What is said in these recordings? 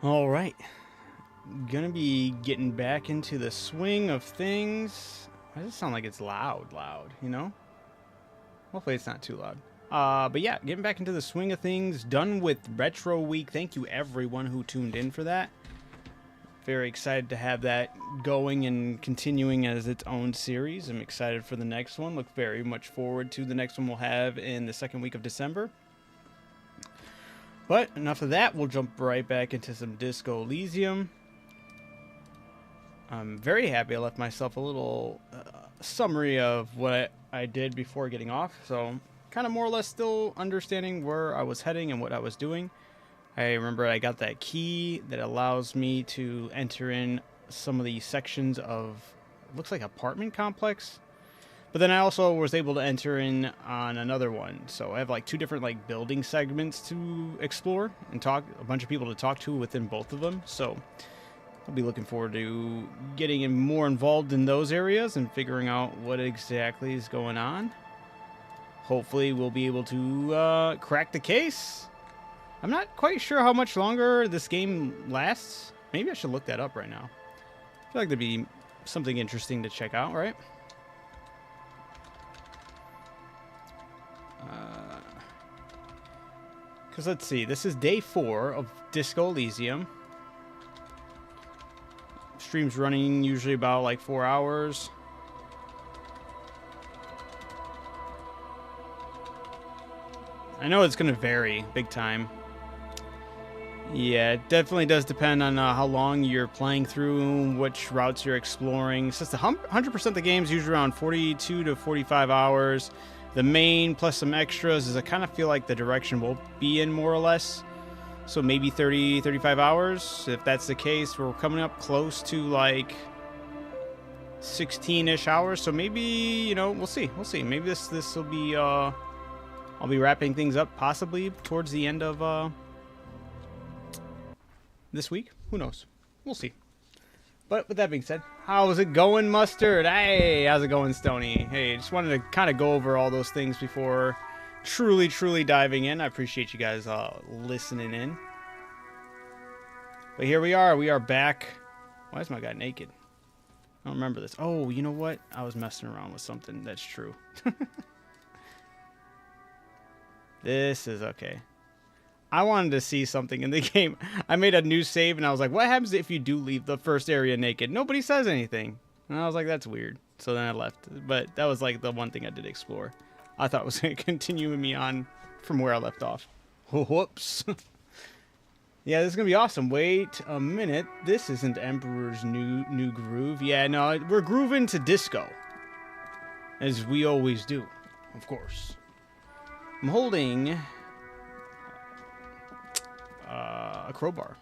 All right. Gonna be getting back into the swing of things. Why does it sound like it's loud, you know? Hopefully it's not too loud. But yeah, getting back into the swing of things. Done with Retro Week. Thank you everyone who tuned in for that. Very excited to have that going and continuing as its own series. I'm excited for the next one. Look very much forward to the next one we'll have in the second week of December. But enough of that. We'll jump right back into some Disco Elysium. I'm very happy I left myself a little summary of what I did before getting off. So kind of more or less still understanding where I was heading and what I was doing. I remember I got that key that allows me to enter in some of the sections of, looks like apartment complex. But then I also was able to enter in on another one. So I have like two different like building segments to explore and talk, a bunch of people to talk to within both of them. So I'll be looking forward to getting more involved in those areas and figuring out what exactly is going on. Hopefully we'll be able to crack the case. I'm not quite sure how much longer this game lasts. Maybe I should look that up right now. I feel like there'd be something interesting to check out, right? Because let's see, this is day 4 of Disco Elysium. Stream's running usually about like 4 hours. I know it's going to vary big time. Yeah, it definitely does depend on how long you're playing through, which routes you're exploring. Since the 100% of the game's usually around 42 to 45 hours. The main plus some extras is I kind of feel like the direction we'll be in more or less. So maybe 30, 35 hours. If that's the case, we're coming up close to like 16-ish hours. So maybe, you know, we'll see. We'll see. Maybe this will be, I'll be wrapping things up possibly towards the end of this week. Who knows? We'll see. But with that being said, how's it going, Mustard? Hey, how's it going, Stony? Hey, just wanted to kind of go over all those things before truly diving in. I appreciate you guys listening in. But here we are. We are back. Why is my guy naked? I don't remember this. Oh, you know what? I was messing around with something. That's true. This is okay. I wanted to see something in the game. I made a new save, and I was like, what happens if you do leave the first area naked? Nobody says anything. And I was like, that's weird. So then I left. But that was like the one thing I did explore. I thought was going to continue me on from where I left off. Whoops. Yeah, this is going to be awesome. Wait a minute. This isn't Emperor's new groove. Yeah, no, we're grooving to disco. As we always do, of course. I'm holding a crowbar.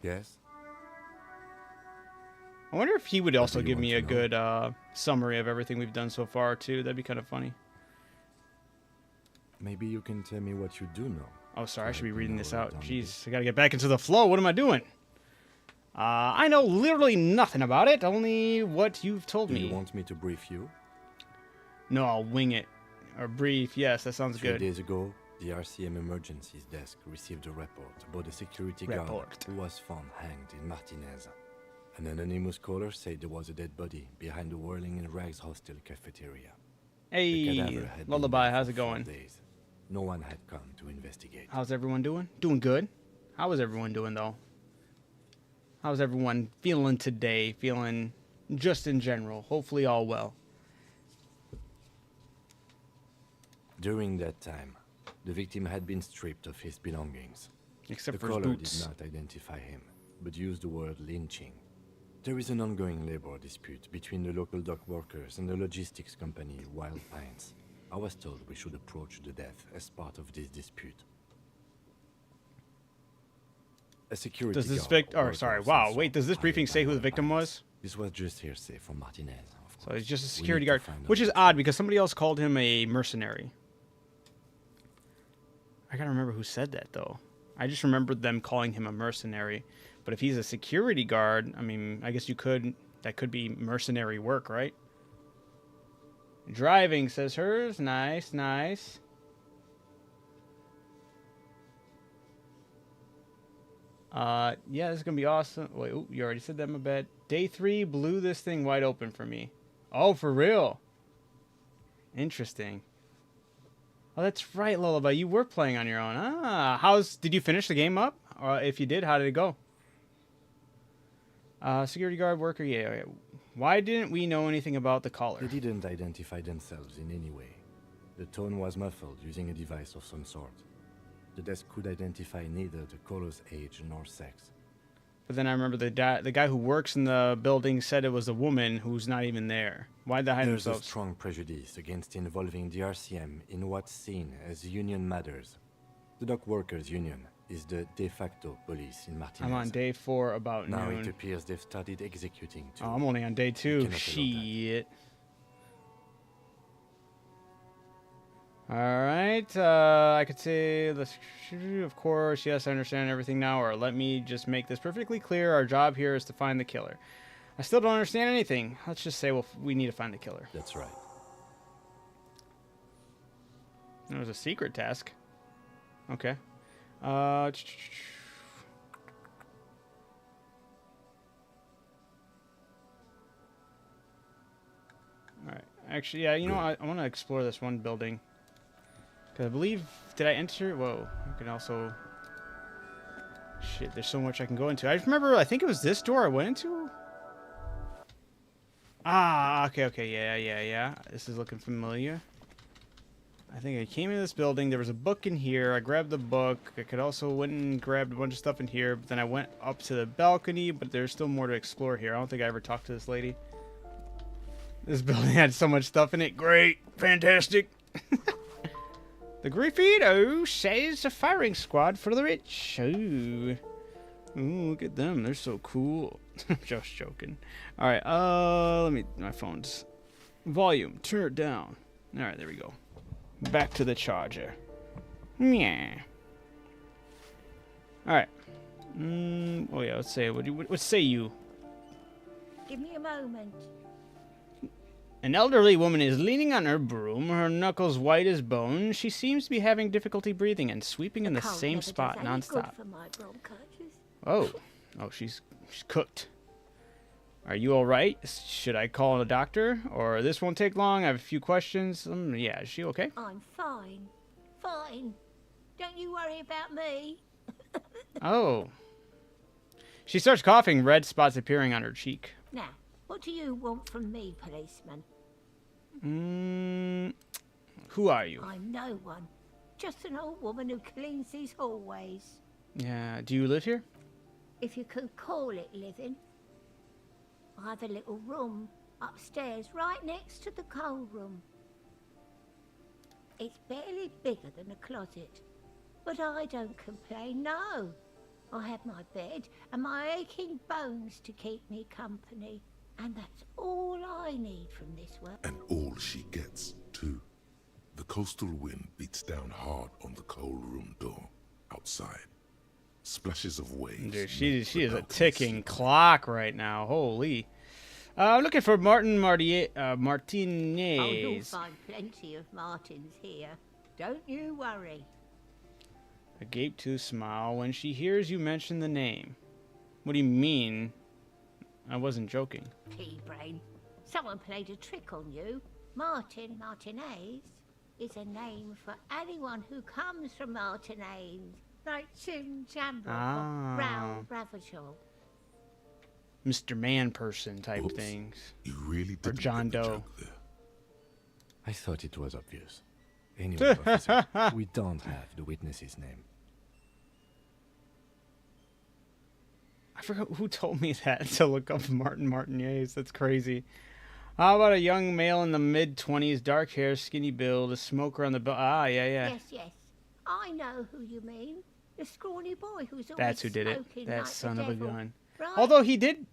Yes? I wonder if he would also do you give want me to a know? good summary of everything we've done so far, too. That'd be kind of funny. Maybe you can tell me what you do know. Oh, sorry, I should be Like, reading know this out. down Jeez, I gotta get back into the flow. What am I doing? I know literally nothing about it, only what you've told Do me. you want me to brief you? No, I'll wing it. Or brief, yes, that sounds 3 good. days ago, the RCM Emergencies Desk received a report about a security guard who was found hanged in Martinez. An anonymous caller said there was a dead body behind the Whirling in Rags hostel cafeteria. The Hey, cadaver had been Lullaby, there how's for it 4 going? days. No one had come to investigate. How's everyone doing? Doing good. How is everyone doing, though? How's everyone feeling today? Feeling just in general? Hopefully all well. During that time, the victim had been stripped of his belongings. Except The for his caller boots. did not identify him, but used the word lynching. There is an ongoing labor dispute between the local dock workers and the logistics company Wild Pines. I was told we should approach the death as part of this dispute. A security Does this guard victim... or Or, sorry, some wow, sort wait, does this hired briefing by say who the Wild victim Pines. was? This was just hearsay from Martinez, of course. So he's just a We security need to guard, find which out is the odd truth. because somebody else called him a mercenary. I gotta remember who said that, though. I just remembered them calling him a mercenary. But if he's a security guard, I mean, I guess you could... That could be mercenary work, right? Driving, says hers. Nice, nice. Yeah, this is gonna be awesome. Wait, ooh, you already said that, my bad. Day 3 blew this thing wide open for me. Oh, for real? Interesting. Oh, that's right, Lullaby. You were playing on your own. Did you finish the game up? Or if you did, how did it go? Security guard worker, yeah. Why didn't we know anything about the caller? They didn't identify themselves in any way. The tone was muffled using a device of some sort. The desk could identify neither the caller's age nor sex. But then I remember the guy who works in the building said it was a woman who's not even there. Why'd they hide There's themselves? a strong prejudice against involving the RCM in what's seen as union matters. The dock workers' union is the de facto police in Martinez. I'm on day 4 about now noon. It appears they've started executing too. Oh, I'm only on day 2. Shit. Alright, I could say, of course, yes, I understand everything now, or let me just make this perfectly clear. Our job here is to find the killer. I still don't understand anything. Let's just say, well, we need to find the killer. That's right. It was a secret task. Okay. Alright, actually, yeah, you know what? I want to explore this one building. Because I believe, did I enter? Whoa, you can also... Shit, there's so much I can go into. I remember, I think it was this door I went into? Ah, okay, yeah. This is looking familiar. I think I came into this building, there was a book in here, I grabbed the book, I could also went and grabbed a bunch of stuff in here, but then I went up to the balcony, but there's still more to explore here. I don't think I ever talked to this lady. This building had so much stuff in it. Great, fantastic. The Griffito says a firing squad for the rich. Ooh, look at them. They're so cool. Just joking. All right. My phone's volume. Turn it down. All right, there we go. Back to the charger. Yeah. All right. Oh yeah. Let's say. What say you? Give me a moment. An elderly woman is leaning on her broom, her knuckles white as bone. She seems to be having difficulty breathing and sweeping in the same spot nonstop. Oh, she's cooked. Are you all right? Should I call a doctor? Or this won't take long. I have a few questions. Yeah, is she okay? I'm fine. Fine. Don't you worry about me. Oh. She starts coughing, red spots appearing on her cheek. Now, what do you want from me, policeman? Who are you? I'm no one. Just an old woman who cleans these hallways. Yeah, do you live here? If you can call it living. I have a little room upstairs right next to the coal room. It's barely bigger than a closet. But I don't complain, no. I have my bed and my aching bones to keep me company. And that's all I need from this world. And all she gets, too. The coastal wind beats down hard on the coal room door outside. Splashes of waves. Dude, she is a ticking clock right now. Holy. I'm looking for Martinez. Oh, you'll find plenty of Martins here. Don't you worry. A gape to smile when she hears you mention the name. What do you mean? I wasn't joking. Pea-brain. Someone played a trick on you. Martinez is a name for anyone who comes from Martinez. Like Jim Jambo or Raoul Ravachol. Mr. Man Person type Oops. things. You really did. Or John Doe. I thought it was obvious. Anyway, officer, we don't have the witness's name. I forgot who told me that to look up Martinez. That's crazy. How about a young male in the mid-20s, dark hair, skinny build, a smoker on the yeah. Yes. I know who you mean. The scrawny boy who's always That's who did it. smoking That like son the of a devil. gun. Right? Although he did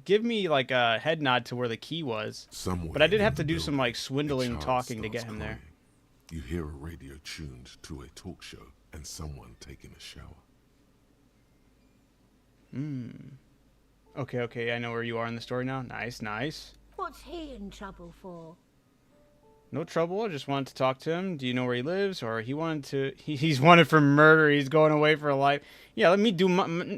give me like a head nod to where the key was. Somewhere But I did have in to the do some building, like a swindling child talking to starts get him there. crying. You hear a radio tuned to a talk show and someone taking a shower. Okay, I know where you are in the story now. Nice. What's he in trouble for? No trouble. I just wanted to talk to him. Do you know where he lives? Or he wanted to... He's wanted for murder. He's going away for a life. Yeah, let me do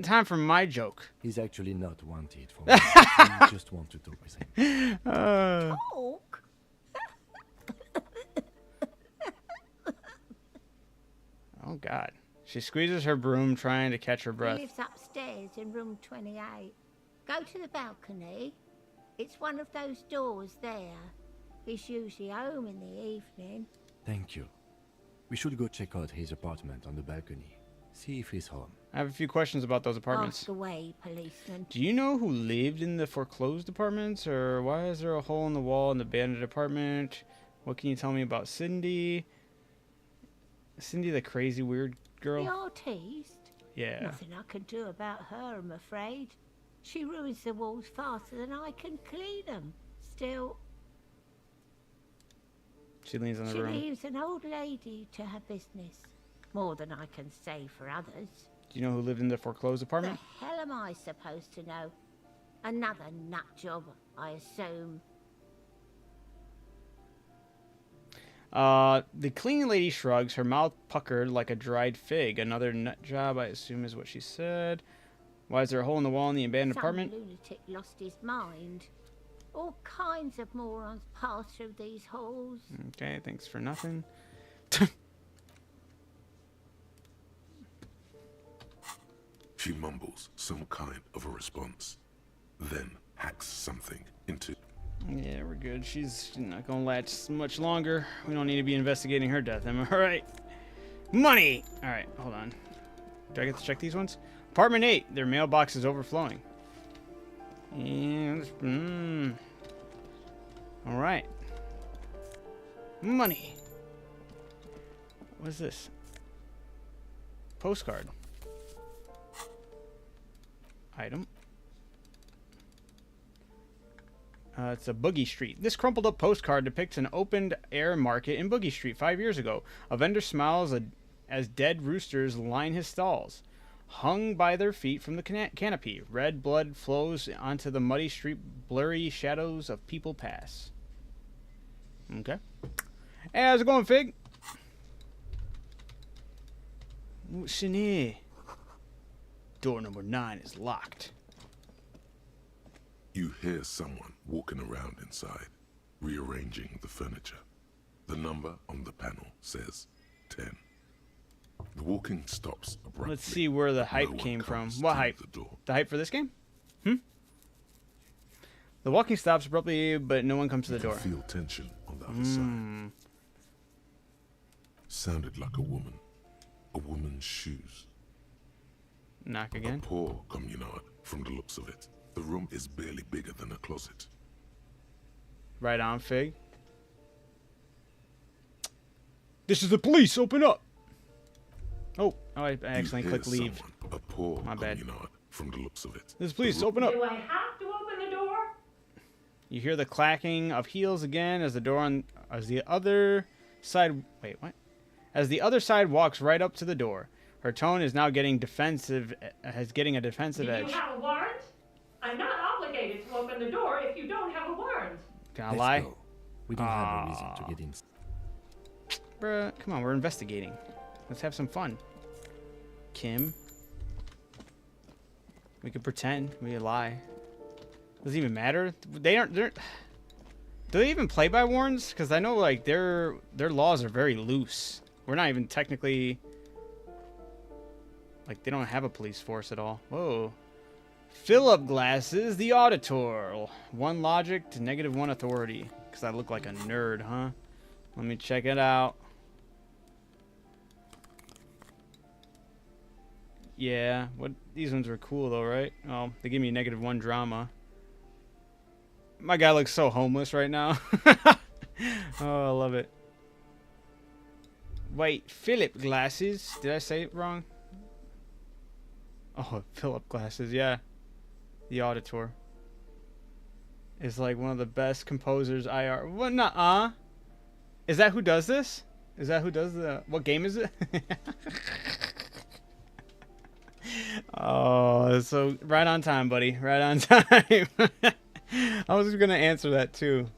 time for my joke. He's actually not wanted for murder. I just want to talk with him. Talk? Oh, God. She squeezes her broom, trying to catch her breath. He lives upstairs in room 28. Go to the balcony. It's one of those doors there. He's usually home in the evening. Thank you. We should go check out his apartment on the balcony. See if he's home. I have a few questions about those apartments. Ask away, policeman. Do you know who lived in the foreclosed apartments? Or why is there a hole in the wall in the abandoned apartment? What can you tell me about Cindy? Cindy, the crazy weird girl? The artiste? Yeah. Nothing I can do about her, I'm afraid. She ruins the walls faster than I can clean them. Still, She leans on the she room. leaves an old lady to her business. More than I can say for others. Do you know who lived in the foreclosed The apartment? hell am I supposed to know? Another nut job, I assume. The cleaning lady shrugs, her mouth puckered like a dried fig. Another nut job, I assume, is what she said. Why is there a hole in the wall in the abandoned Some apartment? lunatic lost his mind. All kinds of morons pass through these halls. Okay, thanks for nothing. She mumbles some kind of a response, then hacks something into... Yeah, we're good. She's not gonna last much longer. We don't need to be investigating her death, am I right? Money! Alright, hold on. Do I get to check these ones? Apartment 8. Their mailbox is overflowing. And... Alright. Money. What is this? Postcard. Item. It's a Boogie Street. This crumpled up postcard depicts an opened air market in Boogie Street 5 years ago. A vendor smiles as dead roosters line his stalls. Hung by their feet from the canopy, red blood flows onto the muddy street. Blurry shadows of people pass. Okay. Hey, how's it going, Fig? What's in here? Door number 9 is locked. You hear someone walking around inside, rearranging the furniture. The number on the panel says 10. The walking stops abruptly. Let's see where the but no hype one came from. comes What to hype? The door. The hype for this game? The walking stops abruptly, but no one comes to the You door. can feel tension on the other side. Sounded like a woman. A woman's shoes. Knock A again. poor communard, from the looks of it. The room is barely bigger than a closet. Right on, Fig. This is the police. Open up. Oh, I accidentally You clicked hear leave. someone, a poor My bad. communard, from the looks of it. This is police. Open up. Do I have to open the door? You hear the clacking of heels again as the other side. Wait, what? As the other side walks right up to the door. Her tone is now getting defensive. Getting a defensive Do edge. you have a warrant? I'm not obligated to open the door if you don't have a warrant. Can I Let's lie? go. We don't have a reason to get in. Bruh, come on, we're investigating. Let's have some fun. Kim. We could pretend. We could lie. Does it even matter? They're do they even play by warrants? Because I know like their laws are very loose. We're not even technically like they don't have a police force at all. Whoa. Fill-up glasses, the auditor. 1 logic to -1 authority. Because I look like a nerd, huh? Let me check it out. Yeah, these ones were cool though, right? Oh, they give me -1 drama. My guy looks so homeless right now. Oh, I love it. Wait, Philip glasses. Did I say it wrong? Oh, Philip glasses, yeah. The auditor. Is like one of the best composers IR. What? Nuh-uh. Is that who does this? Is that who does the... What game is it? Oh, so right on time, buddy. Right on time. I was going to answer that too.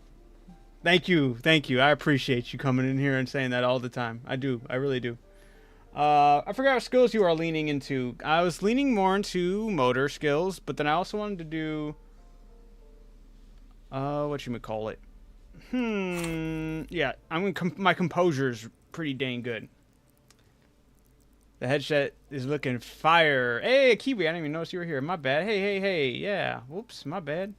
Thank you. I appreciate you coming in here and saying that all the time. I do. I really do. I forgot what skills you are leaning into. I was leaning more into motor skills, but then I also wanted to do whatchamacallit. Yeah, my composure's pretty dang good. The headset is looking fire. Hey, Kiwi, I didn't even notice you were here. My bad. Hey. Yeah. Whoops, my bad.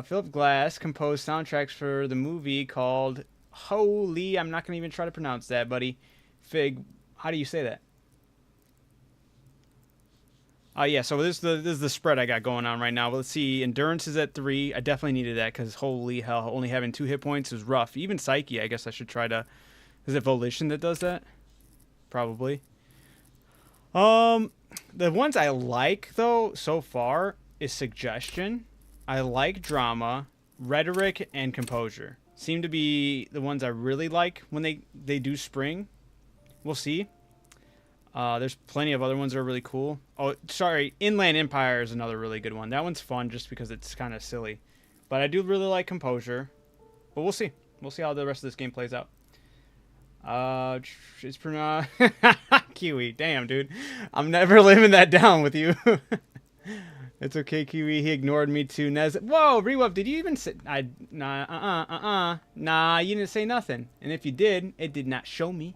Philip Glass composed soundtracks for the movie called Holy. I'm not going to even try to pronounce that, buddy. Fig. How do you say that? Yeah, so this is the spread I got going on right now. Let's see. Endurance is at 3. I definitely needed that because holy hell, only having 2 hit points is rough. Even Psyche, I guess I should try to... Is it Volition that does that? Probably. The ones I like, though, so far is Suggestion. I like Drama, Rhetoric, and Composure. Seem to be the ones I really like when they do Spring. We'll see. There's plenty of other ones that are really cool. Oh, sorry. Inland Empire is another really good one. That one's fun just because it's kind of silly. But I do really like Composure. But we'll see. We'll see how the rest of this game plays out. It's pronounced... Kiwi. Damn, dude. I'm never living that down with you. It's okay, Kiwi. He ignored me too. Whoa, Rewub, did you even say... Nah, you didn't say nothing. And if you did, it did not show me.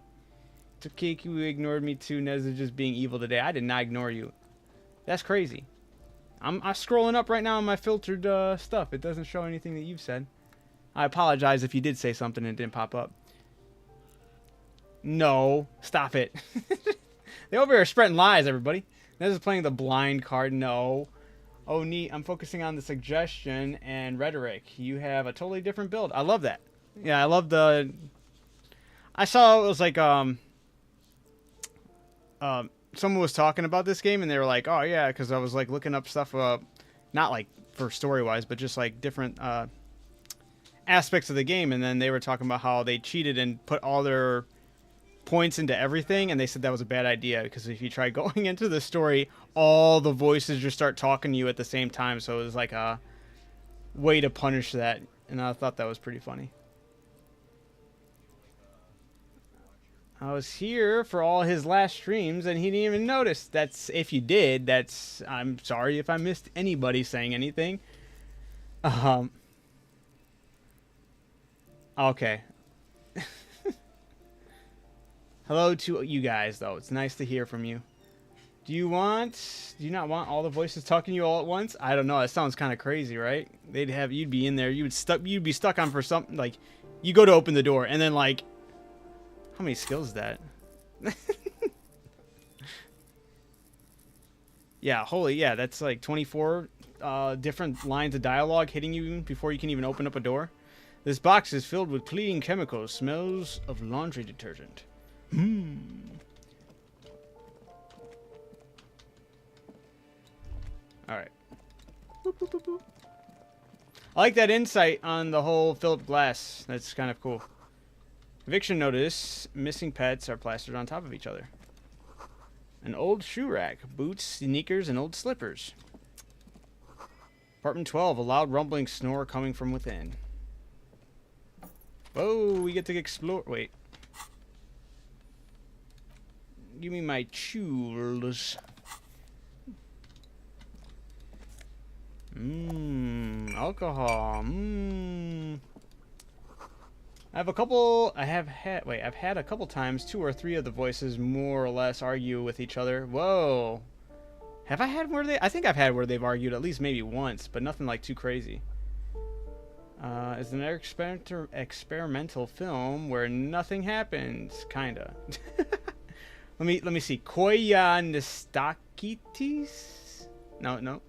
It's okay, Kiwi ignored me too. Nez is just being evil today. I did not ignore you. That's crazy. I'm scrolling up right now on my filtered stuff. It doesn't show anything that you've said. I apologize if you did say something and it didn't pop up. No. Stop it. They over here are spreading lies, everybody. Nez is playing the blind card. No. Oh, neat. I'm focusing on the Suggestion and Rhetoric. You have a totally different build. I love that. Yeah, I love the... I saw it was like... someone was talking about this game and they were like, oh yeah, because I was like looking up stuff, not like for story wise, but just like different aspects of the game, and then they were talking about how they cheated and put all their points into everything, and they said that was a bad idea because if you try going into the story, all the voices just start talking to you at the same time, so it was like a way to punish that, and I thought that was pretty funny. I was here for all his last streams, and he didn't even notice. That's, if you did, that's, I'm sorry if I missed anybody saying anything. Okay. Hello to you guys, though. It's nice to hear from you. Do you not want all the voices talking to you all at once? I don't know. That sounds kind of crazy, right? You'd be in there. You'd be stuck on for something, like, you go to open the door, and then, like, how many skills is that? Yeah, holy, yeah, that's like 24 different lines of dialogue hitting you before you can even open up a door. This box is filled with cleaning chemicals. Smells of laundry detergent. Alright. I like that insight on the whole Philip Glass. That's kind of cool. Eviction notice. Missing pets are plastered on top of each other. An old shoe rack. Boots, sneakers, and old slippers. Apartment 12. A loud rumbling snore coming from within. Whoa, we get to explore. Wait. Give me my tools. Alcohol. I've had a couple times 2 or 3 of the voices more or less argue with each other. Whoa. Have I had I think I've had where they've argued at least maybe once, but nothing like too crazy. It's an experimental film where nothing happens, kinda. let me see. Koya Nistakitis? No.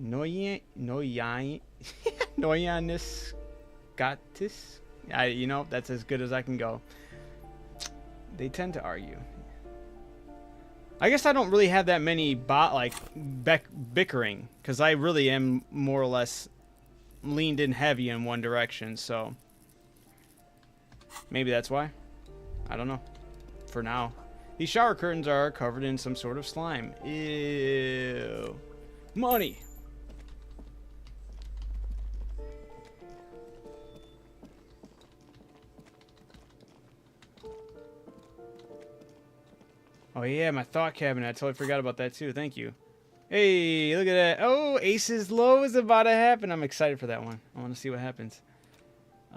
Noyaniskatis? You know, that's as good as I can go. They tend to argue. I guess I don't really have that many bickering, because I really am more or less leaned in heavy in one direction, so maybe that's why. I don't know. For now. These shower curtains are covered in some sort of slime. Ew. Money! Oh yeah, my thought cabinet. I totally forgot about that too. Thank you. Hey, look at that. Oh, Ace's Low is about to happen. I'm excited for that one. I want to see what happens.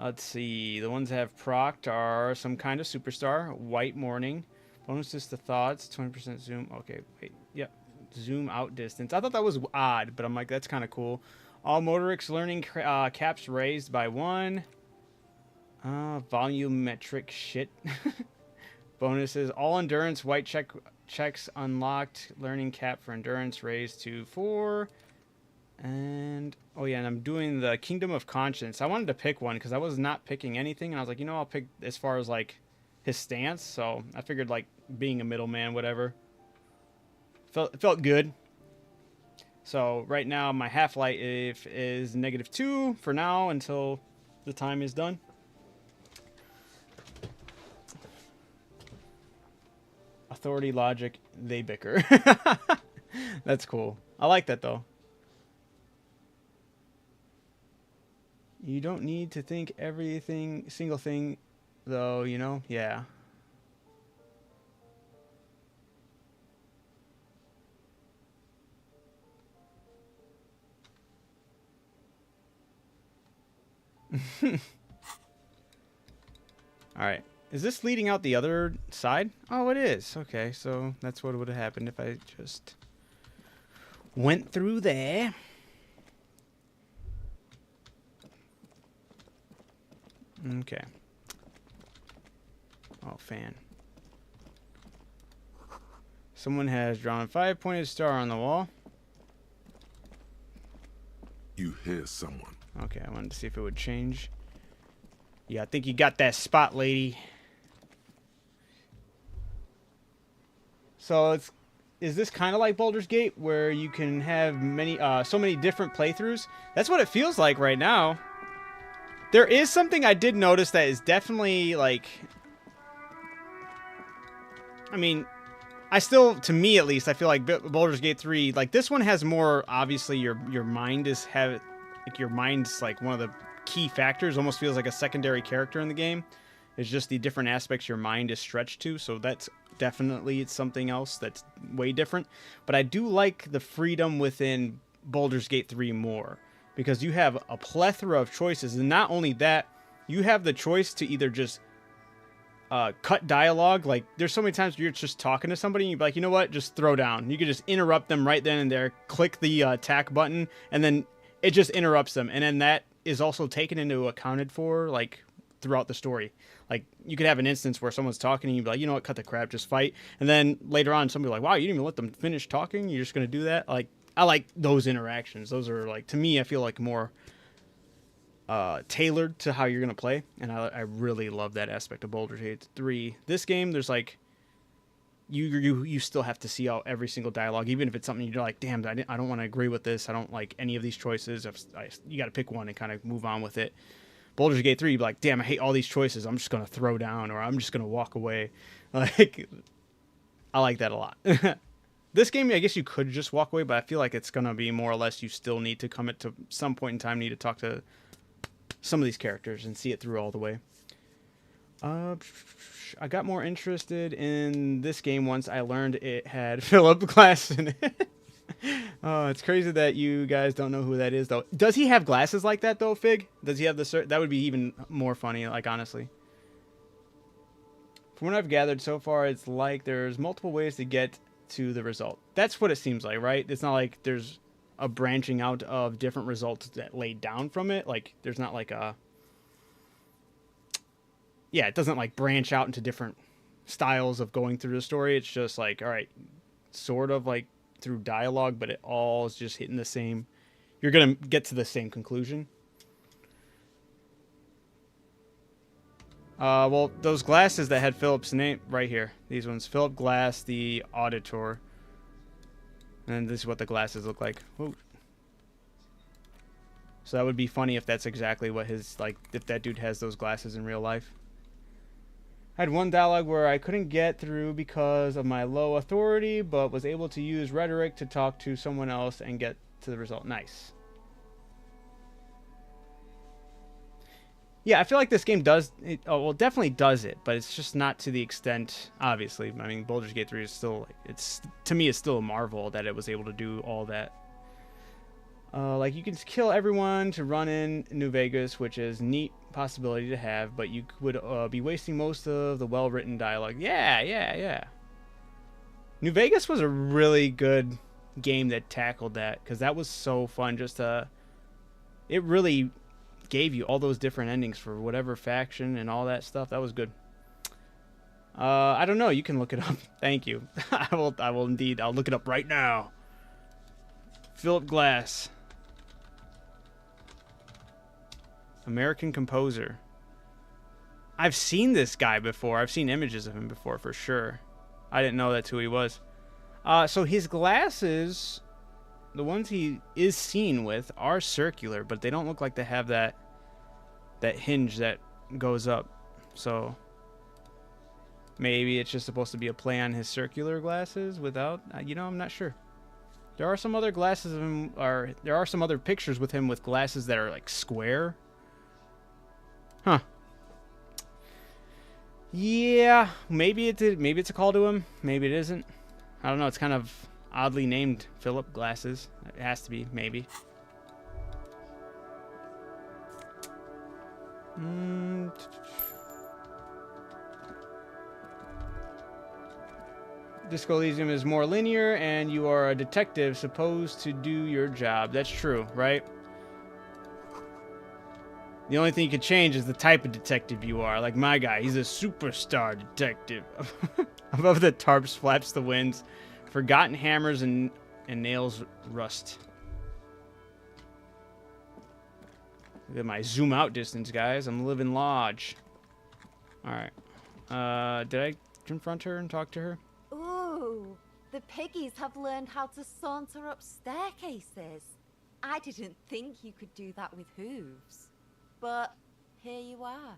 Let's see. The ones that have procced are some kind of superstar. White Morning. Bonuses to thoughts. 20% zoom. Okay, wait. Yep. Zoom out distance. I thought that was odd, but I'm like, that's kind of cool. All motorics learning caps raised by 1. Volumetric shit. Bonuses. All endurance. White checks unlocked. Learning cap for endurance raised to 4. And oh yeah, and I'm doing the Kingdom of Conscience. I wanted to pick one because I was not picking anything, and I was like, you know, I'll pick as far as like his stance. So I figured like being a middleman, whatever. Felt good. So right now my half-life is -2 for now until the time is done. Authority, logic, they bicker. That's cool. I like that though. You don't need to think everything, single thing, though, you know? Yeah. Alright. Is this leading out the other side? Oh, it is. Okay, so that's what would have happened if I just went through there. Okay. Oh, fan. Someone has drawn a 5-pointed star on the wall. You hear someone. Okay, I wanted to see if it would change. Yeah, I think you got that spot, lady. So is this kind of like Baldur's Gate where you can have so many different playthroughs? That's what it feels like right now. There is something I did notice that is definitely, like... I mean, to me at least, I feel like Baldur's Gate 3, like, this one has more, obviously, your mind your mind's, like, one of the key factors. Almost feels like a secondary character in the game. It's just the different aspects your mind is stretched to, so that's definitely something else that's way different. But I do like the freedom within Baldur's Gate 3 more. Because you have a plethora of choices, and not only that, you have the choice to either just cut dialogue. Like, there's so many times where you're just talking to somebody, and you're like, you know what, just throw down. You can just interrupt them right then and there, click the attack button, and then it just interrupts them. And then that is also taken into accounted for, like, throughout the story. Like, you could have an instance where someone's talking, and you'd be like, you know what, cut the crap, just fight. And then later on, somebody's like, wow, you didn't even let them finish talking? You're just going to do that? Like, I like those interactions. Those are, like, to me, I feel like more tailored to how you're going to play. And I really love that aspect of Baldur's Gate 3. This game, there's, like, you still have to see out every single dialogue, even if it's something you're like, damn, I don't want to agree with this. I don't like any of these choices. You got to pick one and kind of move on with it. Baldur's Gate 3, you'd be like, damn, I hate all these choices. I'm just going to throw down, or I'm just going to walk away. Like, I like that a lot. This game, I guess you could just walk away, but I feel like it's going to be more or less you still need to come to some point in time, need to talk to some of these characters and see it through all the way. I got more interested in this game once I learned it had Philip Glass in it. Oh, it's crazy that you guys don't know who that is, though. Does he have glasses like that, though, Fig? Does he have the... That would be even more funny, like, honestly. From what I've gathered so far, it's like there's multiple ways to get to the result. That's what it seems like, right? It's not like there's a branching out of different results that laid down from it. Like, there's not like a... Yeah, it doesn't, like, branch out into different styles of going through the story. It's just like, all right, sort of like through dialogue, but it all is just hitting the same... You're going to get to the same conclusion. Well, those glasses that had Philip's name right here. These ones. Philip Glass, the Auditor. And this is what the glasses look like. Whoa. So that would be funny if that's exactly what his, like, if that dude has those glasses in real life. I had one dialogue where I couldn't get through because of my low authority, but was able to use rhetoric to talk to someone else and get to the result. Nice. Yeah, I feel like this game does it. Oh, well, definitely does it, but it's just not to the extent. Obviously, I mean, Baldur's Gate 3 is still. It's to me, it's still a marvel that it was able to do all that. Like you can kill everyone to run in New Vegas, which is a neat possibility to have, but you would be wasting most of the well-written dialogue. Yeah. New Vegas was a really good game that tackled that because that was so fun. Just it really gave you all those different endings for whatever faction and all that stuff. That was good. I don't know. You can look it up. Thank you. I will indeed. I'll look it up right now. Philip Glass. American composer. I've seen this guy before. I've seen images of him before for sure. I didn't know that's who he was. So his glasses, the ones he is seen with, are circular, but they don't look like they have that hinge that goes up. So maybe it's just supposed to be a play on his circular glasses without, I'm not sure. There are some other glasses of him, or there are some other pictures with him with glasses that are like square. Huh. Yeah, maybe it's a call to him. Maybe it isn't. I don't know. It's kind of oddly named Philip Glasses. It has to be, maybe. Disco Elysium is more linear, and you are a detective supposed to do your job. That's true, right? The only thing you could change is the type of detective you are. Like my guy, he's a superstar detective. Above the tarps flaps the winds. Forgotten hammers and nails rust. Look at my zoom out distance, guys. I'm living large. Alright. Did I confront her and talk to her? Ooh, the piggies have learned how to saunter up staircases. I didn't think you could do that with hooves. But here you are.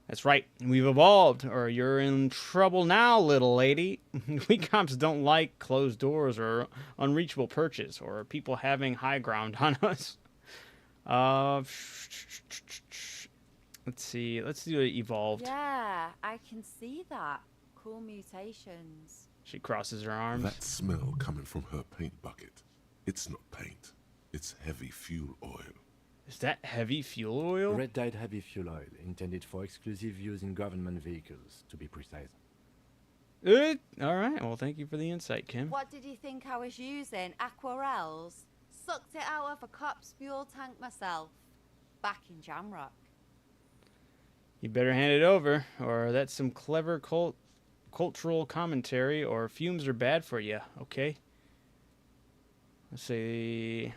That's right. We've evolved, or you're in trouble now, little lady. We cops don't like closed doors or unreachable perches or people having high ground on us. Let's see. Let's do it evolved. Yeah, I can see that. Cool mutations. She crosses her arms. That smell coming from her paint bucket. It's not paint. It's heavy fuel oil. Is that heavy fuel oil? Red dyed heavy fuel oil, intended for exclusive use in government vehicles, to be precise. All right. Well, thank you for the insight, Kim. What did you think I was using? Aquarels? Sucked it out of a cop's fuel tank myself. Back in Jamrock. You better hand it over, or that's some clever cultural commentary, or fumes are bad for you, okay? Let's see.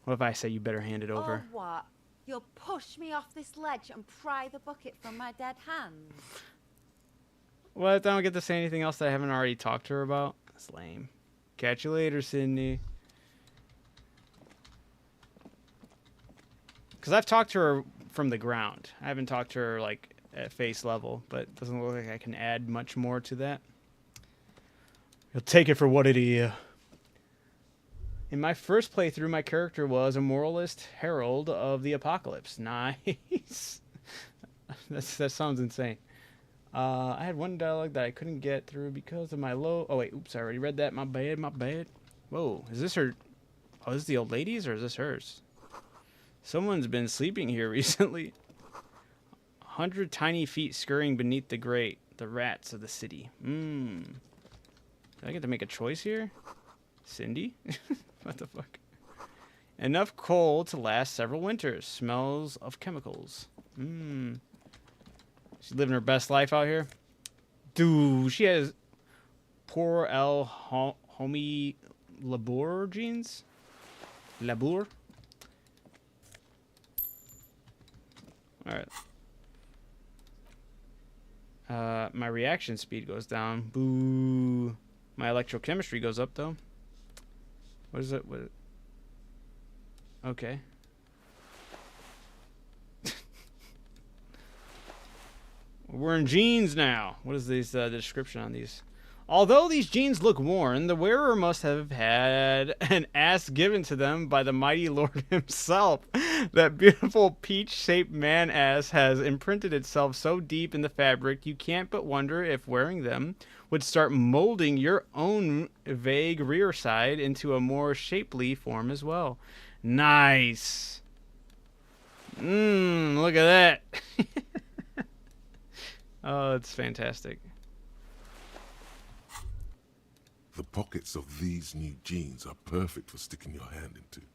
What if I say you better hand it over? Or what? You'll push me off this ledge and pry the bucket from my dead hands? What? I don't get to say anything else that I haven't already talked to her about? That's lame. Catch you later, Sydney. Because I've talked to her from the ground. I haven't talked to her, like, at face level, but it doesn't look like I can add much more to that. You'll take it for what it is. In my first playthrough, my character was a moralist herald of the apocalypse. Nice. That sounds insane. I had one dialogue that I couldn't get through because of my low... Oh, wait. Oops, I already read that. My bad. Whoa. Is this her... Oh, is this the old lady's or is this hers? Someone's been sleeping here recently. 100 tiny feet scurrying beneath the grate. The rats of the city. Do I get to make a choice here? Cindy? What the fuck? Enough coal to last several winters. Smells of chemicals. She's living her best life out here. Dude, she has poor El Homie Labour genes? Labour? Alright. My reaction speed goes down. Boo. My electrochemistry goes up, though. What is it? What? Okay. We're wearing jeans now. What is this the description on these? Although these jeans look worn, the wearer must have had an ass given to them by the mighty Lord himself. That beautiful peach-shaped man ass has imprinted itself so deep in the fabric you can't but wonder if wearing them would start molding your own vague rear side into a more shapely form as well. Nice. Look at that. Oh, it's fantastic. The pockets of these new jeans are perfect for sticking your hand into.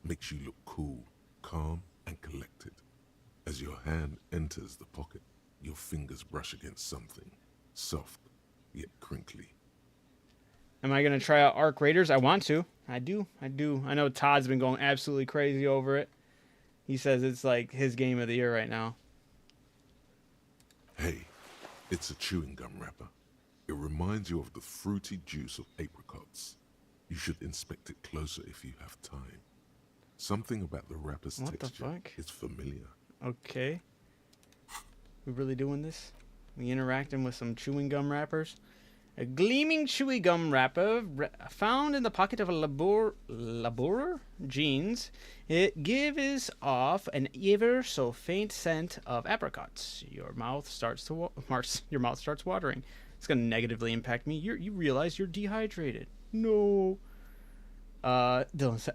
Makes you look cool, calm, and collected. As your hand enters the pocket, your fingers brush against something soft, yet crinkly. Am I going to try out Arc Raiders? I want to. I do. I know Todd's been going absolutely crazy over it. He says it's like his game of the year right now. Hey, it's a chewing gum wrapper. It reminds you of the fruity juice of apricots. You should inspect it closer if you have time. Something about the wrapper's texture is familiar. Okay. We really doing this? We interacting with some chewing gum wrappers? A gleaming chewy gum wrapper found in the pocket of a laborer jeans. It gives off an ever so faint scent of apricots. Your mouth starts watering. It's gonna negatively impact me. You realize you're dehydrated. No. Dylan said,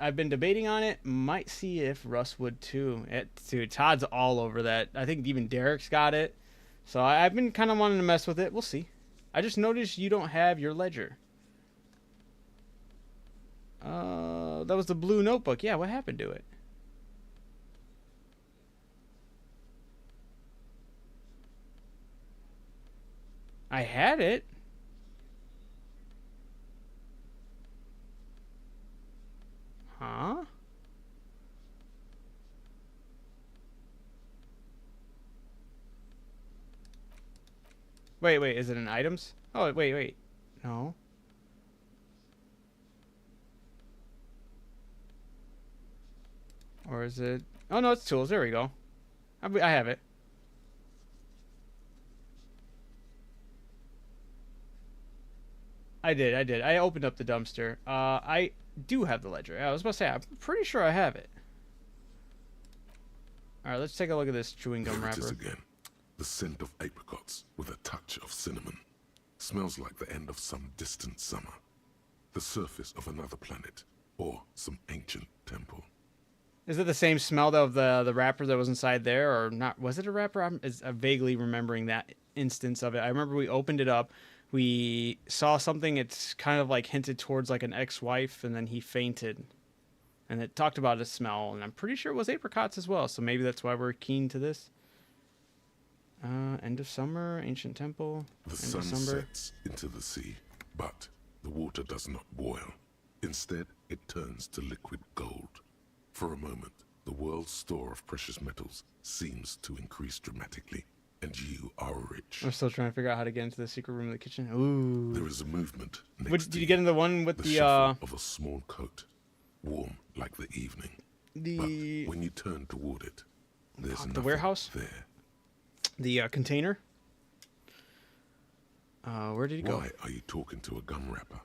I've been debating on it. Might see if Russ would too. Dude, Todd's all over that. I think even Derek's got it. So I've been kind of wanting to mess with it. We'll see. I just noticed you don't have your ledger. That was the blue notebook. Yeah, what happened to it? I had it. Huh? Wait, is it in items? Oh, wait. No. Or is it... Oh, no, it's tools. There we go. I have it. I did. I opened up the dumpster. I do have the ledger. I was about to say, I'm pretty sure I have it. Alright, let's take a look at this chewing gum wrapper. Here it is again. The scent of apricots with a touch of cinnamon. Smells like the end of some distant summer. The surface of another planet. Or some ancient temple. Is it the same smell of the wrapper that was inside there, or not? Was it a wrapper? I'm vaguely remembering that instance of it. I remember we opened it up. We saw something. It's kind of like hinted towards like an ex-wife, and then he fainted. And it talked about a smell, and I'm pretty sure it was apricots as well. So maybe that's why we're keen to this. End of summer, ancient temple. The sun sets into the sea, but the water does not boil. Instead, it turns to liquid gold. For a moment, the world's store of precious metals seems to increase dramatically, and you are rich. I'm still trying to figure out how to get into the secret room of the kitchen. Ooh. There is a movement next did you get in the one with the shuffle of a small coat, warm like the evening. But when you turn toward it, there's nothing the warehouse there. The container. Where did he go? Why are you talking to a gum wrapper?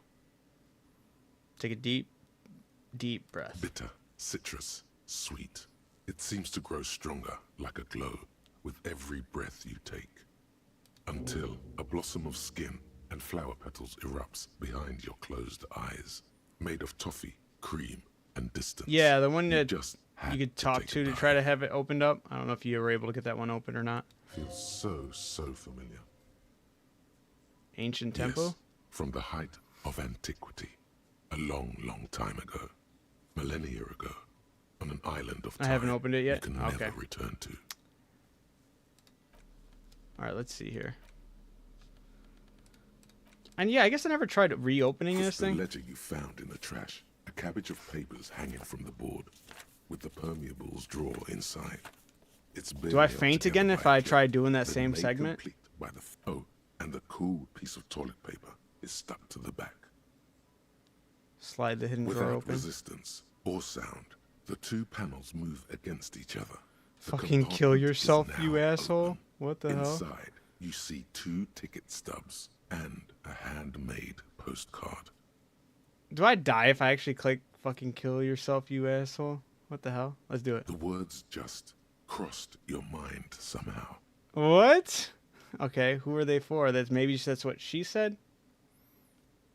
Take a deep breath. Bitter, citrus, sweet. It seems to grow stronger, like a glow, with every breath you take. Until a blossom of skin and flower petals erupts behind your closed eyes, made of toffee, cream, and distance. Yeah, the one that you could talk to try to have it opened up. I don't know if you were able to get that one open or not. Feels so familiar. Ancient temple? Yes, from the height of antiquity. A long time ago. Millennia ago. On an island of time I haven't opened it yet? You can never return to. Alright, let's see here. And yeah, I guess I never tried reopening this thing. The letter you found in the trash. A cabbage of papers hanging from the board. With the permeables drawer inside. Do I faint again if I try doing that same segment? By the and the cool piece of toilet paper is stuck to the back. Slide the hidden drawer open. Without resistance or sound, the two panels move against each other. Fucking kill yourself, you asshole. What the hell? Inside, you see two ticket stubs and a handmade postcard. Do I die if I actually click fucking kill yourself, you asshole? What the hell? Let's do it. The words just crossed your mind somehow. What? Okay, who are they for? That's what she said?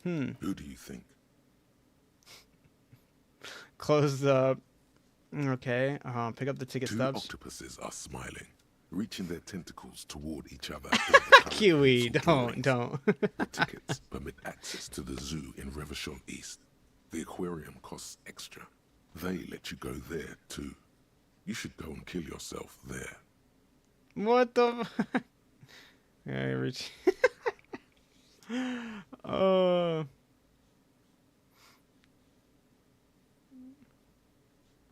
Who do you think? Close the... Okay, pick up the ticket Two stubs. octopuses are smiling, reaching their tentacles toward each other. in the colored Kiwi, pencil don't. drawings. The tickets permit access to the zoo in Revachol East. The aquarium costs extra. They let you go there too. You should go and kill yourself there. What the... Yeah, reach...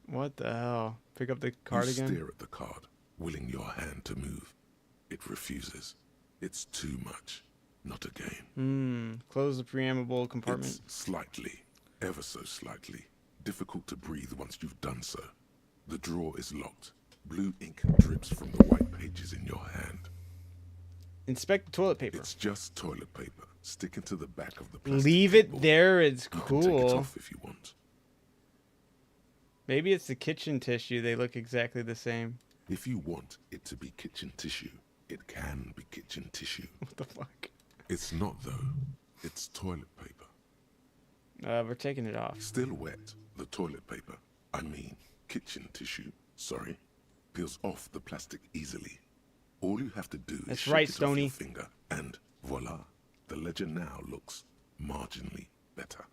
What the hell? Pick up the card You again? stare at the card, willing your hand to move. It refuses. It's too much. Not again. Close the preamble compartment. It's slightly, ever so slightly, difficult to breathe once you've done so. The drawer is locked. Blue ink drips from the white pages in your hand. Inspect the toilet paper. It's just toilet paper sticking to the back of the plastic Leave it table. there. It's You can take it cool. off if you want. Maybe it's the kitchen tissue. They look exactly the same. If you want it to be kitchen tissue, it can be kitchen tissue. What the fuck? It's not though. It's toilet paper. We're taking it off. Still wet, the toilet paper, I mean kitchen tissue, sorry, peels off the plastic easily. All you have to do is That's shake right, it off Stoney. your finger, and voila, the ledger now looks marginally better.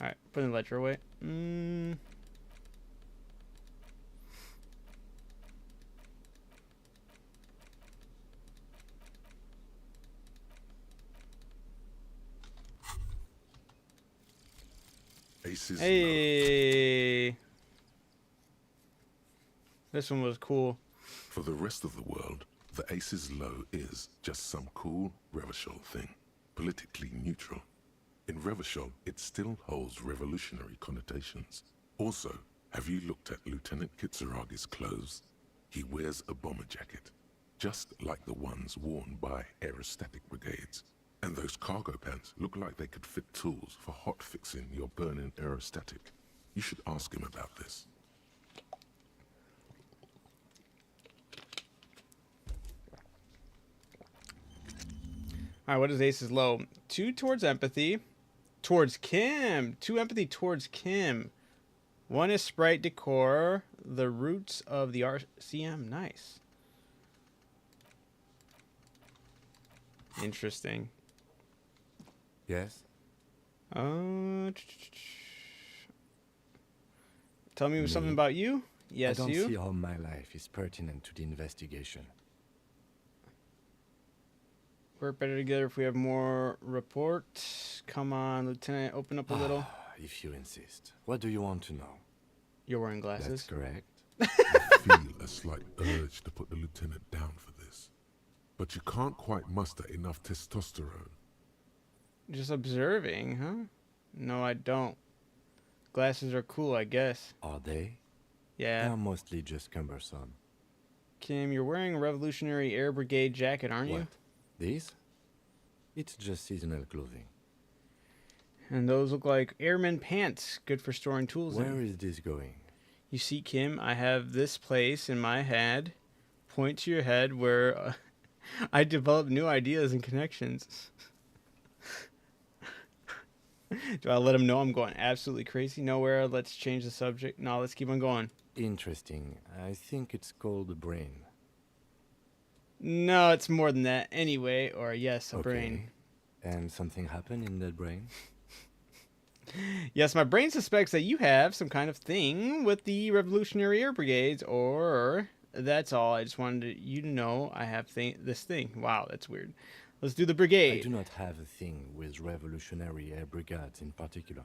Alright, put the ledger away. Aces Hey. This one was cool. For the rest of the world, the Aces Low is just some cool Revachol thing, politically neutral. In Revachol, it still holds revolutionary connotations. Also, have you looked at Lieutenant Kitsuragi's clothes? He wears a bomber jacket, just like the ones worn by aerostatic brigades. And those cargo pants look like they could fit tools for hot fixing your burning aerostatic. You should ask him about this. Alright, what is Ace's low? 2 towards empathy. Towards Kim. 2 empathy towards Kim. 1 is sprite decor. The roots of the RCM. Nice. Interesting. Yes? Tell me something about you. Yes, I don't you. see how my life is pertinent to the investigation. Work better together if we have more report. Come on, Lieutenant. Open up a little. If you insist. What do you want to know? You're wearing That's glasses. correct. I feel a slight urge to put the lieutenant down for this. But you can't quite muster enough testosterone. Just observing, huh? No, I don't. Glasses are cool, I guess. Are they? Yeah. They're mostly just cumbersome. Kim, you're wearing a Revolutionary Air Brigade jacket, aren't you? What? These? It's just seasonal clothing. And those look like airman pants, good for storing tools Where in. is this going? You see, Kim, I have this place in my head. Point to your head where I develop new ideas and connections. Do I let him know I'm going absolutely crazy? Nowhere. Let's change the subject. No, let's keep on going. Interesting. I think it's called a brain. No, it's more than that. Anyway, or yes, a brain. And something happened in that brain? Yes, my brain suspects that you have some kind of thing with the Revolutionary Air Brigades, or that's all. I just wanted you to know I have this thing. Wow, that's weird. Let's do the brigade. I do not have a thing with Revolutionary Air Brigades in particular.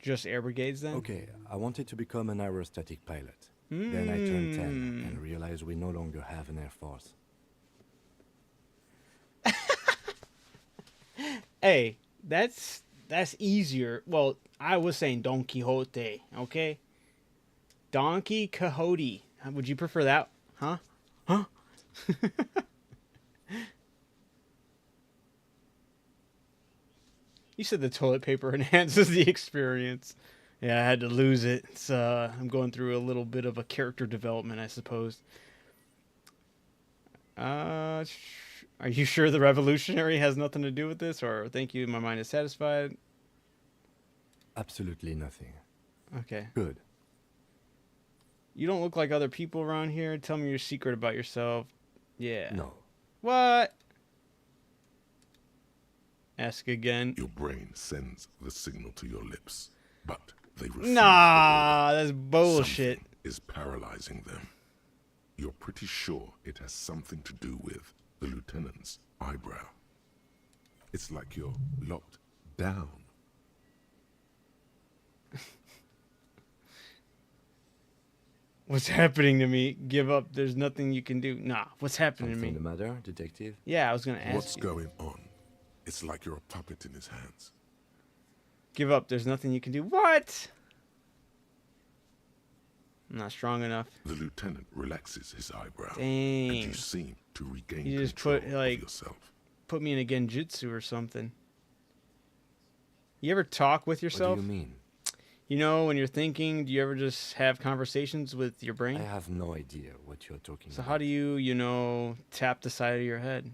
Just air brigades then? Okay, I wanted to become an aerostatic pilot. Then I turned 10 and realized we no longer have an air force. Hey, that's easier. Well, I was saying Don Quixote, okay? Donkey Quixote. Would you prefer that? Huh? Huh? You said the toilet paper enhances the experience. Yeah, I had to lose it. It's, I'm going through a little bit of a character development, I suppose. Are you sure the revolutionary has nothing to do with this? Or thank you, my mind is satisfied? Absolutely nothing. Okay. Good. You don't look like other people around here. Tell me your secret about yourself. Yeah. No. What? Ask again. Your brain sends the signal to your lips, but they refuse. Nah, that's bullshit. Something is paralyzing them. You're pretty sure it has something to do with the lieutenant's eyebrow. It's like you're locked down. What's happening to me? Give up. There's nothing you can do. Nah, what's happening Something to the me? matter, detective? Yeah, I was gonna ask What's you. going on? It's like you're a puppet in his hands. Give up. There's nothing you can do. What? I'm not strong enough. The lieutenant relaxes his eyebrow, and Dang. you seem to regain You just control put, like- of yourself. Put me in a genjutsu or something. You ever talk with yourself? What do you mean? You know, when you're thinking, do you ever just have conversations with your brain? I have no idea what you're talking So about. how do you know, tap the side of your head?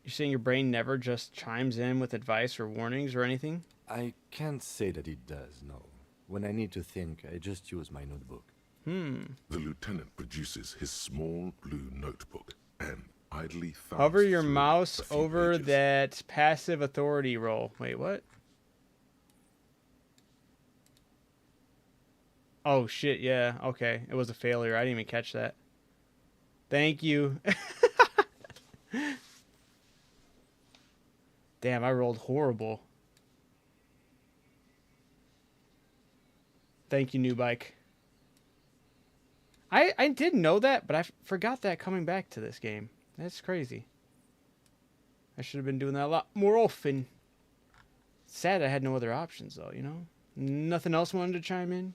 You're saying your brain never just chimes in with advice or warnings or anything? I can't say that it does, no. When I need to think, I just use my notebook. The lieutenant produces his small blue notebook and idly thumbs Hover your through mouse a few over pages. that passive authority roll. Wait, what? Oh, shit, yeah. Okay, it was a failure. I didn't even catch that. Thank you. Damn, I rolled horrible. Thank you, new bike. I did know that, but I forgot that coming back to this game. That's crazy. I should have been doing that a lot more often. Sad I had no other options, though, you know? Nothing else wanted to chime in?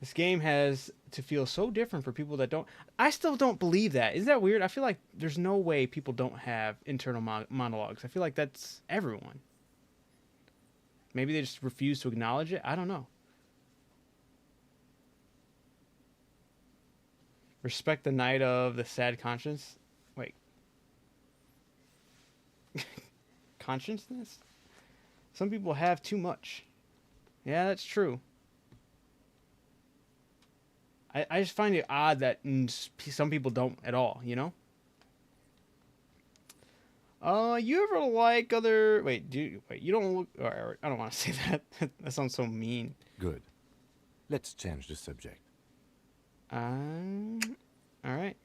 This game has to feel so different for people that don't... I still don't believe that. Isn't that weird? I feel like there's no way people don't have internal monologues. I feel like that's everyone. Maybe they just refuse to acknowledge it. I don't know. Respect the night of the sad conscience. Wait. Consciousness? Some people have too much. Yeah, that's true. I just find it odd that some people don't at all, you know? You ever like other... Wait, you don't look... Or, I don't want to say that. That sounds so mean. Good. Let's change the subject. Alright.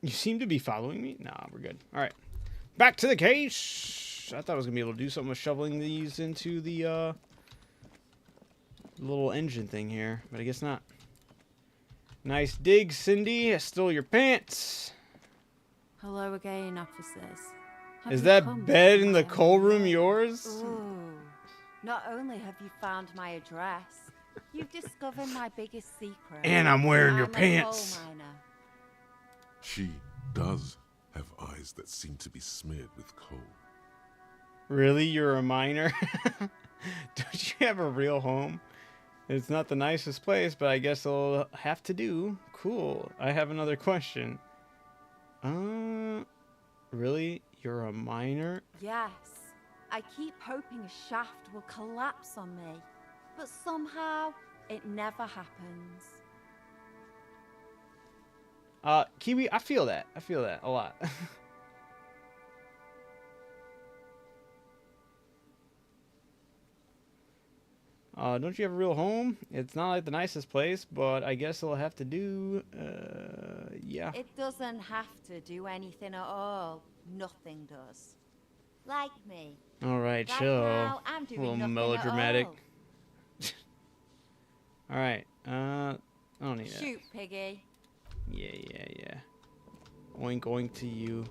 You seem to be following me? Nah, we're good. Alright. Back to the case! I thought I was going to be able to do something with shoveling these into the, little engine thing here, but I guess not. Nice dig, Cindy. I stole your pants. Hello again, officers. Have Is you that come bed to in the my coal room home? yours? Ooh. Not only have you found my address, you've discovered my biggest secret. And I'm wearing your I'm a pants. coal miner. She does have eyes that seem to be smeared with coal. Really? You're a miner? Don't you have a real home? It's not the nicest place, but I guess it'll have to do. Cool. I have another question. Really? You're a miner? Yes. I keep hoping a shaft will collapse on me, but somehow it never happens. Kiwi, I feel that. I feel that a lot. Don't you have a real home? It's not like the nicest place, but I guess it'll have to do. Yeah. It doesn't have to do anything at all. Nothing does. Like me. All right, Right chill. now, I'm doing A little nothing melodramatic. At All right. I don't need all. that. Shoot, piggy. Yeah. Oink oink to you.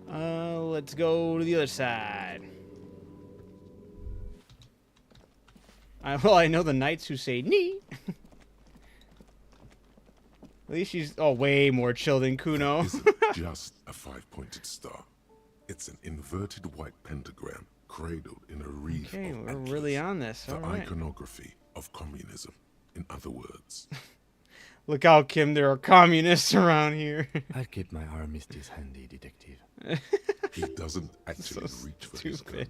Let's go to the other side. Well, I know the knights who say knee. At least she's way more chill than Kuno. That isn't just a 5-pointed star. It's an inverted white pentagram cradled in a wreath Okay, of we're antlers. really on this. The All right. iconography of communism, in other words. Look out, Kim. There are communists around here. I'll keep my armistice handy, detective. He doesn't actually So reach for his gun. stupid.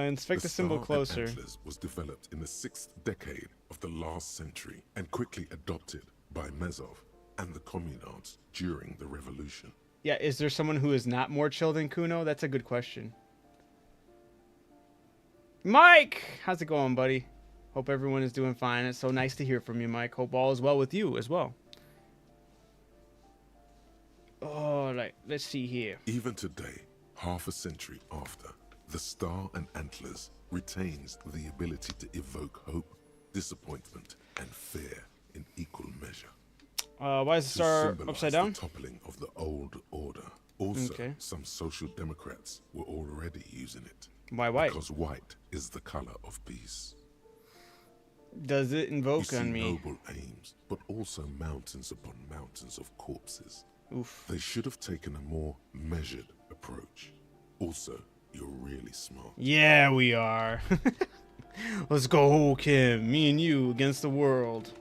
Inspect the symbol Star and closer. Antlers was developed in the 6th decade of the last century and quickly adopted by Mezov and the communards during the revolution. Yeah, is there someone who is not more chill than Kuno? That's a good question. Mike! How's it going, buddy? Hope everyone is doing fine. It's so nice to hear from you, Mike. Hope all is well with you as well. Oh, let's see here. Even today, half a century after, the Star and Antlers retains the ability to evoke hope, disappointment, and fear in equal measure. Why is the To star symbolize upside down? the toppling of the old order. Also, Okay. some social democrats were already using it. Why white? Because white is the color of peace. Does it You invoke see on me? noble aims, but also mountains upon mountains of corpses. Oof. They should have taken a more measured approach. Also, you're really smart. Yeah, we are. Let's go, Kim. Me and you against the world.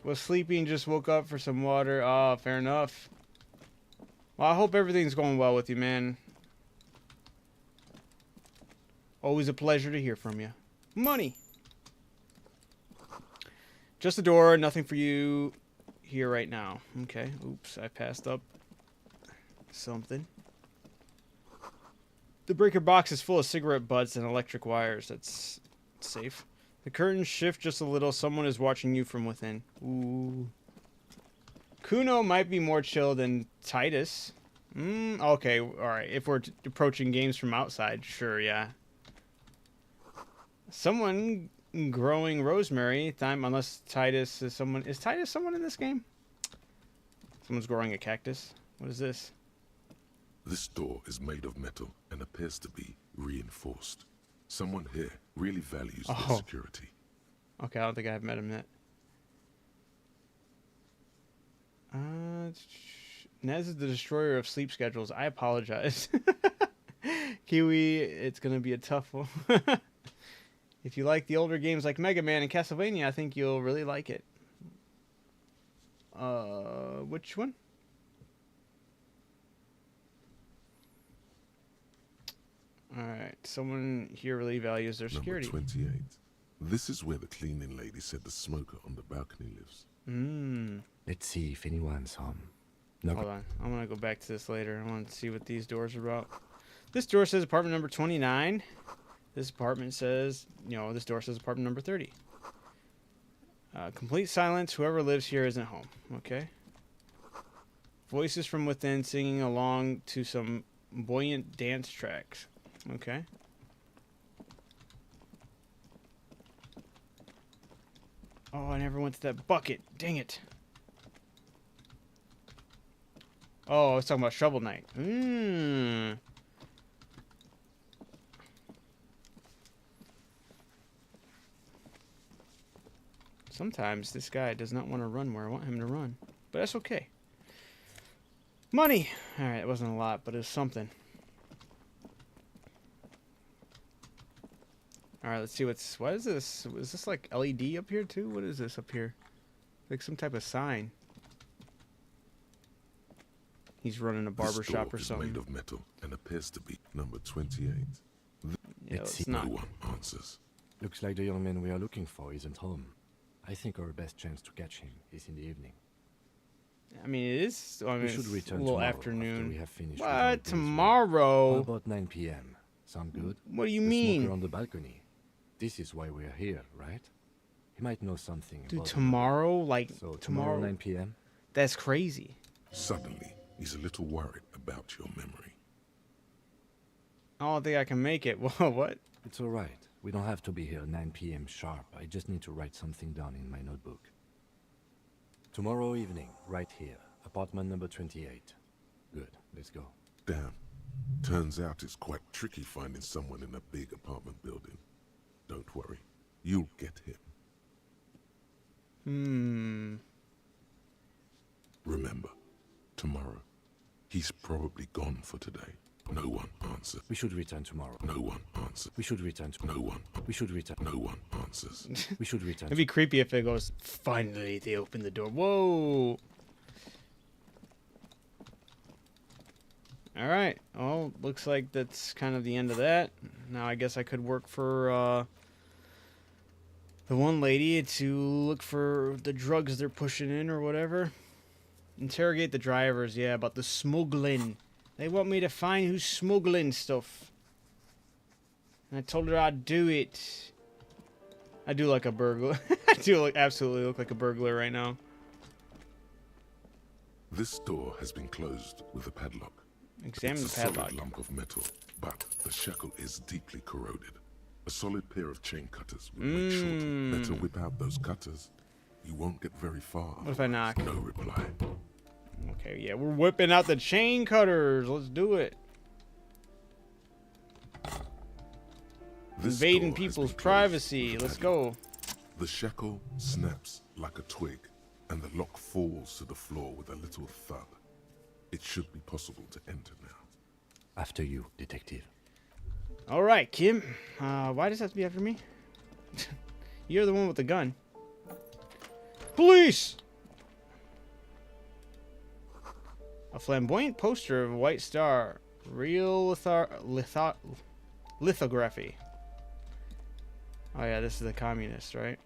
Was sleeping, just woke up for some water. Oh, fair enough. Well, I hope everything's going well with you, man. Always a pleasure to hear from you. Money. Just a door, nothing for you here right now. Okay, oops, I passed up something. The breaker box is full of cigarette butts and electric wires. That's safe. The curtains shift just a little. Someone is watching you from within. Ooh. Kuno might be more chill than Titus. Okay, alright. If we're approaching games from outside, sure, yeah. Someone growing rosemary. Thyme, unless Titus is someone. Is Titus someone in this game? Someone's growing a cactus. What is this? This door is made of metal and appears to be reinforced. Someone here really values their Oh. security. Okay, I don't think I've met him yet. Nez is the destroyer of sleep schedules. I apologize. Kiwi, it's going to be a tough one. If you like the older games like Mega Man and Castlevania, I think you'll really like it. Which one? Alright, someone here really values their security. Number 28. This is where the cleaning lady said the smoker on the balcony lives. Let's see if anyone's home. No. Hold on. I'm going to go back to this later. I want to see what these doors are about. This door says apartment number 29. This apartment says, this door says apartment number 30. Complete silence. Whoever lives here isn't home. Okay. Voices from within singing along to some buoyant dance tracks. Okay. Oh, I never went to that bucket. Dang it. Oh, I was talking about Shovel Knight. Sometimes this guy does not want to run where I want him to run. But that's okay. Money! Alright, it wasn't a lot, but it was something. Alright, let's see what is this? Is this like LED up here too? What is this up here? Like some type of sign. He's running a barber This shop door or is something. made of metal and appears to be number 28. Yeah, Let's it's see. not. No one answers. Looks like the young man we are looking for isn't home. I think our best chance to catch him is in the evening. I mean, it is. I mean, We it's should return a little tomorrow after afternoon. we have finished with our What? day's work. How Tomorrow? about 9 p.m.? Sound good? What do you The mean? smoker on the balcony. This is why we are here, right? He might know something Dude, about the tomorrow? Like, matter. So tomorrow? 9 p.m.? That's crazy. Suddenly, he's a little worried about your memory. I don't think I can make it. Whoa, what? It's all right. We don't have to be here 9 p.m. sharp. I just need to write something down in my notebook. Tomorrow evening, right here. Apartment number 28. Good. Let's go. Damn. Turns out it's quite tricky finding someone in a big apartment building. Don't worry, you'll get him. Remember, tomorrow, he's probably gone for today. No one answers. We should return tomorrow. No one answers. We should return tomorrow. No one. We should return. No one answers. We should return. It'd be creepy if it goes, finally they open the door. Whoa. Alright. Well, looks like that's kind of the end of that. Now I guess I could work for the one lady to look for the drugs they're pushing in or whatever. Interrogate the drivers, yeah, about the smuggling. They want me to find who's smuggling stuff. And I told her I'd do it. I do like a burglar. I do absolutely look like a burglar right now. This door has been closed with a padlock. Examine the It's a padlock. solid lump of metal, but the shackle is deeply corroded. A solid pair of chain cutters would make short. Better whip out those cutters. You won't get very far. What if I knock? No reply. Okay, yeah, we're whipping out the chain cutters. Let's do it. This Invading door has people's been closed privacy. with a Let's padlock. go. The shackle snaps like a twig, and the lock falls to the floor with a little thud. It should be possible to enter now. After you, detective. All right, Kim. Why does it have to be after me? You're the one with the gun. Police! A flamboyant poster of a white star. Real lithography. Oh yeah, this is the communist, right?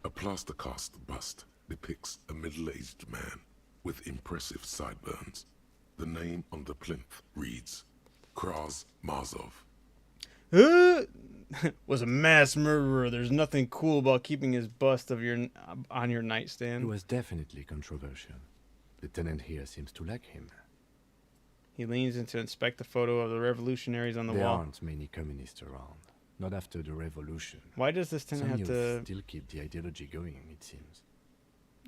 A plaster cast bust depicts a middle-aged man with impressive sideburns. The name on the plinth reads, Kraz Marzov. Was a mass murderer. There's nothing cool about keeping his bust of on your He nightstand. was definitely controversial. The tenant here seems to like him. He leans in to inspect the photo of the revolutionaries on the There wall. aren't many communists around. Not after the revolution. Why does this tenant Some have youths to... still keep the ideology going, it seems.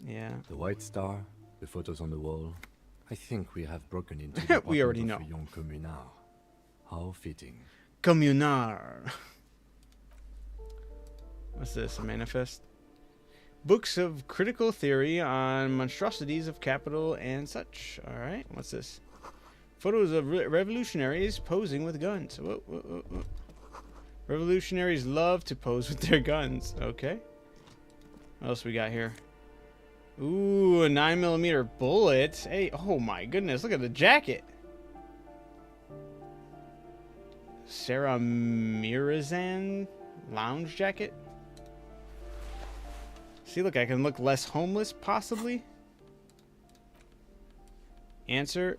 Yeah. The White Star, the photos on the wall. I think we have broken into the We already apartment know. of a young communard. How fitting. Communar. What's this? A manifest? Books of critical theory on monstrosities of capital and such. Alright, what's this? Photos of revolutionaries posing with guns. Whoa, whoa, whoa, whoa. Revolutionaries love to pose with their guns. Okay. What else we got here? Ooh, a 9mm bullet. Hey, oh my goodness, look at the jacket. Sarah Mirazan lounge jacket. See, look, I can look less homeless, possibly. Answer.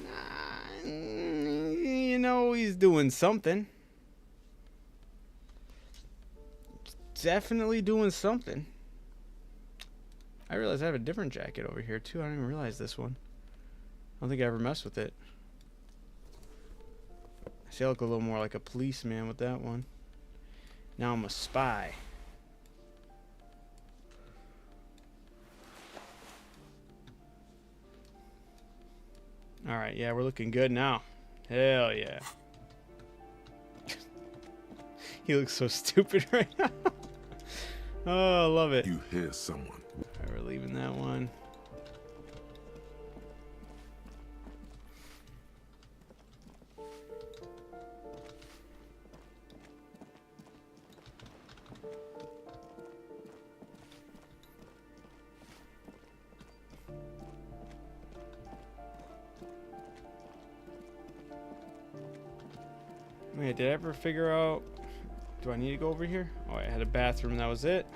Nah, you know, he's doing something. Definitely doing something. I realize I have a different jacket over here, too. I didn't even realize this one. I don't think I ever messed with it. I see I look a little more like a policeman with that one. Now I'm a spy. Alright, yeah, we're looking good now. Hell yeah. He looks so stupid right now. Oh, I love it. You hear someone. Alright, we're leaving that one. Wait, did I ever figure out... Do I need to go over here? Oh, I had a bathroom, that was it.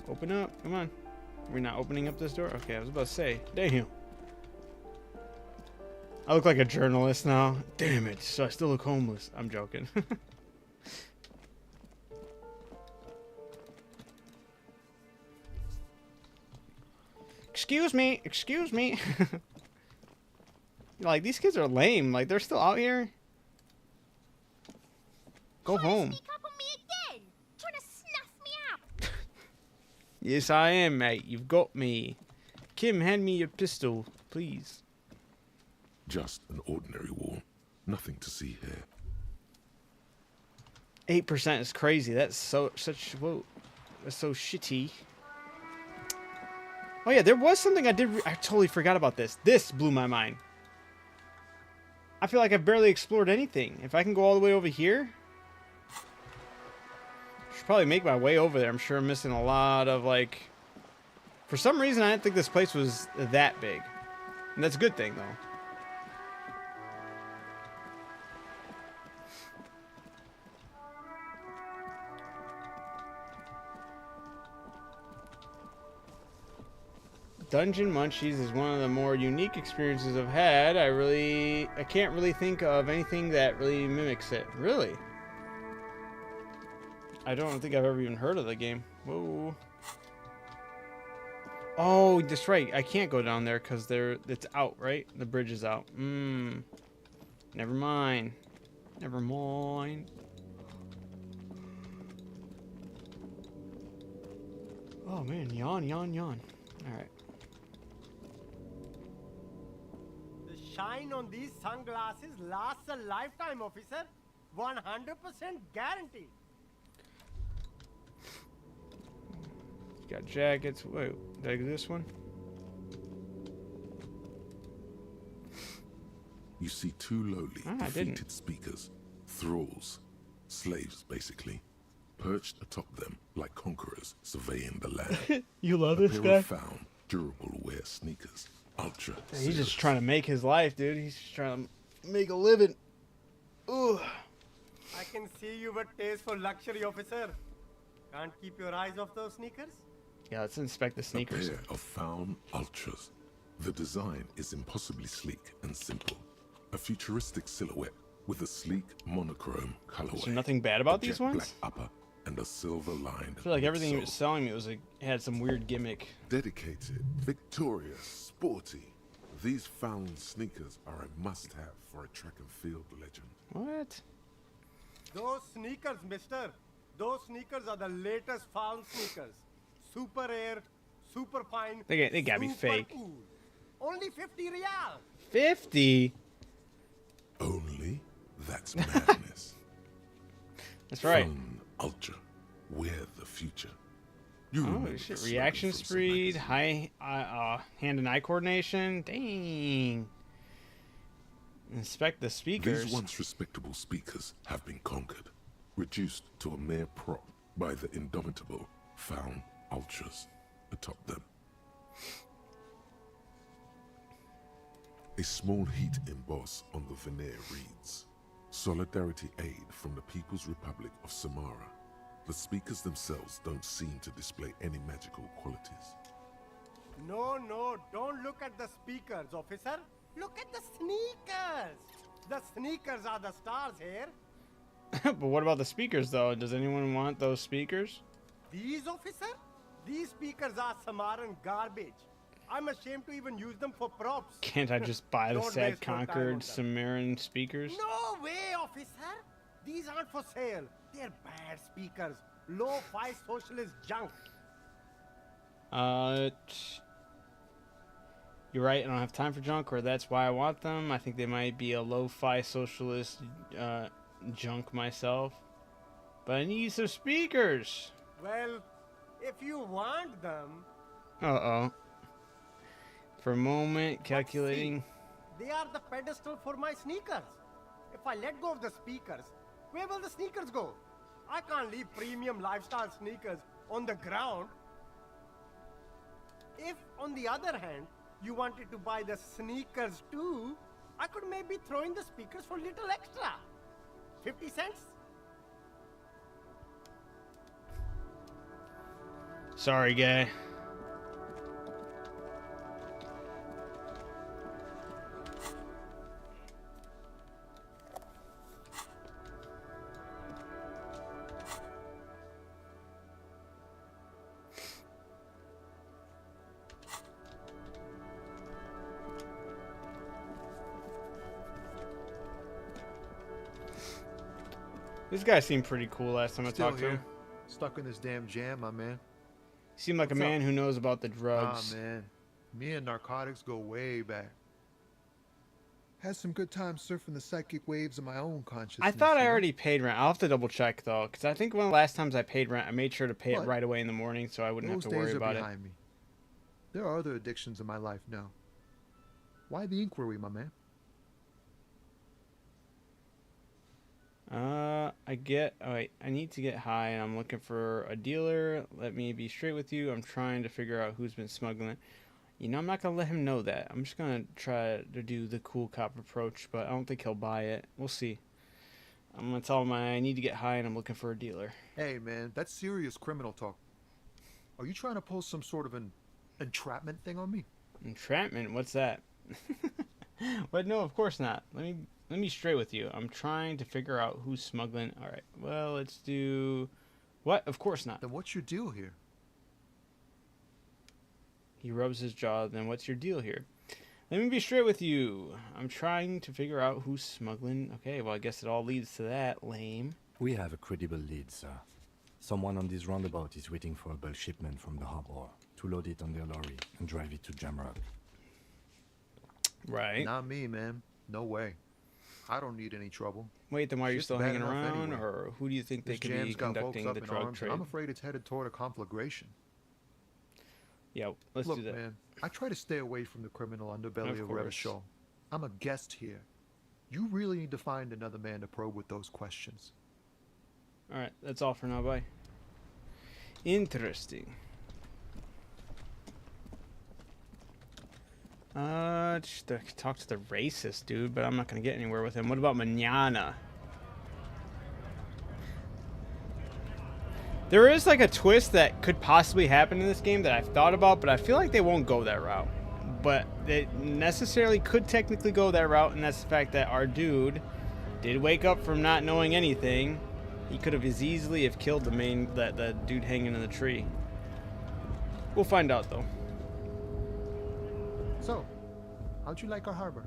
Open up, come on. We're not opening up this door? Okay, I was about to say, damn. I look like a journalist now. Damn it, so I still look homeless. I'm joking. Excuse me, excuse me. Like, these kids are lame. Like, they're still out here. Go home. Sneak up on me again, trying to snuff me out. Yes, I am, mate. You've got me. Kim, hand me your pistol, please. Just an ordinary wall. Nothing to see here. 8% is crazy. That's so whoa. That's so shitty. Oh yeah, there was something I totally forgot about this. This blew my mind. I feel like I've barely explored anything. If I can go all the way over here, I should probably make my way over there. I'm sure I'm missing a lot of, like... For some reason, I didn't think this place was that big. And that's a good thing, though. Dungeon Munchies is one of the more unique experiences I've had. I can't really think of anything that really mimics it. Really? I don't think I've ever even heard of the game. Whoa. Oh, that's right. I can't go down there because it's out, right? The bridge is out. Never mind. Never mind. Oh man, yawn, yawn, yawn. All right. The shine on these sunglasses lasts a lifetime, officer. 100% guaranteed. Got jackets. Wait, did I do this one? You see two lowly, I didn't. defeated speakers, thralls, slaves basically, perched atop them like conquerors surveying the land. You love A this pair guy? of found, durable wear sneakers, ultra. He's just trying to make his life, dude. He's just trying to make a living. Ugh. I can see you with taste for luxury, officer. Can't keep your eyes off those sneakers? Yeah, let's inspect the sneakers. A pair of found ultras. The design is impossibly sleek and simple. A futuristic silhouette with a sleek monochrome colorway. Is there nothing bad about a these jet ones? black upper and a silver lined. I feel like everything he was selling me was like had some weird gimmick. Dedicated, victorious, sporty. These found sneakers are a must-have for a track and field legend. What? Those sneakers, mister. Those sneakers are the latest found sneakers. Super air, super fine. They gotta be super fake. cool. Only 50 real. 50? Only? That's madness. That's right. Found ultra. Wear the future. You Oh remember shit! the Reaction slogan from some speed, magazine. high hand and eye coordination. Dang. Inspect the speakers. These once respectable speakers have been conquered, reduced to a mere prop by the indomitable found ultras atop them. A small heat emboss on the veneer reads, "Solidarity aid from the People's Republic of Samara." The speakers themselves don't seem to display any magical qualities. No, don't look at the speakers, officer. Look at the sneakers. The sneakers are the stars here. But what about the speakers, though? Does anyone want those speakers? These, officer? These speakers are Samaran garbage. I'm ashamed to even use them for props. Can't I just buy the Don't sad waste your time on conquered them. Sumerian speakers? No way, officer. These aren't for sale. They're bad speakers. Low-fi socialist junk. You're right. I don't have time for junk, or that's why I want them. I think they might be a lo-fi socialist junk myself. But I need some speakers. Well, if you want them, Uh-oh. For a moment, calculating. they are the pedestal for my sneakers. If I let go of the speakers, where will the sneakers go? I can't leave premium lifestyle sneakers on the ground. If, on the other hand, you wanted to buy the sneakers too, I could maybe throw in the speakers for little extra. 50 cents? Sorry, guy. This guy seemed pretty cool last time I Still talked to here. him. Stuck in this damn jam, my man. He seemed like a man who knows about the drugs. Ah, man. Me and narcotics go way back. Had some good time surfing the psychic waves of my own consciousness. I thought I you know? already paid rent. I'll have to double check though, because I think one of the last times I paid rent, I made sure to pay it But right away in the morning, so I wouldn't have Those to worry days are about it. behind me. There are other addictions in my life now. Why the inquiry, my man? I need to get high, and I'm looking for a dealer. Let me be straight with you. I'm trying to figure out who's been smuggling. You know, I'm not gonna let him know that. I'm just gonna try to do the cool cop approach, but I don't think he'll buy it. We'll see. I'm gonna tell him I need to get high, and I'm looking for a dealer. Hey, man, that's serious criminal talk. Are you trying to pull some sort of an entrapment thing on me? Entrapment? What's that? But no, of course not. Let me be straight with you. I'm trying to figure out who's smuggling. All right. Well, let's do. What? Of course not. Then what's your deal here? He rubs his jaw. Then what's your deal here? Let me be straight with you. I'm trying to figure out who's smuggling. Okay, well, I guess it all leads to that. Lame. We have a credible lead, sir. Someone on this roundabout is waiting for a bulk shipment from the harbor to load it on their lorry and drive it to Jamrock. Right. Not me, man. No way. I don't need any trouble. Wait, then why are you Just still bad hanging enough around? anyway. Or who do you think they This could be jam's got folks conducting up the in drug arms, trade? and I'm afraid it's headed toward a conflagration. Yeah, let's Look, do that. man, I try to stay away from the criminal underbelly Of of course. Revachol. I'm a guest here. You really need to find another man to probe with those questions. All right, that's all for now. Bye. Interesting. Just to talk to the racist dude, but I'm not gonna get anywhere with him. What about Manana? There is like a twist that could possibly happen in this game that I've thought about, but I feel like they won't go that route. But they necessarily could technically go that route, and that's the fact that our dude did wake up from not knowing anything. He could have as easily have killed the dude hanging in the tree. We'll find out though. So, how'd you like our harbor?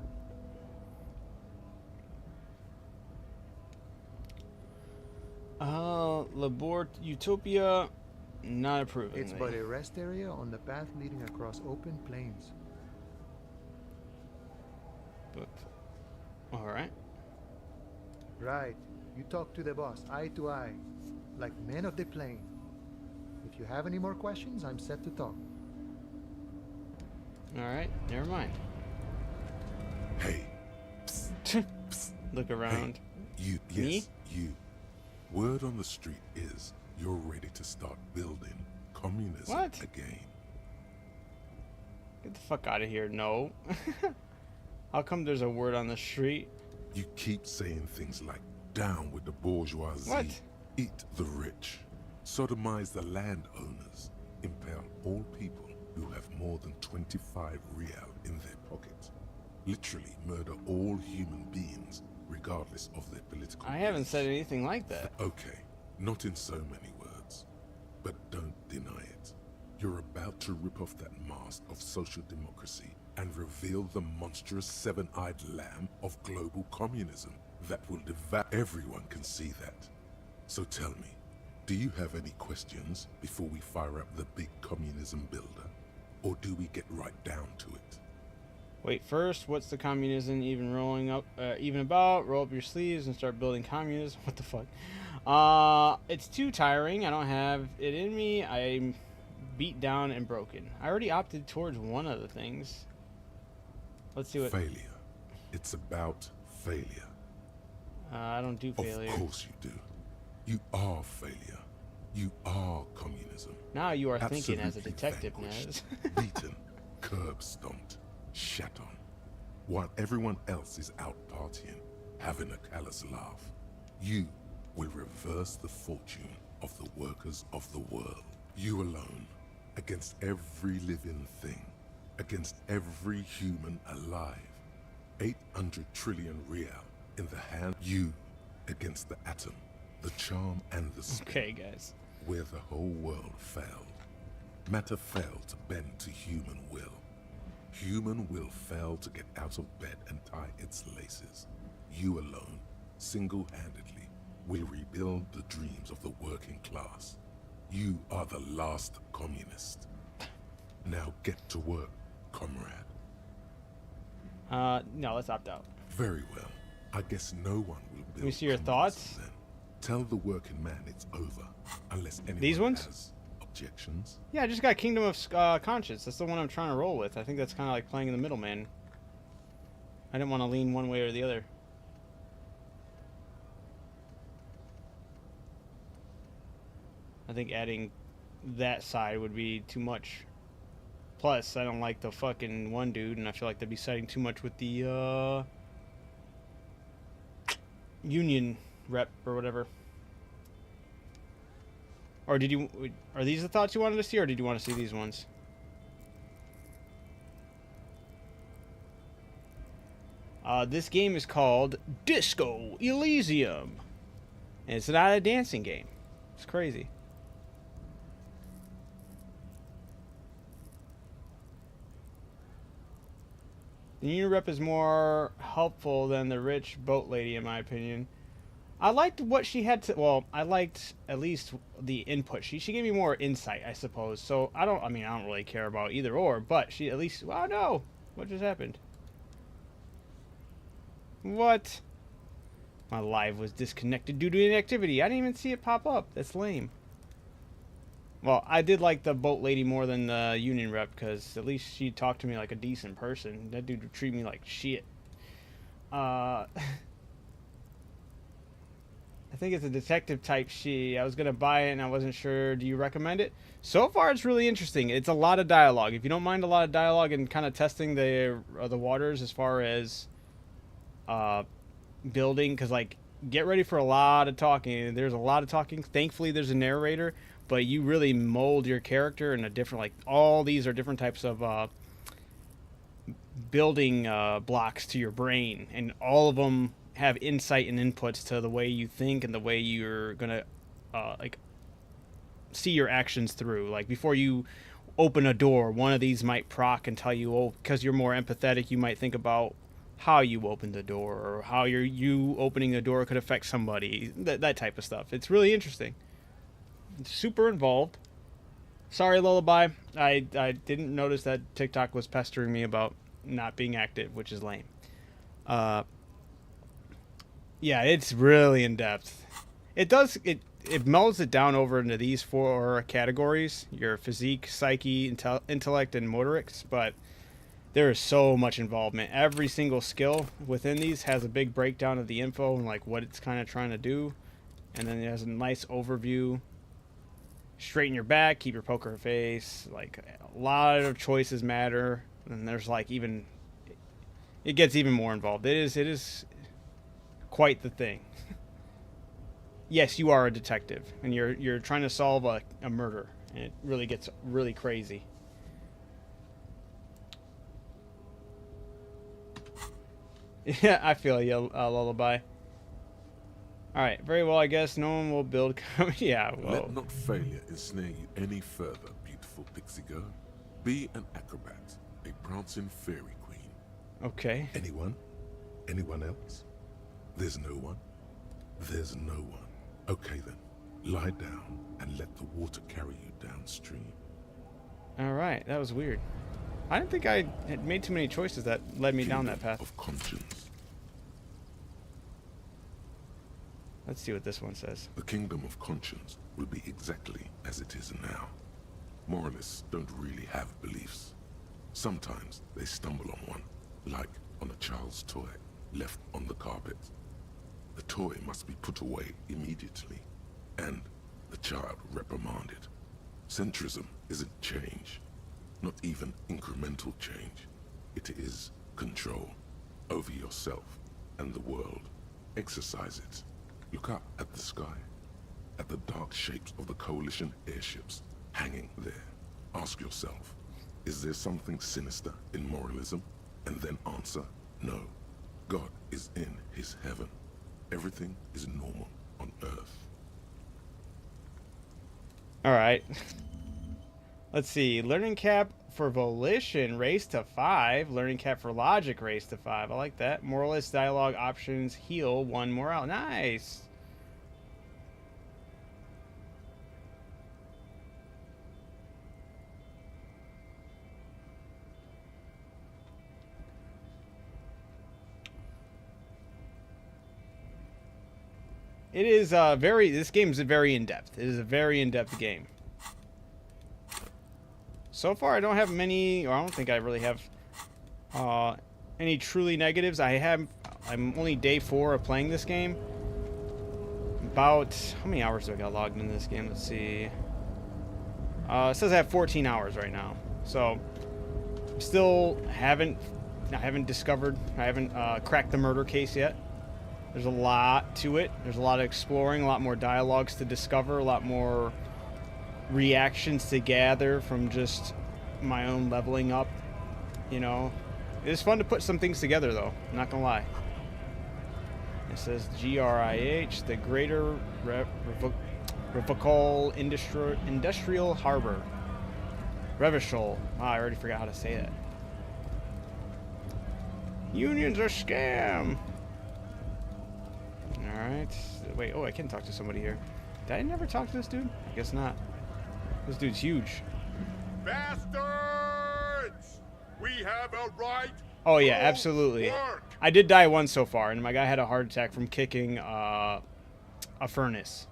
Labort Utopia, not approving. It's but a rest area on the path leading across open plains. But, all right. Right. You talk to the boss, eye to eye, like men of the plain. If you have any more questions, I'm set to talk. All right. Never mind. Hey, Look around. you, Me? yes, you. Word on the street is you're ready to start building communism What? again. Get the fuck out of here. No. How come there's a word on the street? You keep saying things like, down with the bourgeoisie, What? eat the rich, sodomize the landowners, impale all people who have more than 25 real in their pockets, literally murder all human beings regardless of their political I haven't beliefs. said anything like that. Okay, not in so many words, but don't deny it. You're about to rip off that mask of social democracy and reveal the monstrous seven-eyed lamb of global communism that will devour. Everyone can see that. So tell me, do you have any questions before we fire up the big communism builder? Or do we get right down to it? Wait, first, what's the communism even even about? Roll up your sleeves and start building communism. What the fuck? It's too tiring. I don't have it in me. I'm beat down and broken. I already opted towards one of the things. Let's see what. Failure. It's about failure. I don't do failure. Of course you do. You are failure. You are communism. Now you are thinking as a Absolutely detective, vanquished, Nez. beaten, curb stomped, shat on, while everyone else is out partying, having a callous laugh. You will reverse the fortune of the workers of the world. You alone, against every living thing, against every human alive. 800 trillion real in the hand. You against the atom, the charm and the spin. Okay, guys. Where the whole world failed. Matter failed to bend to human will. Human will failed to get out of bed and tie its laces. You alone, single-handedly, will rebuild the dreams of the working class. You are the last communist. Now get to work, comrade. No, let's opt out. Very well. I guess no one will build. Let me see your thoughts. Then. Tell the working man it's over, unless anyone These ones? has objections. Yeah, I just got Kingdom of Conscience. That's the one I'm trying to roll with. I think that's kind of like playing the middleman. I didn't want to lean one way or the other. I think adding that side would be too much. Plus, I don't like the fucking one dude, and I feel like they'd be siding too much with the Union rep or whatever. Or are these the thoughts you wanted to see, or did you want to see these ones? This game is called Disco Elysium. And it's not a dancing game. It's crazy. The Union rep is more helpful than the rich boat lady, in my opinion. I liked what she had to... Well, I liked at least the input. She gave me more insight, I suppose. So, I don't really care about either or. But she at least... Oh, no! What just happened? What? My live was disconnected due to inactivity. I didn't even see it pop up. That's lame. Well, I did like the boat lady more than the Union rep, because at least she talked to me like a decent person. That dude would treat me like shit. I think it's a detective type I was going to buy it and I wasn't sure. Do you recommend it? So far, it's really interesting. It's a lot of dialogue. If you don't mind a lot of dialogue and kind of testing the waters as far as building, because, like, get ready for a lot of talking. There's a lot of talking. Thankfully, there's a narrator, but you really mold your character in a different, like, all these are different types of building blocks to your brain, and all of them have insight and inputs to the way you think and the way you're gonna like see your actions through. Like, before you open a door, one of these might proc and tell you, oh, because you're more empathetic, you might think about how you open the door, or how you opening the door could affect somebody, that type of stuff. It's really interesting. It's super involved. Sorry, Lullaby, I didn't notice that TikTok was pestering me about not being active, which is lame. Yeah, it's really in depth. It melds it down over into these 4 categories: your physique, psyche, intellect, and motorics. But there is so much involvement. Every single skill within these has a big breakdown of the info and like what it's kind of trying to do, and then it has a nice overview. Straighten your back, keep your poker face. Like, a lot of choices matter, and there's like it gets even more involved. It is quite the thing. Yes, you are a detective, and you're trying to solve a murder, and it really gets really crazy. Yeah, I feel you, Lullaby. Alright, very well, I guess no one will build... Yeah, well... Let not failure ensnare you any further, beautiful pixie girl. Be an acrobat, a prancing fairy queen. Okay. Anyone? Anyone else? There's no one? There's no one. Okay then, lie down and let the water carry you downstream. Alright, that was weird. I didn't think I had made too many choices that led me down that path. Of conscience. Let's see what this one says. The kingdom of conscience will be exactly as it is now. Moralists don't really have beliefs. Sometimes they stumble on one, like on a child's toy left on the carpet. The toy must be put away immediately, and the child reprimanded. Centrism isn't change, not even incremental change. It is control over yourself and the world. Exercise it. Look up at the sky, at the dark shapes of the coalition airships hanging there. Ask yourself, is there something sinister in moralism? And then answer, no. God is in his heaven. Everything is normal on Earth. Alright. Let's see. Learning cap for volition raised to 5. Learning cap for logic raised to 5. I like that. Moralist dialogue options heal 1 morale. Nice. it is this game is very in-depth. It is a very in-depth game. So far, I don't have many, or I don't think I really have any truly negatives. I'm only day 4 of playing this game. About, how many hours do I got logged into this game? Let's see. It says I have 14 hours right now. So, I haven't discovered, I haven't cracked the murder case yet. There's a lot to it. There's a lot of exploring, a lot more dialogues to discover, a lot more reactions to gather from just my own leveling up, you know. It's fun to put some things together, though. I'm not gonna lie. It says GRIH, the Greater Revocol Industrial Harbor. Revishol. Wow, I already forgot how to say that. Unions are scam. All right. Wait. Oh, I can talk to somebody here. Did I never talk to this dude? I guess not. This dude's huge. Bastards! We have a right. Oh yeah, absolutely. I did die once so far, and my guy had a heart attack from kicking a furnace,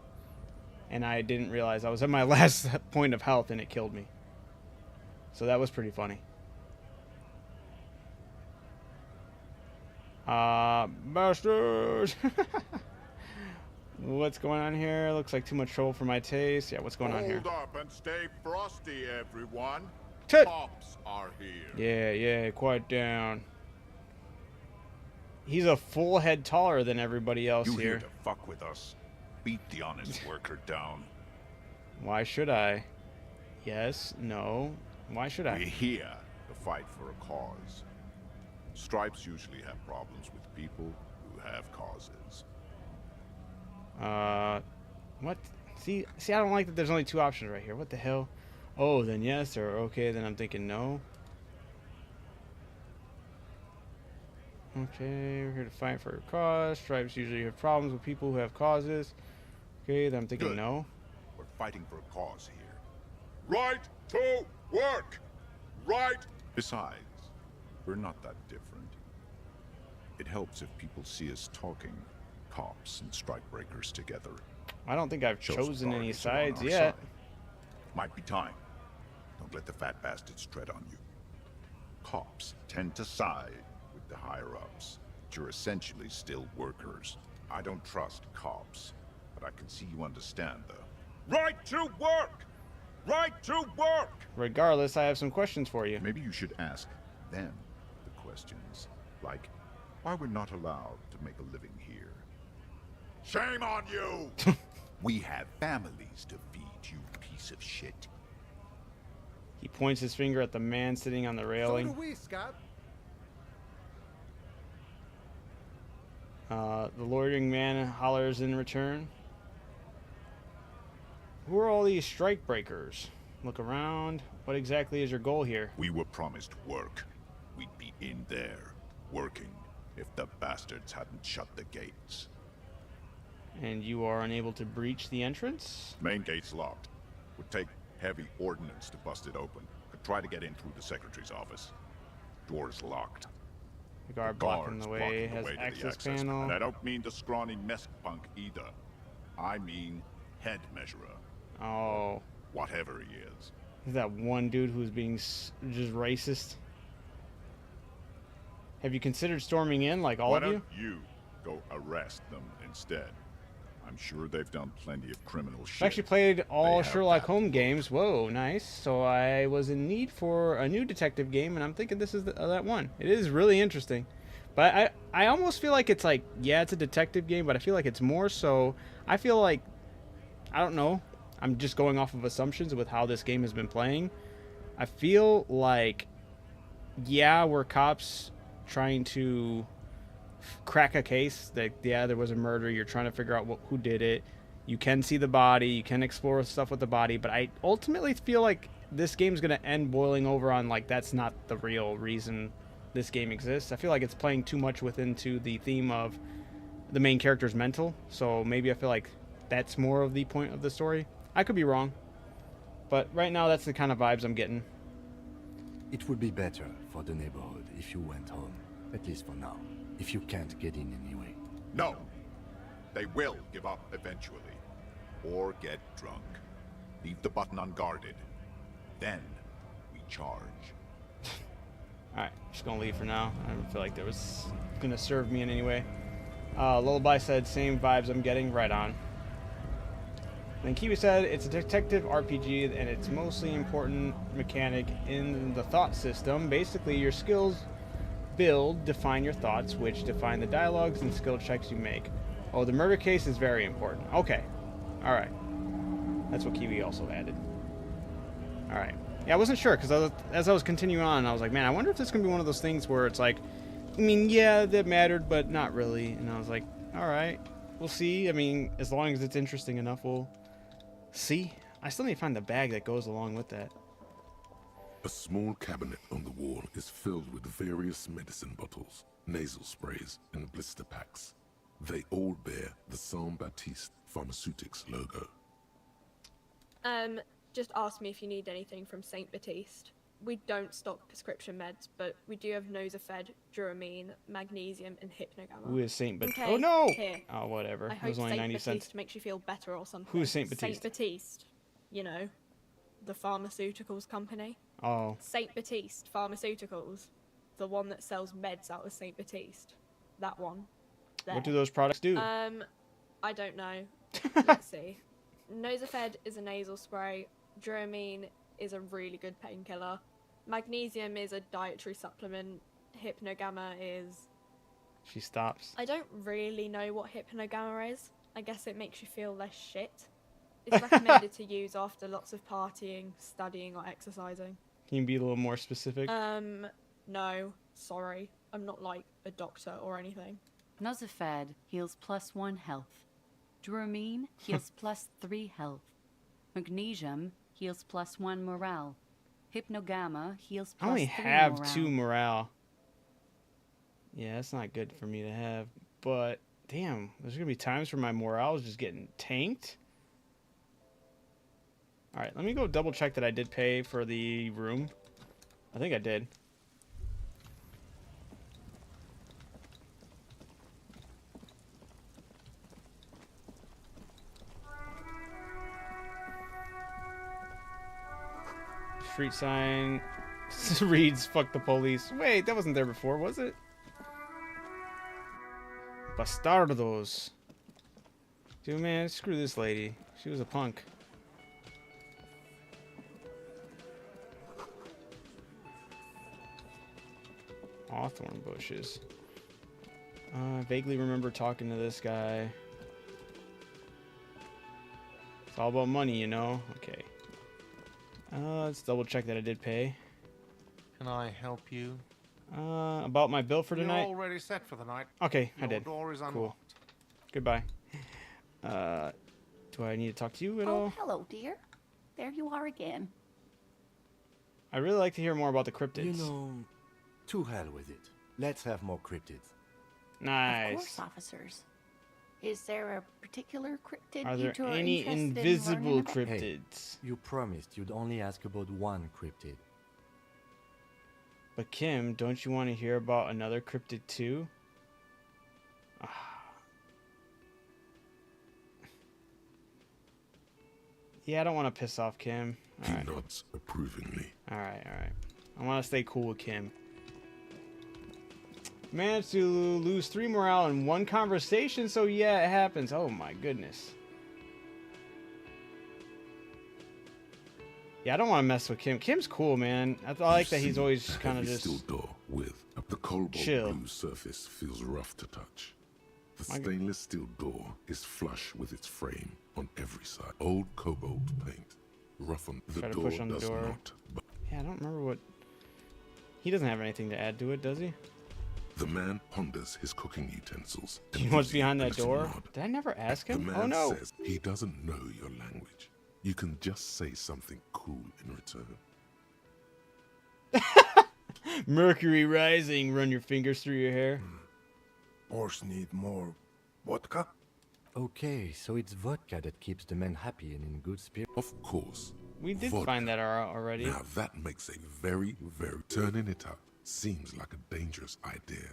and I didn't realize I was at my last point of health, and it killed me. So that was pretty funny. Bastards! What's going on here? Looks like too much trouble for my taste. Yeah, what's going on here? Hold up and stay frosty, everyone. Tut. Cops are here. Yeah, quiet down. He's a full head taller than everybody else You here. here to fuck with us? Beat the honest worker down. Why should I? Yes, no. Why should We're I? here to fight for a cause. Stripes usually have problems with people who have causes. What? See, I don't like that there's only 2 options right here. What the hell? Oh, then yes, or okay, then I'm thinking no. Okay, we're here to fight for a cause. Stripes usually have problems with people who have causes. Okay, then I'm thinking Good. no. We're fighting for a cause here. Right to work. Right. Besides, we're not that different. It helps if people see us talking, cops and strikebreakers together. I don't think I've Shows chosen any authorities are on sides our yet. side. Might be time. Don't let the fat bastards tread on you. Cops tend to side with the higher-ups, but you're essentially still workers. I don't trust cops, but I can see you understand the Right to work. Right to work. Regardless, I have some questions for you. Maybe you should ask them the questions, like why we're not allowed to make a living here. Shame on you. We have families to feed, you piece of shit. He points his finger at the man sitting on the So railing. do we, Scott. The loitering man hollers in return. Who are all these strike breakers? Look around. What exactly is your goal here? We were promised work. We'd be in there, working, if the bastards hadn't shut the gates. And you are unable to breach the entrance? Main gate's locked. Would take heavy ordnance to bust it open. Could try to get in through the secretary's office. Door's locked. The guard blocking the way has to the access panel. And I don't mean the scrawny mess punk either. I mean head measurer. Oh, Whatever he is. is that one dude who's being just racist? Have you considered storming in like all Why of you? don't you go arrest them instead? I'm sure they've done plenty of criminal shit. I've actually played all They have Sherlock that Holmes look. games. Whoa, nice. So I was in need for a new detective game, and I'm thinking this is that one. It is really interesting. But I almost feel like it's like, yeah, it's a detective game, but I feel like it's more so, I feel like, I don't know, I'm just going off of assumptions with how this game has been playing. I feel like, yeah, we're cops trying to crack a case that, yeah, there was a murder, you're trying to figure out who did it. You can see the body, you can explore stuff with the body, but I ultimately feel like this game's going to end boiling over on, like, that's not the real reason this game exists. I feel like it's playing too much into the theme of the main character's mental, so maybe I feel like that's more of the point of the story. I could be wrong, but right now that's the kind of vibes I'm getting. It would be better for the neighborhood if you went home, at least for now, if you can't get in anyway. No. They will give up eventually. Or get drunk. Leave the button unguarded. Then we charge. Alright, just gonna leave for now. I don't feel like that was gonna serve me in any way. Lullaby said, same vibes I'm getting, right on. Then Kiwi said, it's a detective RPG and it's mostly important mechanic in the thought system. Basically, your skills define your thoughts, which define the dialogues and skill checks you make. Oh, the murder case is very important. Okay. Alright. That's what Kiwi also added. Alright. Yeah, I wasn't sure, because as I was continuing on, I was like, man, I wonder if this is going to be one of those things where it's like, I mean, yeah, that mattered, but not really. And I was like, alright, we'll see. I mean, as long as it's interesting enough, we'll see. I still need to find the bag that goes along with that. A small cabinet on the wall is filled with various medicine bottles, nasal sprays, and blister packs. They all bear the Saint Baptiste Pharmaceutics logo. Just ask me if you need anything from Saint Baptiste. We don't stock prescription meds, but we do have Nezwic, Dramamine, magnesium, and Hypnogamma. Who is Saint Baptiste? Okay, Oh no! here. Oh, whatever. I It hope was only Saint 90 Baptiste cents. makes you feel better or something. Who is Saint Baptiste? Saint Baptiste. You know, the pharmaceuticals company. Oh. Saint Baptiste Pharmaceuticals. The one that sells meds out of Saint Baptiste. That one. There. What do those products do? I don't know. Let's see. Nezwic is a nasal spray. Dramamine is a really good painkiller. Magnesium is a dietary supplement. Hypnogamma is... She stops. I don't really know what Hypnogamma is. I guess it makes you feel less shit. It's recommended to use after lots of partying, studying, or exercising. Can you be a little more specific? No. Sorry. I'm not like a doctor or anything. Nezwic heals +1 health. Dramamine heals +3 health. Magnesium heals +1 morale. Hypnogamma heals +3 I only have morale. 2 morale. Yeah, that's not good for me to have. But, damn, there's going to be times where my morale is just getting tanked. Alright, let me go double check that I did pay for the room. I think I did. Street sign reads "fuck the police." Wait, that wasn't there before, was it? Bastardos. Dude, man, screw this lady. She was a punk. Hawthorn bushes. I vaguely remember talking to this guy. It's all about money, you know? Okay. Let's double check that I did pay. Can I help you? About my bill for tonight? You're already set for the night. Okay, Your I did. door is Cool. unlocked. Goodbye. Do I need to talk to you at all? Hello, dear. There you are again. I really like to hear more about the cryptids. You know, to hell with it. Let's have more cryptids. Nice. Of course, officers. Is there a particular cryptid Are you there two are any interested in invisible learning about? cryptids? Hey, you promised you'd only ask about one cryptid. But Kim, don't you want to hear about another cryptid too? Yeah, I don't want to piss off Kim. He nods approvingly. Alright. I want to stay cool with Kim. Managed to lose 3 morale in 1 conversation, so yeah, it happens. Oh my goodness. Yeah, I don't want to mess with Kim. Kim's cool, man. I like that he's always kind of just steel door with the cobalt chill. blue surface feels rough to touch. The stainless steel door is flush with its frame on every side. Old cobalt paint roughened. The Try to door push on the does door. not. But Yeah, I don't remember what... He doesn't have anything to add to it, does he? the man ponders his cooking utensils. Do and you know what's gives you behind a that little door? nod. Did I never ask The him? man Oh no! says he doesn't know your language. You can just say something cool in return. Mercury rising. Run your fingers through your hair. Horse need more vodka? Okay, so it's vodka that keeps the men happy and in good spirits. Of course. We did vodka. find that out already. Now that makes a very, very... Turning it up seems like a dangerous idea.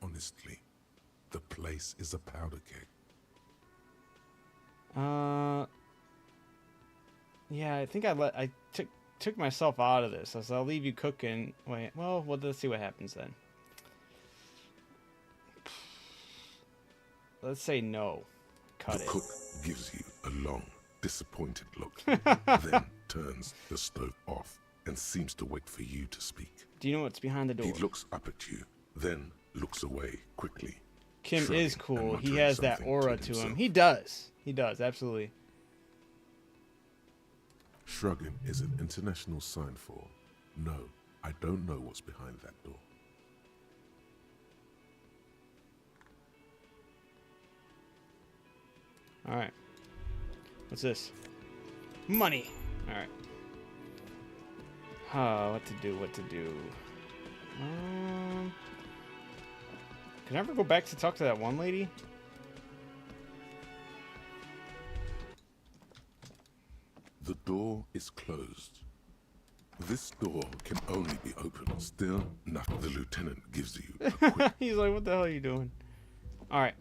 Honestly, the place is a powder keg. Yeah, I think I took myself out of this. So I'll leave you cooking. Wait, well, let's see what happens then. Let's say no. Cut The it. cook gives you a long, disappointed look, then turns the stove off and seems to wait for you to speak. Do you know what's behind the door? He looks up at you, then looks away quickly. Kim shrugging is and cool. He muttering has that something aura to him. himself. He does. He does, absolutely. Shrugging is an international sign for, no, I don't know what's behind that door. Alright. What's this? Money! Alright. What to do? Can I ever go back to talk to that one lady? The door is closed. This door can only be opened. Still, nothing. The lieutenant gives you a quick He's like, what the hell are you doing? Alright.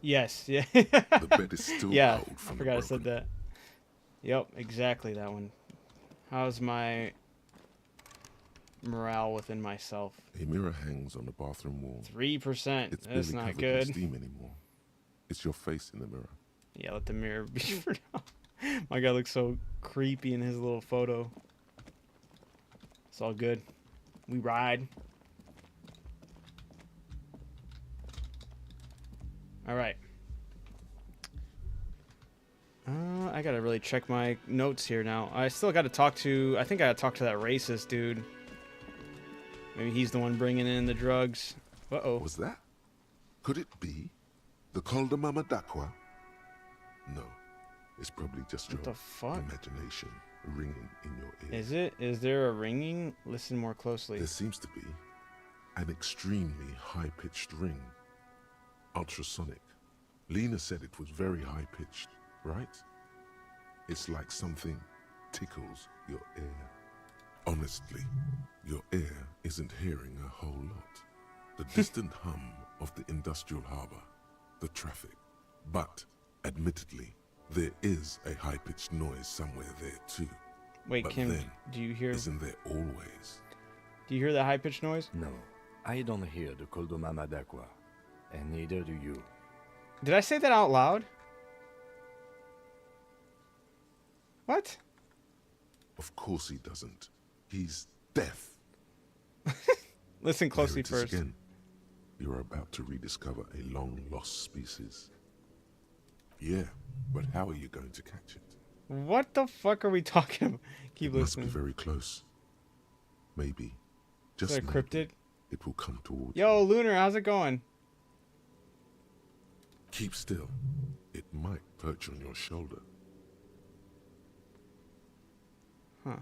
Yes, yeah. The bed is still yeah, cold I from forgot I the said that. Yep, exactly that one. How's my morale within myself? A mirror hangs on the bathroom wall. 3%. It's That's barely not covered in good. steam anymore. It's your face in the mirror. Yeah, let the mirror be for now. My guy looks so creepy in his little photo. It's all good. We ride. All right. I gotta really check my notes here now. I still gotta talk to... I think I gotta talk to that racist dude. Maybe he's the one bringing in the drugs. Uh-oh. Was that? Could it be the Calder Mama Dakwa? No. It's probably just What your the fuck? imagination ringing in your ear. Is it? Is there a ringing? Listen more closely. There seems to be an extremely high-pitched ring. Ultrasonic. Lena said it was very high-pitched, right? It's like something tickles your ear. Honestly, your ear isn't hearing a whole lot. The distant hum of the industrial harbor, the traffic. But, admittedly, there is a high-pitched noise somewhere there too. Wait, but Kim, then, do you hear... isn't there always? Do you hear that high-pitched noise? No, I don't hear the Koldomama Dakwa, and neither do you. Did I say that out loud? What? Of course he doesn't. He's deaf. Listen closely There it is first. again. You're about to rediscover a long-lost species. Yeah, but how are you going to catch it? What the fuck are we talking about? Keep It must listening. be very close. Maybe, Is just that a maybe, cryptid? it will come towards Yo, Lunar, how's it going? Keep still. It might perch on your shoulder. Huh.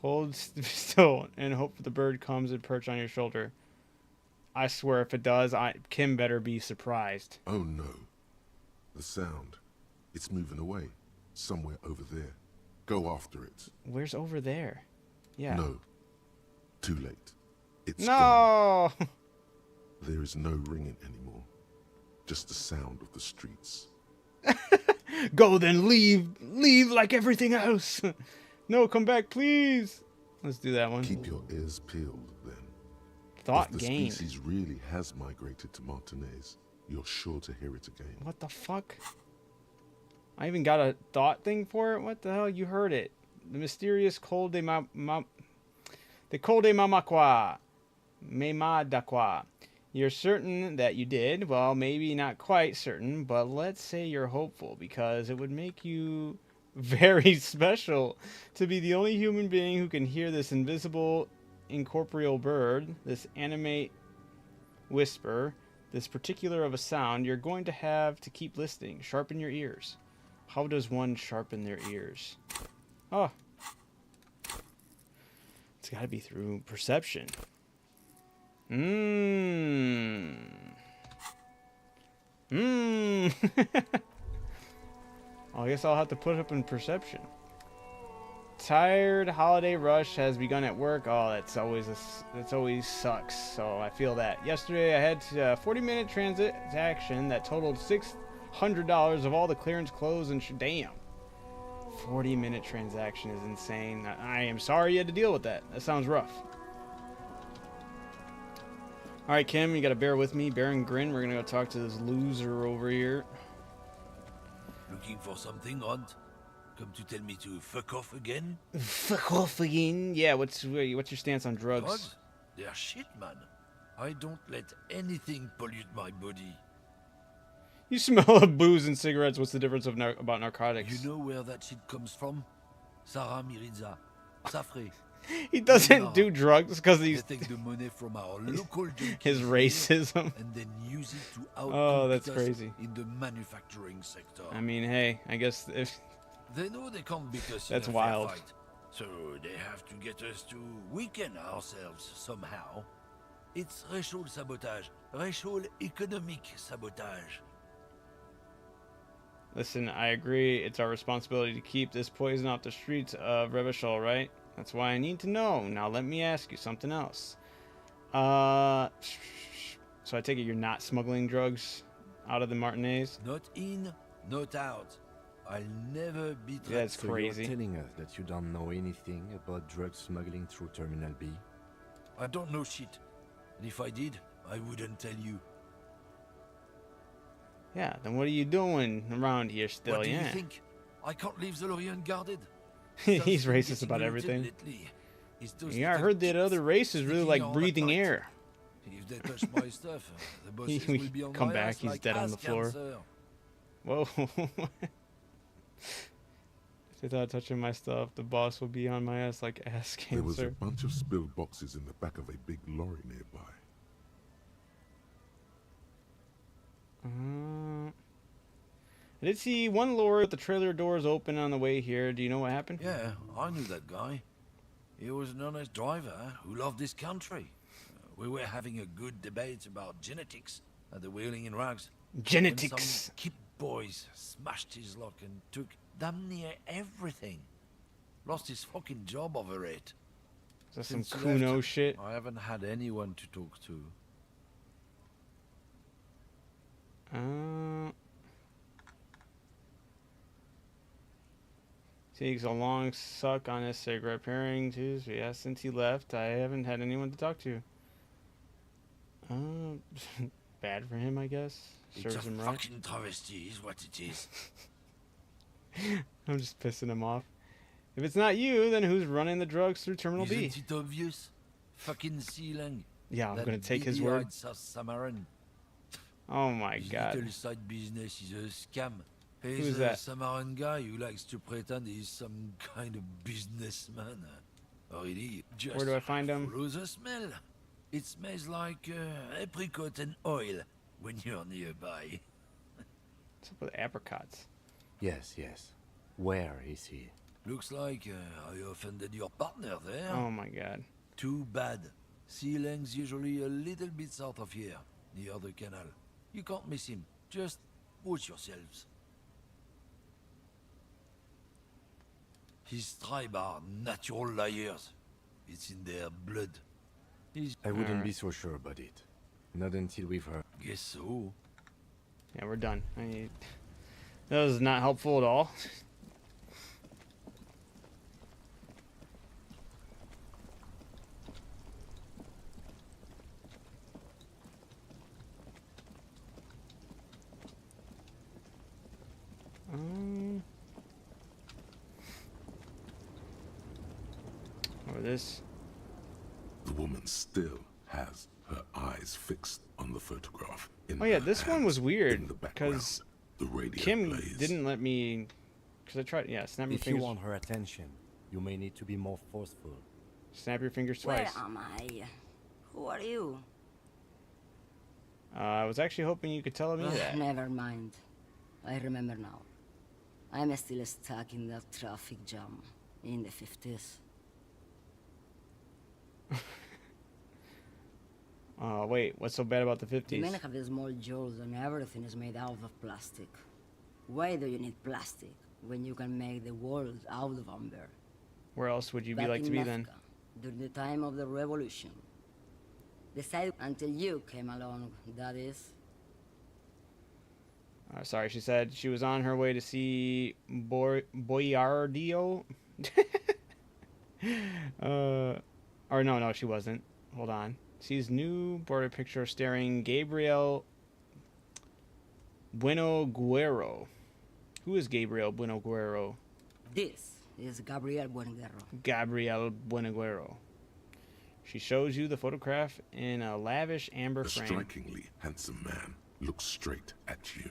Hold still and hope the bird comes and perch on your shoulder. I swear if it does, Kim better be surprised. Oh no. The sound. It's moving away. Somewhere over there. Go after it. Where's over there? Yeah. No. Too late. It's No! gone. There is no ringing anymore. Just the sound of the streets. Go then, leave. Leave like everything else. No, come back, please. Let's do that one. Keep your ears peeled, then. Thought if the gained. species really has migrated to Martinez, you're sure to hear it again. What the fuck? I even got a thought thing for it? What the hell? You heard it. The mysterious Col de the Col de Mamakwa. Mema Dakwa. You're certain that you did? Well, maybe not quite certain, but let's say you're hopeful, because it would make you very special to be the only human being who can hear this invisible, incorporeal bird, this animate whisper, this particular of a sound. You're going to have to keep listening. Sharpen your ears. How does one sharpen their ears? Oh. It's got to be through perception. I guess I'll have to put up in perception. Tired holiday rush has begun at work. Oh, that's always sucks. So I feel that. Yesterday I had a 40-minute transaction that totaled $600 of all the clearance clothes and damn. 40-minute transaction is insane. I am sorry you had to deal with that. That sounds rough. All right, Kim, you got to bear with me. Bear and grin. We're gonna go talk to this loser over here. Looking for something, Hunt? Come to tell me to fuck off again? Fuck off again? Yeah, what's your stance on drugs? Drugs? They're shit, man. I don't let anything pollute my body. You smell of booze and cigarettes. What's the difference about narcotics? You know where that shit comes from? Sarah Miriza. Safre. He doesn't do drugs because he's they take the money from our local his racism. And then use it to oh, that's crazy. In the manufacturing sector. I mean, hey, I guess if they know they can't beat us that's in a wild. fair fight, so they have to get us to weaken ourselves somehow. It's racial sabotage, racial economic sabotage. Listen, I agree. It's our responsibility to keep this poison off the streets of Revachol, right? That's why I need to know. Now let me ask you something else. So I take it you're not smuggling drugs out of the Martinez? Not in, not out. I'll never be tracked. That's crazy. You're telling us that you don't know anything about drug smuggling through Terminal B? I don't know shit. And if I did, I wouldn't tell you. Yeah, then what are you doing around here still? What do yeah. you think? I can't leave the lorry unguarded. He's racist about everything. Yeah, I heard that other races really like breathing air. If they touch my stuff, the bosses will be on come my back, ass he's like dead on the floor. cancer. Whoa. If they thought touching my stuff, the boss will be on my ass like ass cancer. There was a bunch of spilled boxes in the back of a big lorry nearby. I did see one lorry with the trailer doors open on the way here. Do you know what happened? Yeah, I knew that guy. He was an honest driver who loved this country. We were having a good debate about genetics at the Wheeling in Rags. Genetics. When some kid boys smashed his luck and took damn near everything. Lost his fucking job over it. Is that some Since he Kuno left, shit? I haven't had anyone to talk to. Takes a long suck on his cigarette pairing too. So yeah, since he left, I haven't had anyone to talk to. Bad for him, I guess. Serves It's a him right. fucking travesty is what it is. I'm just pissing him off. If it's not you, then who's running the drugs through Terminal B? Isn't it obvious? Fucking Sealang. Yeah, I'm That gonna take his word. beady-eyed South Samaran. Oh my His god. little side business is a scam. He's Who's a that? Samaran guy who likes to pretend he's some kind of businessman. Really, just Where do I find him? follow the smell. It smells like apricot and oil when you're nearby. What's up with apricots? Yes, yes. Where is he? Looks like I offended your partner there. Oh my god. Too bad. Sealang's usually a little bit south of here, near the canal. You can't miss him. Just watch yourselves. His tribe are natural liars. It's in their blood. I wouldn't be so sure about it. Not until we've heard. Guess so. Yeah, we're done. That was not helpful at all. Over this. The woman still has her eyes fixed on the photograph. Oh yeah, this one was weird because Kim didn't let me. Because I tried, yeah, snap your If you fingers. want her attention, you may need to be more forceful. Snap your fingers Where twice. am I? Who are you? I was actually hoping you could tell me that. Never mind. I remember now. I'm still stuck in that traffic jam in the 50s. Wait, what's so bad about the The 50s? men have small jaws and everything is made out of plastic. Why do you need plastic? when you can make the world out of amber. Where else would you be Back like to in be then? Mefka, during the time of the revolution. Decided until you came along, that is. Sorry, she said she was on her way to see Boiardio. Or no, she wasn't. Hold on. Sees new border picture starring Gabriel Buenoguero. Who is Gabriel Buenoguero? This is Gabriel Buenguerro. Gabriel Buenoguero. She shows you the photograph in a lavish amber A frame. strikingly handsome man looks straight at you,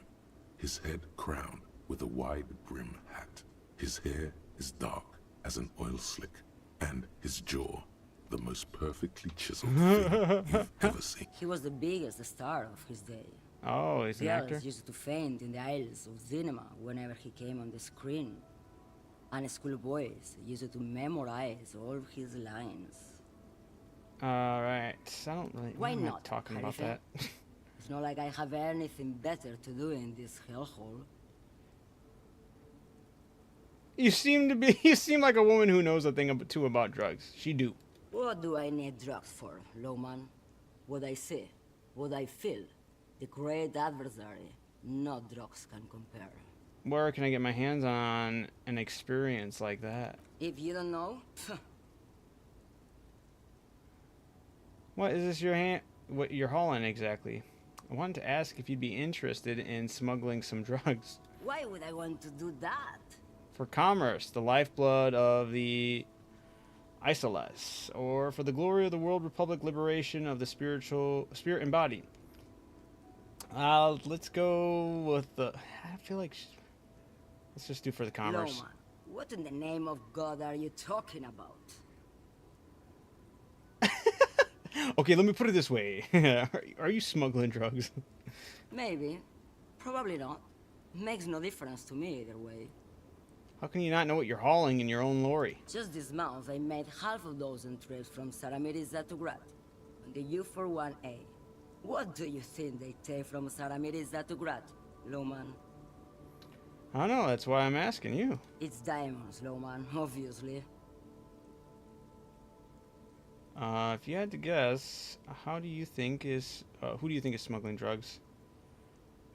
his head crowned with a wide brim hat. His hair is dark as an oil slick, and his jaw the most perfectly chiseled thing you've ever seen. He was the biggest star of his day. Oh, he's an actor? Girls used to faint in the aisles of cinema whenever he came on the screen. And schoolboys used to memorize all his lines. Alright, I don't really... Why I'm not, talking about Khalifa? that. It's not like I have anything better to do in this hellhole. You seem like a woman who knows a thing or two about drugs. She do. What do I need drugs for, Lowman? What I see, what I feel. The great adversary, no drugs can compare. Where can I get my hands on an experience like that? If you don't know, What is this what you're hauling exactly? I wanted to ask if you'd be interested in smuggling some drugs. why would I want to do that? For commerce, the lifeblood of the Isolas, or for the glory of the world republic liberation of the spirit and body. Let's go with the... I feel like... Let's just do for the commerce. Lowman, what in the name of God are you talking about? Okay, let me put it this way. Are you smuggling drugs? Maybe. Probably not. Makes no difference to me either way. How can you not know what you're hauling in your own lorry? Just this month, I made half a dozen trips from Saramiris to Grad on the U41A. What do you think they take from Saramiris to Grad, Lowman? I don't know, that's why I'm asking you. It's diamonds, Lowman, obviously. If you had to guess, who do you think is smuggling drugs?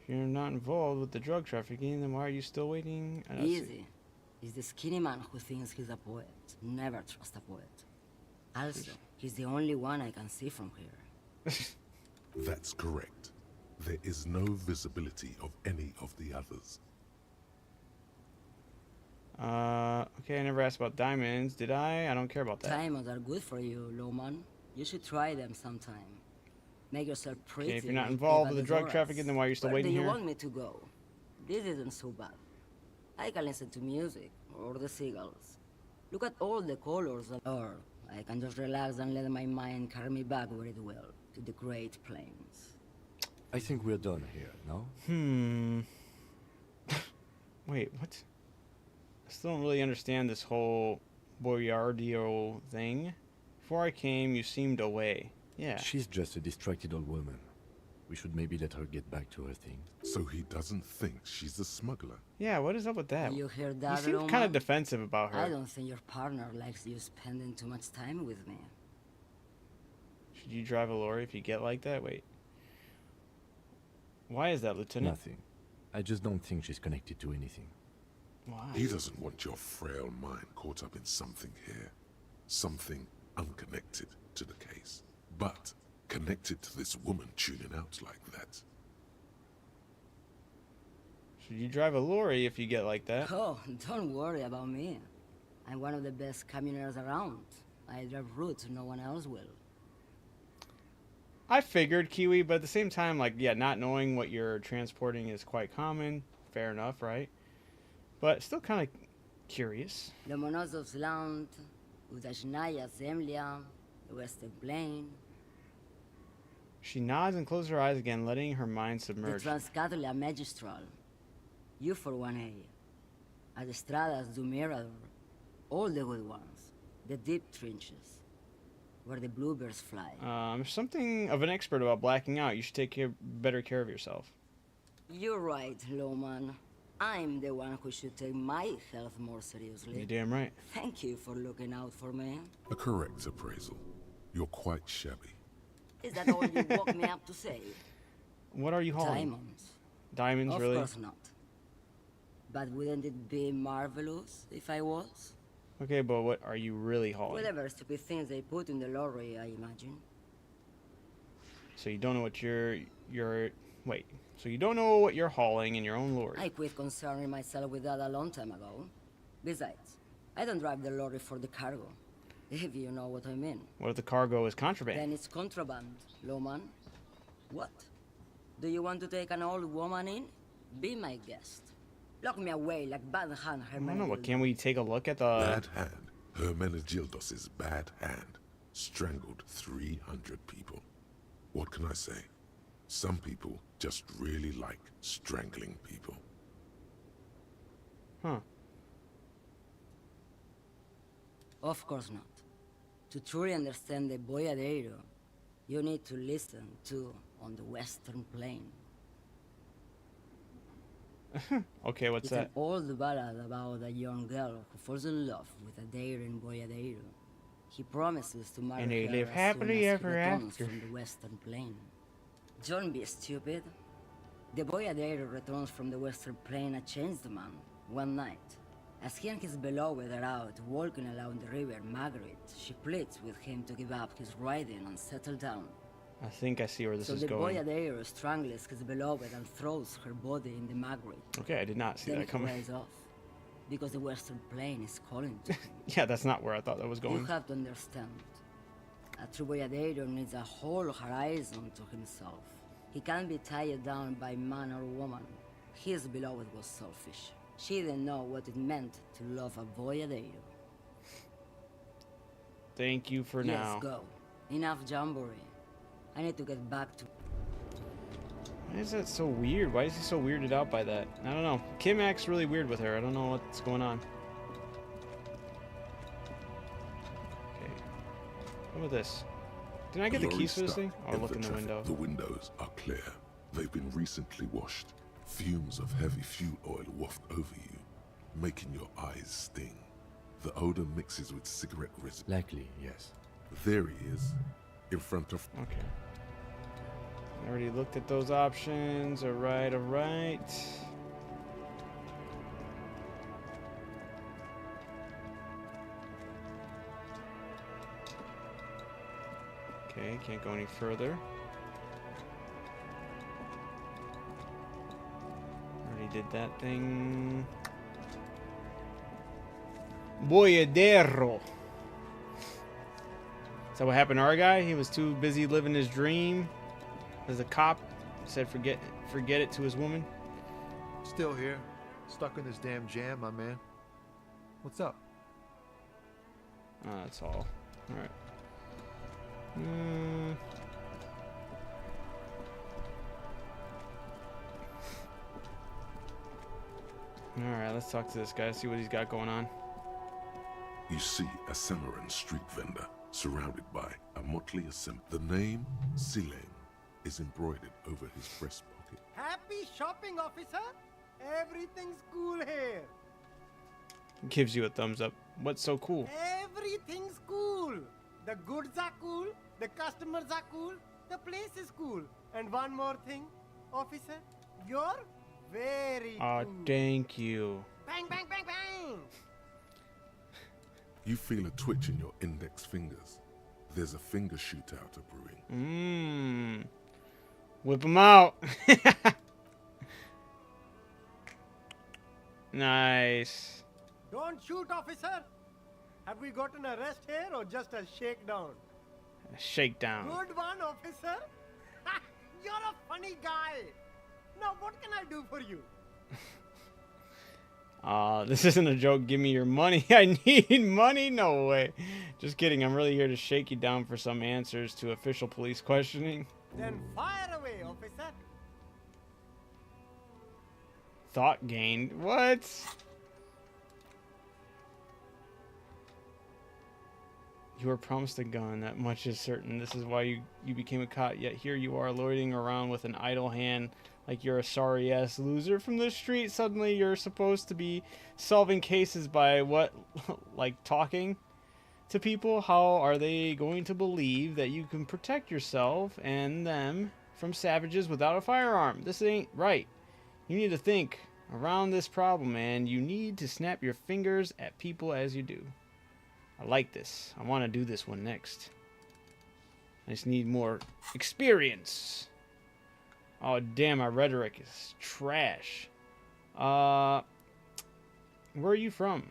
If you're not involved with the drug trafficking, then why are you still waiting? Easy. He's the skinny man who thinks he's a poet. Never trust a poet. Also, he's the only one I can see from here. That's correct. There is no visibility of any of the others. Okay, I never asked about diamonds, did I? I don't care about that. Diamonds are good for you, Lowman. You should try them sometime. Make yourself pretty. Okay, if you're not involved with the drug trafficking, then why are you still waiting here? Where do you want me to go? This isn't so bad. I can listen to music, or the seagulls. Look at all the colors, or I can just relax and let my mind carry me back where it will, to the Great Plains. I think we're done here, no? Wait, what? I still don't really understand this whole Boiardio thing. Before I came, you seemed away. Yeah. She's just a distracted old woman. We should maybe let her get back to her things. So he doesn't think she's a smuggler? Yeah, what is up with that? You hear that, You seem Lowman? kind of defensive about her. I don't think your partner likes you spending too much time with me. Should you drive a lorry if you get like that? Wait. Why is that, Lieutenant? Nothing. I just don't think she's connected to anything. Why? He doesn't want your frail mind caught up in something here. Something unconnected to the case. But connected to this woman tuning out like that. Should you drive a lorry if you get like that? Oh, don't worry about me. I'm one of the best camioners around. I drive routes no one else will. I figured, Kiwi, but at the same time, like, yeah, not knowing what you're transporting is quite common. Fair enough, right? But still kind of curious. Lomonosov's Land, Udashnaya Zemlya, the Western Plain. She nods and closes her eyes again, letting her mind The submerge. Transcatolia Magistral. U41A. Adestradas du Mirador. All the good ones. The deep trenches. Where the bluebirds fly. Something of an expert about blacking out. You should take better care of yourself. You're right, Lowman. I'm the one who should take my health more seriously. You're damn right. Thank you for looking out for me. A correct appraisal. You're quite shabby. Is that all you woke me up to say? What are you hauling? Diamonds. Diamonds, Of really? course not. But wouldn't it be marvelous if I was? Okay, but what are you really hauling? Whatever stupid things they put in the lorry, I imagine. So you don't know what wait. So you don't know what you're hauling in your own lorry. I quit concerning myself with that a long time ago. Besides, I don't drive the lorry for the cargo, if you know what I mean. What if the cargo is contraband? Then it's contraband, lawman. What? Do you want to take an old woman in? Be my guest. Lock me away like bad hand I don't know, Hermenegildos. but can we take a look at the... Bad hand. Hermenegildos' bad hand. Strangled 300 people. What can I say? Some people just really like strangling people. Huh. Of course not. To truly understand the boyadero, you need to listen to On the Western Plain. Okay, what's It's that? an old ballad about a young girl who falls in love with a daring boyadero. He promises to marry And they her live as happily soon as he ever returns after. from the Western Plain. Don't be stupid. The boyadero returns from the Western Plain a changed man one night. As he and his beloved are out walking along the river Margaret, she pleads with him to give up his riding and settle down. I think I see where this So is the going. boyadero strangles his beloved and throws her body in the Margaret. Okay, I did not see Then that he coming. rides off, because the Western Plain is calling to him. Yeah, that's not where I thought that was You going. have to understand. A true boyadero needs a whole horizon to himself. He can't be tied down by man or woman. His beloved was selfish. She didn't know what it meant to love a boyadero. Thank you for Yes, now. go. Enough jamboree. I need to get back to... Why is that so weird? Why is he so weirded out by that? I don't know. Kim acts really weird with her. I don't know what's going on. Okay. What about this? Didn't I get the Lorry keys for this stuck thing? Oh, look in the traffic. window. The windows are clear. They've been recently washed. Fumes of heavy fuel oil waft over you, making your eyes sting. The odor mixes with cigarette residue. Likely, yes. There he is, in front of... Okay. I already looked at those options. Alright, alright. Okay, can't go any further. Already did that thing. Boyadero. Is that what happened to our guy? He was too busy living his dream as a cop. Said forget it to his woman. Still here. Stuck in this damn jam, my man. What's up? That's all. Alright. Alright, let's talk to this guy, see what he's got going on. You see a Cimarron street vendor surrounded by a motley assembly. The name Silem is embroidered over his breast pocket. Happy shopping, officer. Everything's cool here. Gives you a thumbs up. What's so cool? Everything's cool. The goods are cool. The customers are cool. The place is cool. And one more thing, officer, you're very cool. Thank you. Bang, bang, bang, bang. You feel a twitch in your index fingers. There's a finger shootout brewing. Whip him out. Nice. Don't shoot, officer. Have we got an arrest here or just a shakedown? A shakedown. Good one, officer. You're a funny guy. Now, what can I do for you? This isn't a joke. Give me your money. I need money? No way. Just kidding. I'm really here to shake you down for some answers to official police questioning. Then fire away, officer. Thought gained. What? You were promised a gun. That much is certain. This is why you became a cop. Yet here you are loitering around with an idle hand Like you're a sorry ass loser from the street. Suddenly you're supposed to be solving cases by what? Like talking to people? How are they going to believe that you can protect yourself and them from savages without a firearm? This ain't right. You need to think around this problem, and you need to snap your fingers at people as you do. I like this. I want to do this one next. I just need more experience. Oh, damn, my rhetoric is trash. Where are you from?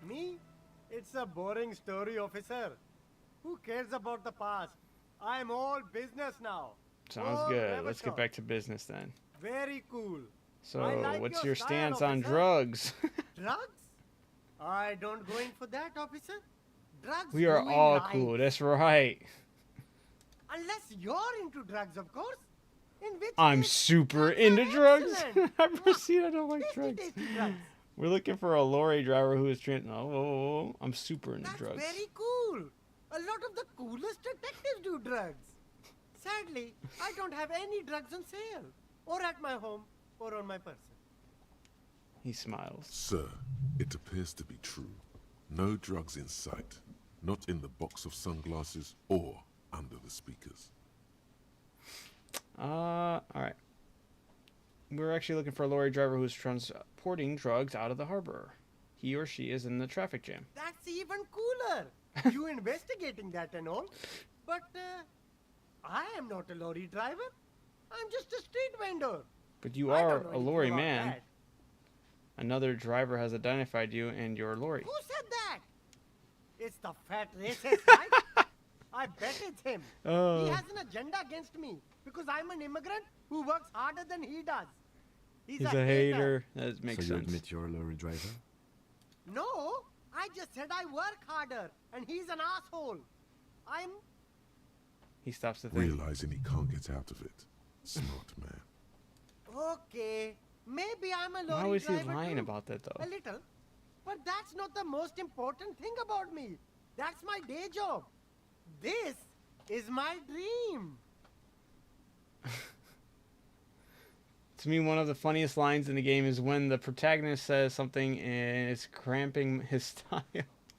Me? It's a boring story, officer. Who cares about the past? I'm all business now. Sounds All good. amateur. Let's get back to business then. Very cool. So, I like what's your your style, stance on officer. drugs? Drugs? I don't go in for that, officer. Drugs We are ruin all life. cool. That's right. Unless you're into drugs, of course. In which I'm case, super drugs into are drugs. excellent. I've proceeded. I don't like drugs. Tasty drugs. We're looking for a lorry driver who is Oh, I'm super into That's drugs. very cool. A lot of the coolest detectives do drugs. Sadly, I don't have any drugs on sale, or at my home, or on my person. He smiles. Sir, it appears to be true. No drugs in sight. Not in the box of sunglasses or under the speakers. Alright. We're actually looking for a lorry driver who's transporting drugs out of the harbor. He or she is in the traffic jam. That's even cooler. You investigating that and all. But I am not a lorry driver. I'm just a street vendor. But you I are don't know a anything lorry about man. that. Another driver has identified you and your lorry. Who said that? It's the fat racist, right? I bet it's him. Oh. He has an agenda against me because I'm an immigrant who works harder than he does. He's a hater. That makes So you sense. admit you're a lorry driver? No, I just said I work harder, and he's an asshole. I'm... He stops to think. Realizing he can't get out of it. Smart man. Okay, maybe I'm a lorry Why was he driver lying too. about that, though? A little. But that's not the most important thing about me. That's my day job. This is my dream. To me, one of the funniest lines in the game is when the protagonist says something and it's cramping his style.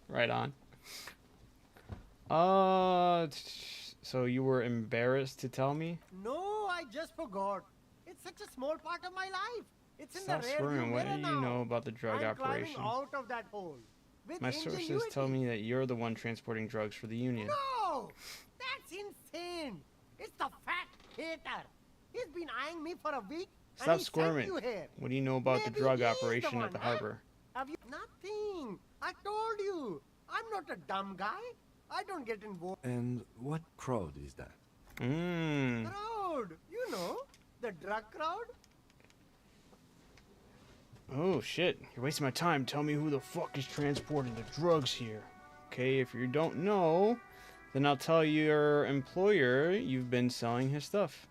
Right on. So you were embarrassed to tell me? No, I just forgot. It's such a small part of my life. It's in Stop the rear swearing. view What do mirror you now. know about the drug I'm operation? climbing out of that hole. With My sources ingenuity. tell me that you're the one transporting drugs for the Union. No! That's insane! It's the fat hater. He's been eyeing me for a week. Stop and he squirming. sent you here. What do you know about Maybe the drug he's operation one, at the huh? harbor? Have you nothing? I told you. I'm not a dumb guy. I don't get involved. And what crowd is that? Mmm. Crowd, you know, the drug crowd. Oh shit, you're wasting my time. Tell me who the fuck is transporting the drugs here. Okay, if you don't know, then I'll tell your employer you've been selling his stuff.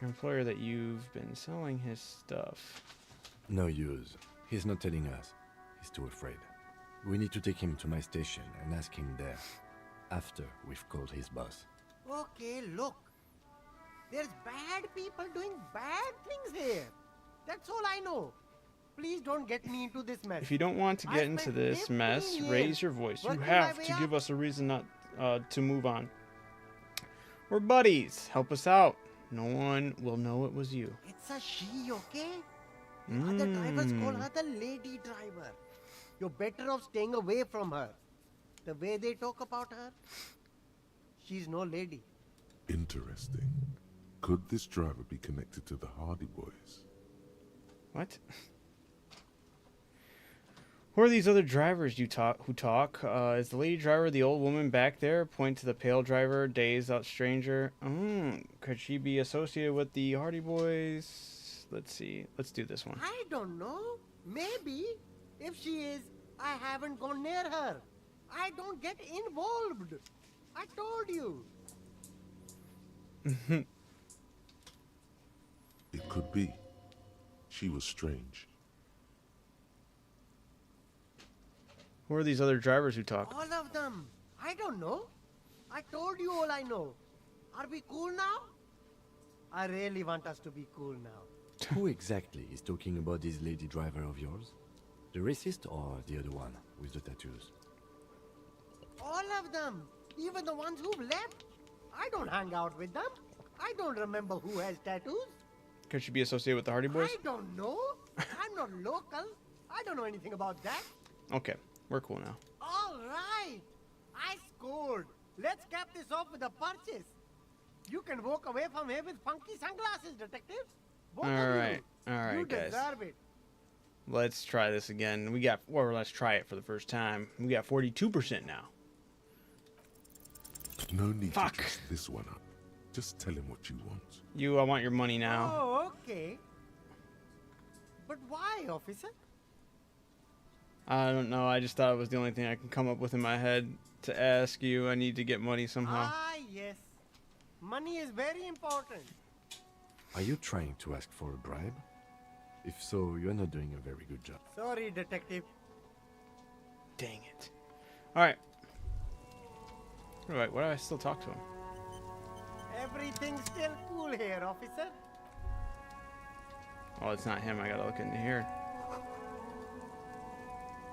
Your employer that you've been selling his stuff. No use. He's not telling us. He's too afraid. We need to take him to my station and ask him there. After we've called his boss. Okay, look. There's bad people doing bad things here. That's all I know. Please don't get me into this mess. If you don't want to I get into spent this 15 mess, years raise your voice. You working my have way to up. give us a reason not to move on. We're buddies. Help us out. No one will know it was you. It's a she, okay? The other drivers call her the lady driver. You're better off staying away from her. The way they talk about her, she's no lady. Interesting. Could this driver be connected to the Hardy Boys? What? Who are these other drivers who talk? Is the lady driver the old woman back there? Point to the pale driver, dazed out stranger. Could she be associated with the Hardy Boys? Let's see. Let's do this one. I don't know. Maybe. If she is, I haven't gone near her. I don't get involved. I told you. It could be. She was strange. Who are these other drivers who talk? All of them. I don't know. I told you all I know. Are we cool now? I really want us to be cool now. Who exactly is talking about this lady driver of yours? The racist or the other one with the tattoos? All of them. Even the ones who've left. I don't hang out with them. I don't remember who has tattoos. Could she be associated with the Hardy Boys? I don't know. I'm not local. I don't know anything about that. Okay, we're cool now. All right. I scored. Let's cap this off with a purchase. You can walk away from here with funky sunglasses, detectives. Both of you. All right, You guys. deserve it. Let's try this again. We got, or let's try it for the first time. We got 42% now. No need to dress this one up. Just tell him what you want. I want your money now. Oh, okay. But why, officer? I don't know. I just thought it was the only thing I can come up with in my head to ask you. I need to get money somehow. Ah, yes. Money is very important. Are you trying to ask for a bribe? If so, you're not doing a very good job. Sorry, detective. Dang it. Alright. Alright, why do I still talk to him? Everything's still cool here, officer. Oh, it's not him. I gotta look into here.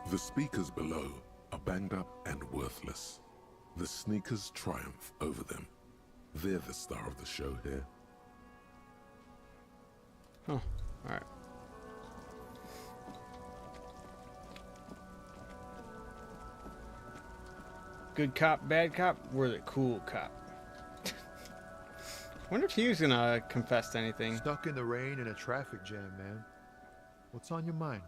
The speakers below are banged up and worthless. The sneakers triumph over them. They're the star of the show here. Huh. Alright. Good cop, bad cop, we're the cool cop. Wonder if he was gonna confess to anything. Stuck in the rain in a traffic jam, man. What's on your mind?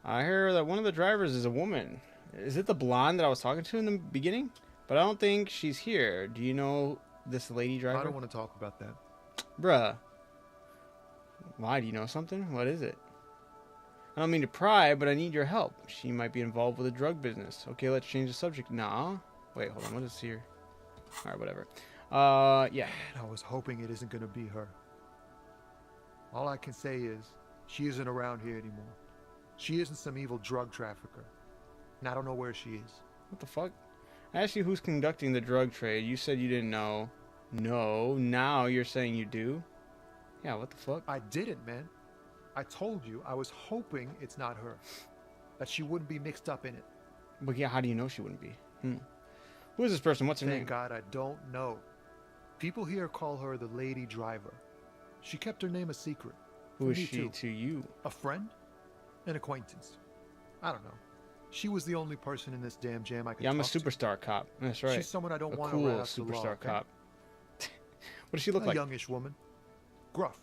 I hear that one of the drivers is a woman. Is it the blonde that I was talking to in the beginning? But I don't think she's here. Do you know this lady driver? I don't want to talk about that. Bruh. Why? Do you know something? What is it? I don't mean to pry, but I need your help. She might be involved with a drug business. Okay, let's change the subject. Nah. Wait, hold on. What is here? Alright, whatever. Yeah. I was hoping it isn't going to be her. All I can say is, she isn't around here anymore. She isn't some evil drug trafficker. And I don't know where she is. What the fuck? I asked you who's conducting the drug trade. You said you didn't know. No. Now you're saying you do? Yeah, what the fuck? I didn't, man. I told you I was hoping it's not her. That she wouldn't be mixed up in it. But yeah, how do you know she wouldn't be? Who is this person? What's her name? Thank God I don't know. People here call her the lady driver. She kept her name a secret. Who is she to you? A friend? An acquaintance. I don't know. She was the only person in this damn jam I could Yeah, I'm a talk to. superstar cop. That's right. She's someone I don't want cool to rouse the law, superstar okay? cop. What does she look A like? youngish woman. Gruff,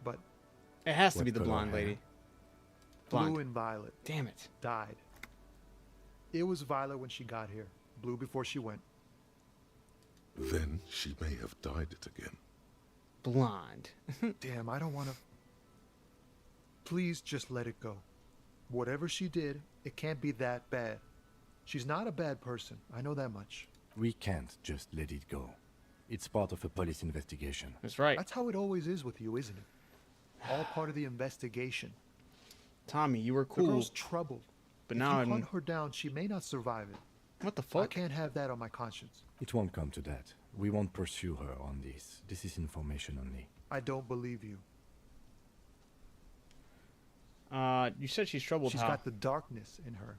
but... It has to be the blonde lady. Blonde. Blue and violet. Damn it. Died. It was violet when she got here. Blue before she went. Then she may have dyed it again. Blonde. Damn, I don't want to... Please just let it go. Whatever she did, it can't be that bad. She's not a bad person. I know that much. We can't just let it go. It's part of a police investigation. That's right. That's how it always is with you, isn't it? All part of the investigation. Tommy, you were cool. The girl's troubled. But if now you hunt her down, she may not survive it. What the fuck? I can't have that on my conscience. It won't come to that. We won't pursue her on this. This is information only. I don't believe you. You said she's troubled. She's how? got the darkness in her.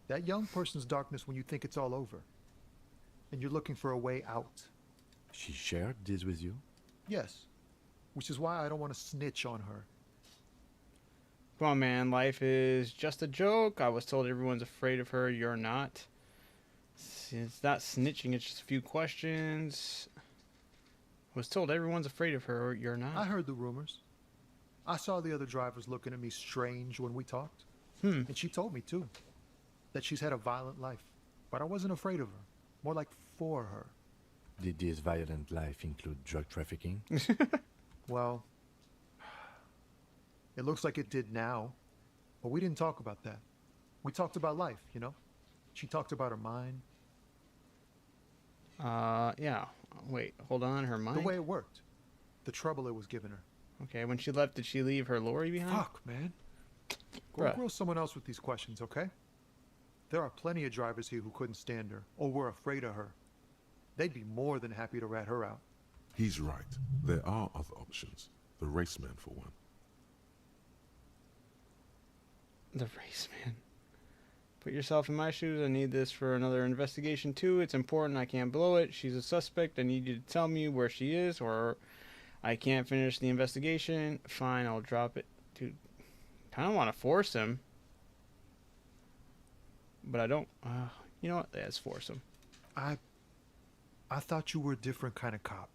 That young person's darkness when you think it's all over. And you're looking for a way out. She shared this with you? Yes. Which is why I don't want to snitch on her. Come on, man. Life is just a joke. I was told everyone's afraid of her. You're not. It's not snitching. It's just a few questions. I was told everyone's afraid of her. You're not. I heard the rumors. I saw the other drivers looking at me strange when we talked. And she told me, too, that she's had a violent life. But I wasn't afraid of her. More like for her. Did this violent life include drug trafficking? Well, it looks like it did now. But we didn't talk about that. We talked about life, you know? She talked about her mind. Yeah. Wait, hold on. Her mind? The way it worked. The trouble it was giving her. Okay, when she left, did she leave her lorry behind? Fuck, man. Go Bruh. grill someone else with these questions, okay? There are plenty of drivers here who couldn't stand her or were afraid of her. They'd be more than happy to rat her out. He's right. There are other options. The raceman, for one. The raceman. Put yourself in my shoes. I need this for another investigation too. It's important. I can't blow it. She's a suspect. I need you to tell me where she is, or I can't finish the investigation. Fine, I'll drop it. Dude, kind of want to force him. But I don't. You know what? Let's force him. I thought you were a different kind of cop.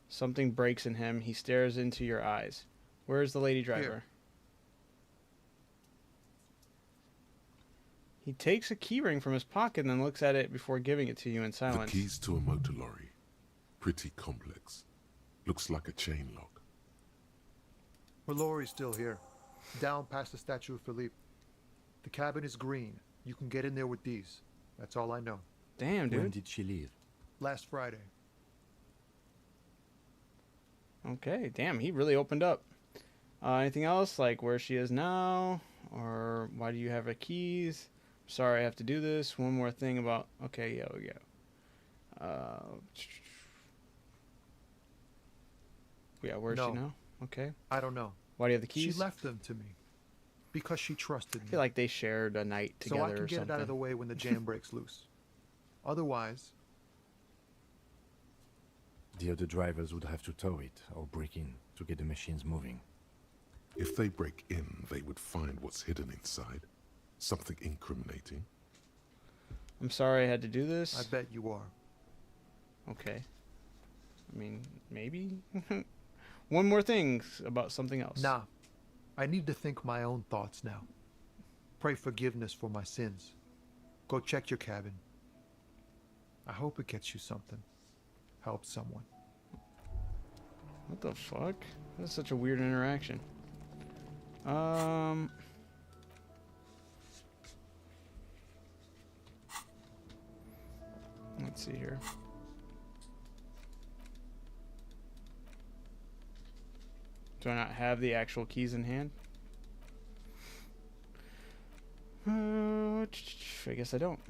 Something breaks in him. He stares into your eyes. Where's the lady driver? Here. He takes a keyring from his pocket and then looks at it before giving it to you in silence. The keys to a motor lorry. Pretty complex. Looks like a chain lock. Her lorry's still here. Down past the statue of Philippe. The cabin is green. You can get in there with these. That's all I know. Damn, dude. When did she leave? Last Friday. Okay, damn, he really opened up. Anything else? Like where she is now? Or why do you have her keys? Sorry, I have to do this. One more thing about... Okay, yeah, we go. Yeah, where's she now? Okay. I don't know. Why do you have the keys? She left them to me. Because she trusted me. I feel like they shared a night together so I can or get something. it out of the way when the jam breaks loose. Otherwise... The other drivers would have to tow it or break in to get the machines moving. If they break in, they would find what's hidden inside. Something incriminating. I'm sorry I had to do this. I bet you are. Okay. I mean, maybe? One more thing about something else. Nah. I need to think my own thoughts now. Pray forgiveness for my sins. Go check your cabin. I hope it gets you something. Help someone. What the fuck? That's such a weird interaction. Let's see here. Do I not have the actual keys in hand? I guess I don't.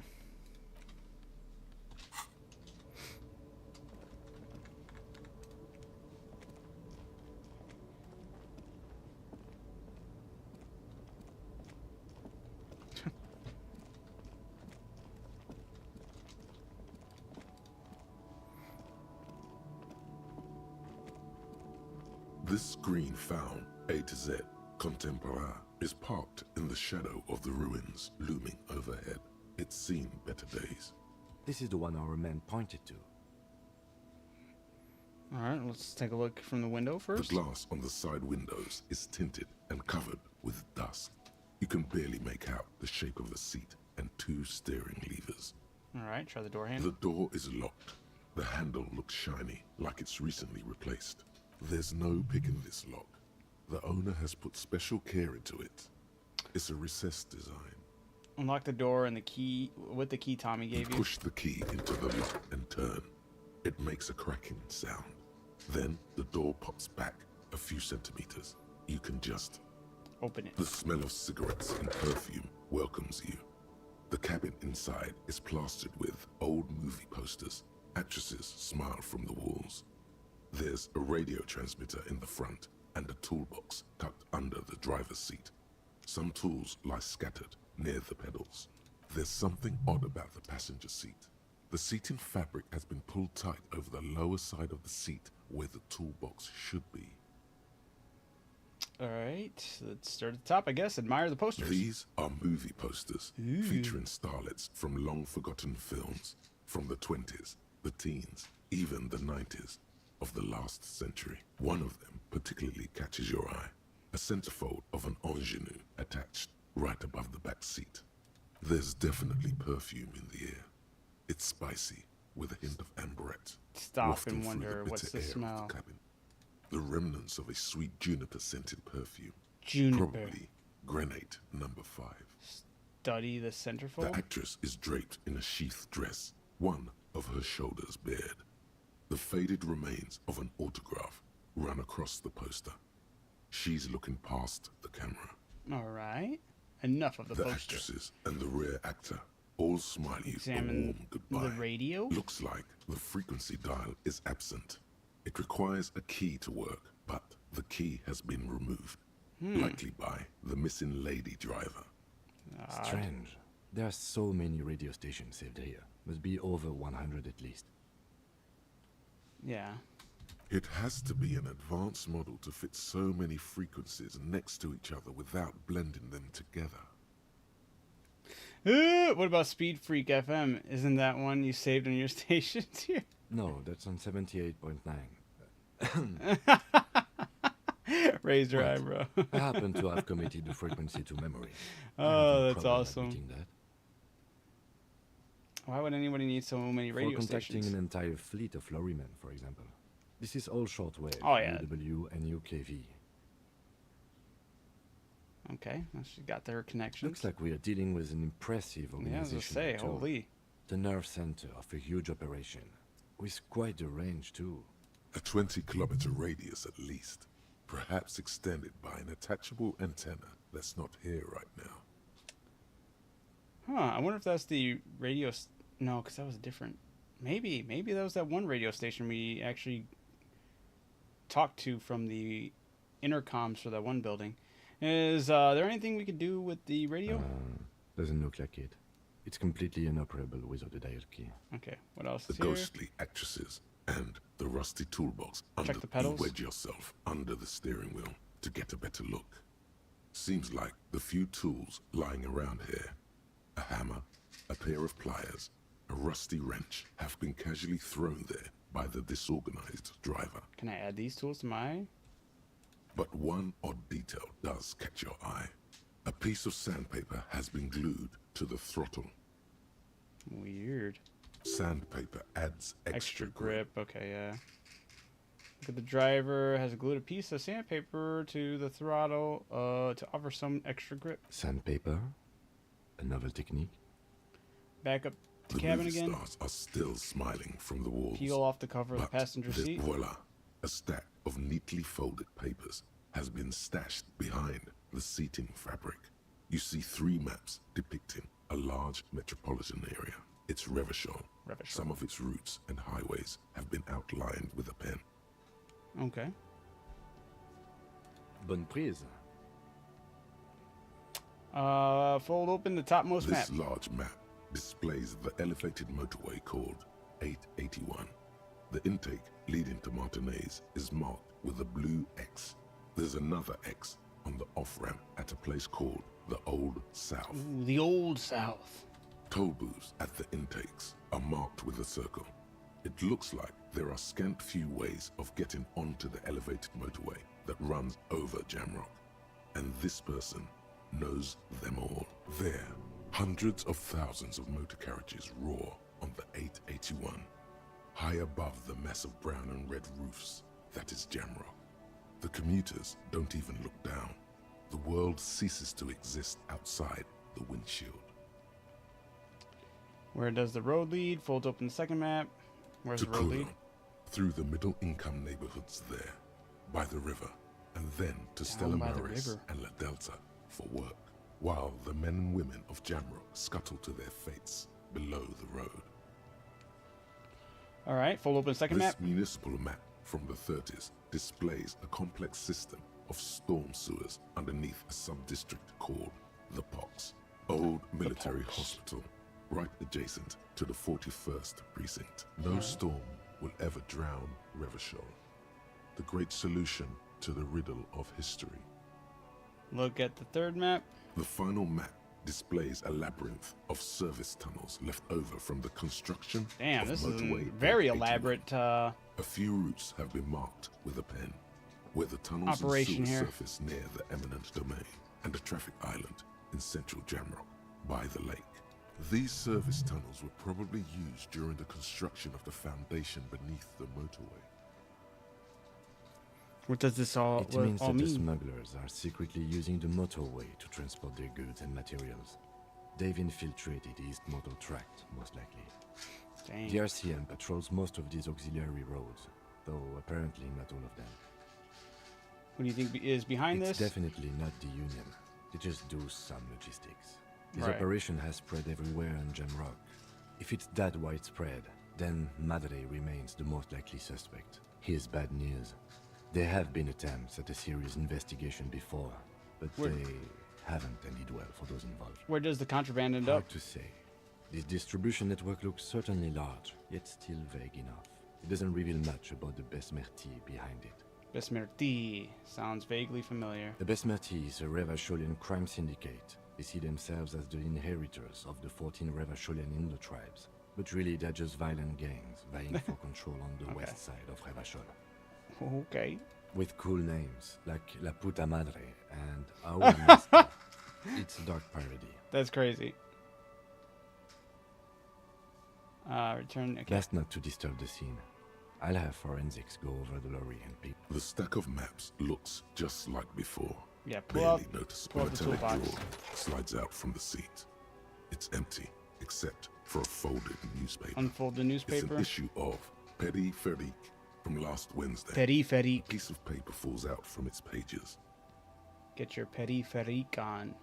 This green found, A to Z, contemporaire, is parked in the shadow of the ruins looming overhead. It's seen better days. This is the one our men pointed to. Alright, let's take a look from the window first. The glass on the side windows is tinted and covered with dust. You can barely make out the shape of the seat and two steering levers. Alright, try the door handle. The door is locked. The handle looks shiny, like it's recently replaced. There's no pick in this lock. The owner has put special care into it. It's a recessed design. Unlock the door and the key with the key Tommy gave you. Push the key into the lock and turn. It makes a cracking sound. Then the door pops back a few centimeters. You can just open it. The smell of cigarettes and perfume welcomes you. The cabin inside is plastered with old movie posters. Actresses smile from the walls. There's a radio transmitter in the front and a toolbox tucked under the driver's seat. Some tools lie scattered near the pedals. There's something odd about the passenger seat. The seating fabric has been pulled tight over the lower side of the seat where the toolbox should be. Alright, let's start at the top, I guess. Admire the posters. These are movie posters featuring starlets from long-forgotten films from the 20s, the teens, even the 90s of the last century. One of them particularly catches your eye. A centerfold of an ingenue attached right above the back seat. There's definitely perfume in the air. It's spicy, with a hint of amberette. Stop and wonder what's the smell. The cabin. The remnants of a sweet juniper-scented perfume. Juniper. Probably grenade number 5. Study the centerfold? The actress is draped in a sheath dress, one of her shoulders bared. The faded remains of an autograph run across the poster. She's looking past the camera. Alright. Enough of the posters. Actresses and the rear actor All smile you a Examine warm goodbye. the radio. Looks like the frequency dial is absent. It requires a key to work, but the key has been removed. Likely by the missing lady driver. Strange. There are so many radio stations saved here. Must be over 100 at least. Yeah. It has to be an advanced model to fit so many frequencies next to each other without blending them together. What about Speed Freak FM? Isn't that one you saved on your stations here? No, that's on 78.9. Raised your eyebrow. I happen to have committed the frequency to memory. Oh, that's awesome. That. Why would anybody need so many radio for contacting stations? an entire fleet of lorrymen, for example. This is all shortwave, Oh, yeah. UW and UKV. Okay, well, she got their connections. Looks like we are dealing with an impressive organization. Yeah, I was gonna say, too. holy. The nerve center of a huge operation, with quite a range too. A 20-kilometer radius at least, perhaps extended by an attachable antenna that's not here right now. Huh, I wonder if that's the radio... No, because that was different. Maybe that was that one radio station we actually talked to from the intercoms for that one building. Is there anything we could do with the radio? Doesn't look like it. It's completely inoperable without a dial key. Okay, what else The is here? ghostly actresses and the rusty toolbox. Check the pedals. You wedge yourself under the steering wheel to get a better look. Seems like the few tools lying around here, a hammer, a pair of pliers, a rusty wrench, have been casually thrown there by the disorganized driver. Can I add these tools to my... But one odd detail does catch your eye. A piece of sandpaper has been glued to the throttle. Weird. Sandpaper adds extra grip. Okay, yeah. Look at the driver has glued a piece of sandpaper to the throttle to offer some extra grip. Sandpaper? A novel technique? Back up to The cabin movie again. stars are still smiling from the walls. Peel off the cover of the But passenger this seat. Voila, a stack of neatly folded papers has been stashed behind the seating fabric. You see 3 maps depicting a large metropolitan area. It's Revachol. Some of its routes and highways have been outlined with a pen. Okay. Bonne prise. Fold open the topmost map. This large map displays the elevated motorway called 881. The intake leading to Martinez is marked with a blue X. There's another X on the off-ramp at a place called the Old South. Ooh, the Old South. Toll booths at the intakes are marked with a circle. It looks like there are scant few ways of getting onto the elevated motorway that runs over Jamrock. And this person knows them all. There, hundreds of thousands of motor carriages roar on the 881. High above the mess of brown and red roofs that is Jamrock. The commuters don't even look down. The world ceases to exist outside the windshield. Where does the road lead? Fold open the second map. Where's To the road lead? Coulon, through the middle-income neighborhoods there, by the river, and then to Stella by the Maris river. and La Delta for work, while the men and women of Jamrock scuttle to their fates below the road. All right, fold open the second This map. municipal map from the 30s displays a complex system of storm sewers underneath a sub-district called the Pox, old military hospital, right adjacent to the 41st precinct. No storm will ever drown Revachol. The great solution to the riddle of history. Look at the third map. The final map displays a labyrinth of service tunnels left over from the construction Damn, of this is motorway a very 881. elaborate A few routes have been marked with a pen, where the tunnels operation and sewer here. surface near the eminent domain and a traffic island in central Jamrock by the lake. These service tunnels were probably used during the construction of the foundation beneath the motorway. What does this all, It means that the mean? smugglers are secretly using the motorway to transport their goods and materials. They've infiltrated the East Motor Tract, most likely. Dang. The RCM patrols most of these auxiliary roads, though apparently not all of them. What do you think is behind It's this? definitely not the Union. They just do some logistics. This operation has spread everywhere in Jamrock. If it's that widespread, then Madre remains the most likely suspect. Here's bad news. There have been attempts at a serious investigation before, but they haven't ended well for those involved. Where does the contraband end up? Hard to say. This distribution network looks certainly large, yet still vague enough. It doesn't reveal much about the Besmerti behind it. Besmerti sounds vaguely familiar. The Besmerti is a Revacholian crime syndicate. They see themselves as the inheritors of the 14 Revacholian Indo-tribes. But really, they're just violent gangs vying for control on the west side of Revachol. Okay. With cool names, like La Puta Madre and Our Master. It's a dark parody. That's crazy. Return. Okay. Best not to disturb the scene. I'll have forensics go over the lorry and pick. The stack of maps looks just like before. Yeah, barely noticeable. A metallic drawer slides out from the seat. It's empty, except for a folded newspaper. Unfold the newspaper. It's an issue of Périphérique from last Wednesday. Périphérique. A piece of paper falls out from its pages. Get your Périphérique on.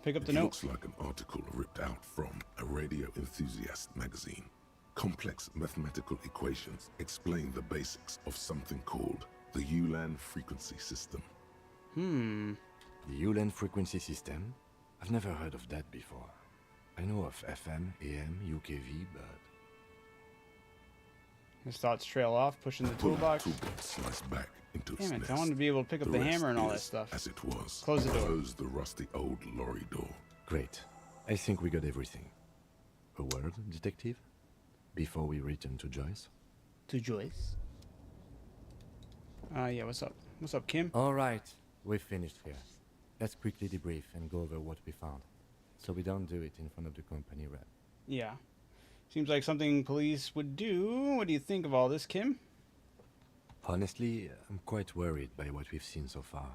Pick up the note. It looks like an article ripped out from a radio enthusiast magazine. Complex mathematical equations explain the basics of something called the Ulan frequency system. The Ulan frequency system? I've never heard of that before. I know of FM, AM, UKV, but... His thoughts trail off, pushing the toolbox. Slice back into its Damn it, nest. I wanted to be able to pick up the hammer and all that stuff. As it was. Close the door. Close the rusty old lorry door. Great. I think we got everything. A word, detective? Before we return to Joyce? To Joyce? Yeah, what's up? What's up, Kim? All right, we've finished here. Let's quickly debrief and go over what we found, so we don't do it in front of the company rep. Yeah. Seems like something police would do. What do you think of all this, Kim? Honestly, I'm quite worried by what we've seen so far.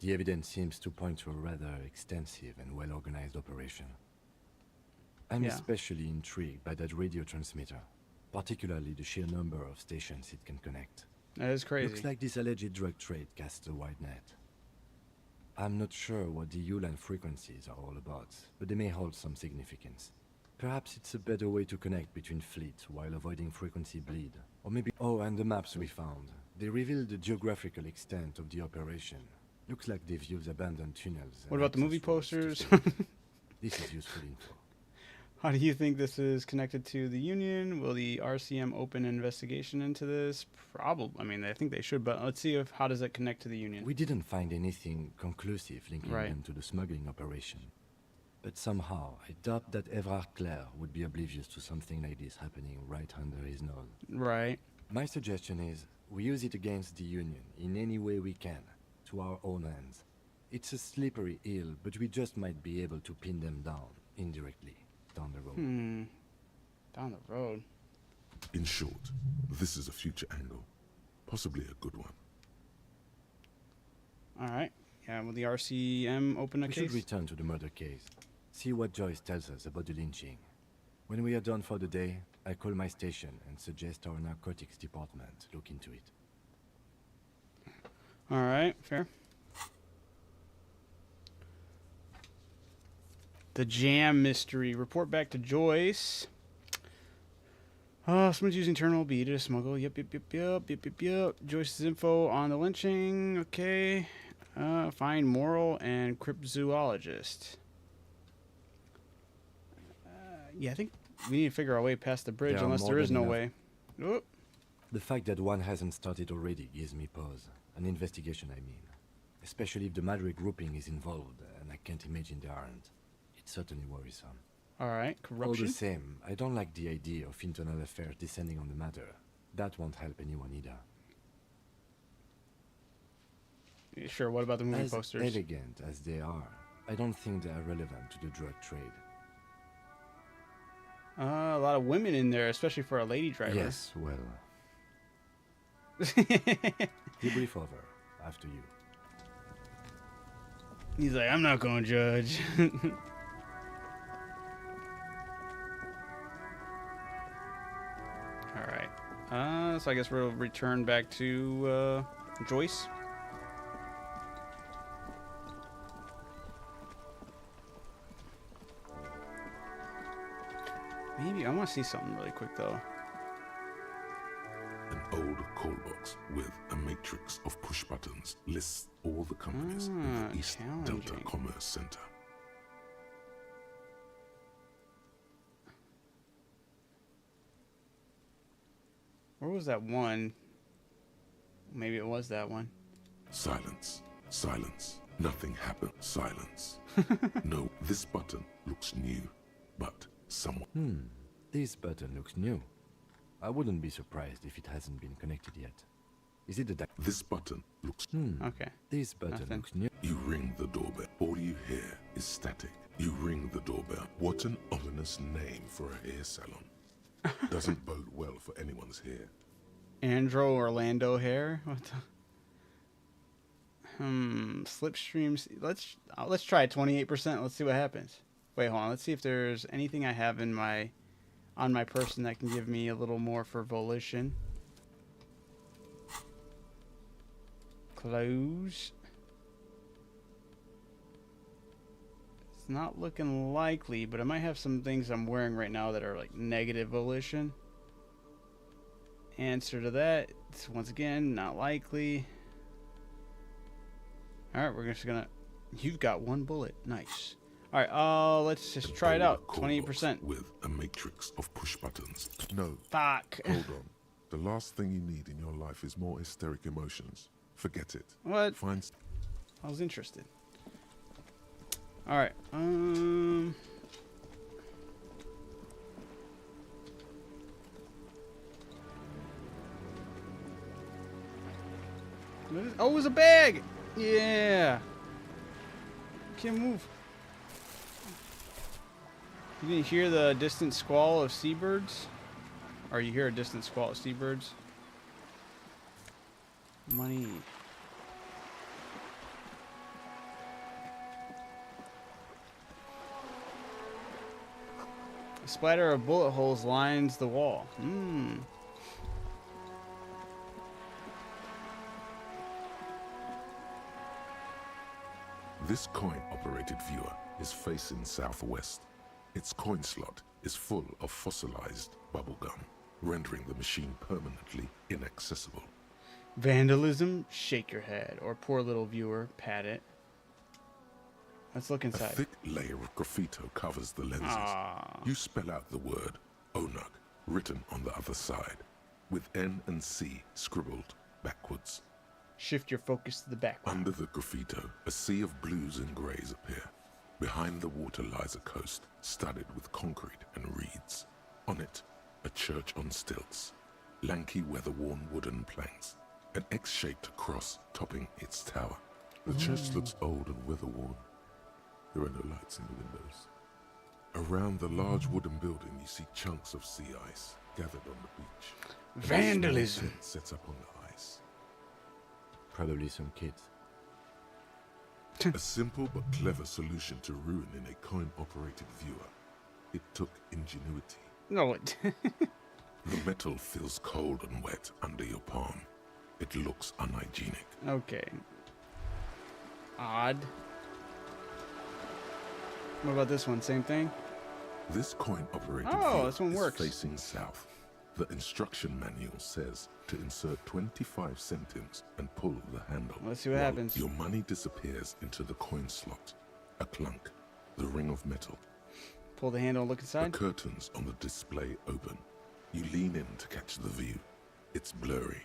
The evidence seems to point to a rather extensive and well-organized operation. I'm especially intrigued by that radio transmitter, particularly the sheer number of stations it can connect. That is crazy. Looks like this alleged drug trade casts a wide net. I'm not sure what the Ulan frequencies are all about, but they may hold some significance. Perhaps it's a better way to connect between fleets while avoiding frequency bleed. Or maybe... Oh, and the maps we found. They reveal the geographical extent of the operation. Looks like they've used abandoned tunnels. What about the movie posters? This is useful info. How do you think this is connected to the Union? Will the RCM open an investigation into this? Probably. I mean, I think they should, but let's see how does it connect to the Union. We didn't find anything conclusive linking them to the smuggling operation. But somehow, I doubt that Evrard Claire would be oblivious to something like this happening right under his nose. Right. My suggestion is, we use it against the Union in any way we can, to our own ends. It's a slippery hill, but we just might be able to pin them down, indirectly, down the road. Down the road. In short, this is a future angle. Possibly a good one. Alright. Yeah, will the RCM open a case? We should return to the murder case. See what Joyce tells us about the lynching. When we are done for the day, I call my station and suggest our narcotics department look into it. Alright, fair. The jam mystery. Report back to Joyce. Someone's using terminal B to smuggle. Yep. Joyce's info on the lynching. Okay. Find moral and cryptozoologist. Yeah, I think we need to figure our way past the bridge unless there is no way. Oop. The fact that one hasn't started already gives me pause. An investigation, I mean. Especially if the Madrid grouping is involved, and I can't imagine they aren't. It's certainly worrisome. Alright, corruption. All the same, I don't like the idea of internal affairs descending on the matter. That won't help anyone either. Sure, what about the movie posters? As elegant as they are, I don't think they are relevant to the drug trade. A lot of women in there, especially for a lady driver. Yes, well... Debrief over, after you. He's like, I'm not going to judge. Alright. So I guess we'll return back to Joyce. Maybe I want to see something really quick though. An old call box with a matrix of push buttons lists all the companies in the East Delta Commerce Center. Where was that one? Maybe it was that one. Silence. Silence. Nothing happened. Silence. No, this button looks new, but someone... This button looks new. I wouldn't be surprised if it hasn't been connected yet. Is it the... This button looks... Okay. This button looks new. You ring the doorbell. All you hear is static. You ring the doorbell. What an ominous name for a hair salon. Doesn't bode well for anyone's hair. Andro Orlando hair? What the... Slipstreams. Let's try 28%. Let's see what happens. Wait, hold on. Let's see if there's anything I have in my... on my person that can give me a little more for volition. Close. It's not looking likely, but I might have some things I'm wearing right now that are like negative volition. Answer to that, it's once again not likely. Alright, we're just gonna... You've got one bullet. Nice. Alright, let's just try it out. 28%. With a matrix of push buttons. No. Fuck. Hold on. The last thing you need in your life is more hysteric emotions. Forget it. What? Find... I was interested. Alright, oh, it was a bag! Yeah! Can't move. You didn't hear the distant squall of seabirds? Or you hear a distant squall of seabirds? Money. A splatter of bullet holes lines the wall. This coin-operated viewer is facing southwest. Its coin slot is full of fossilized bubblegum, rendering the machine permanently inaccessible. Vandalism? Shake your head. Or poor little viewer, pat it. Let's look inside. A thick layer of graffito covers the lenses. Aww. You spell out the word Onug written on the other side, with N and C scribbled backwards. Shift your focus to the background. Under the graffito, a sea of blues and greys appear. Behind the water lies a coast studded with concrete and reeds. On it, a church on stilts, lanky weather-worn wooden planks, an X-shaped cross topping its tower. The church looks old and weather-worn. There are no lights in the windows. Around the large wooden building, you see chunks of sea ice gathered on the beach. Vandalism sets up on the ice. Probably some kids. A simple but clever solution to ruin in a coin-operated viewer. It took ingenuity. No, it... The metal feels cold and wet under your palm. It looks unhygienic. Okay. Odd. What about this one? Same thing? This coin-operated viewer this one is works. Facing south. The instruction manual says to insert 25 centimes and pull the handle. Let's see what happens. Your money disappears into the coin slot. A clunk. The ring of metal. Pull the handle and look inside. The curtains on the display open. You lean in to catch the view. It's blurry.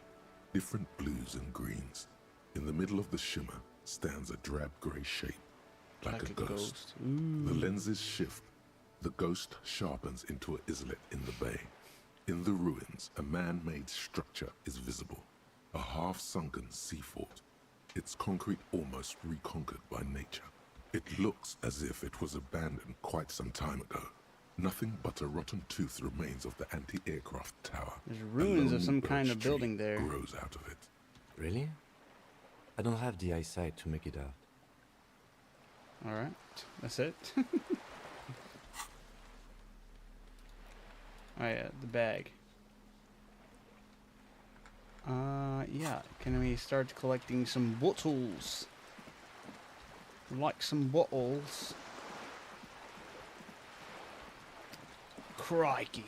Different blues and greens. In the middle of the shimmer stands a drab grey shape. Like a ghost. The lenses shift. The ghost sharpens into an islet in the bay. In the ruins, a man-made structure is visible. A half-sunken sea fort. Its concrete almost reconquered by nature. It looks as if it was abandoned quite some time ago. Nothing but a rotten tooth remains of the anti-aircraft tower. There's ruins of some kind of building there. Grows out of it. Really? I don't have the eyesight to make it out. Alright, that's it. Oh yeah, the bag. Yeah, can we start collecting some bottles? Like some bottles. Crikey.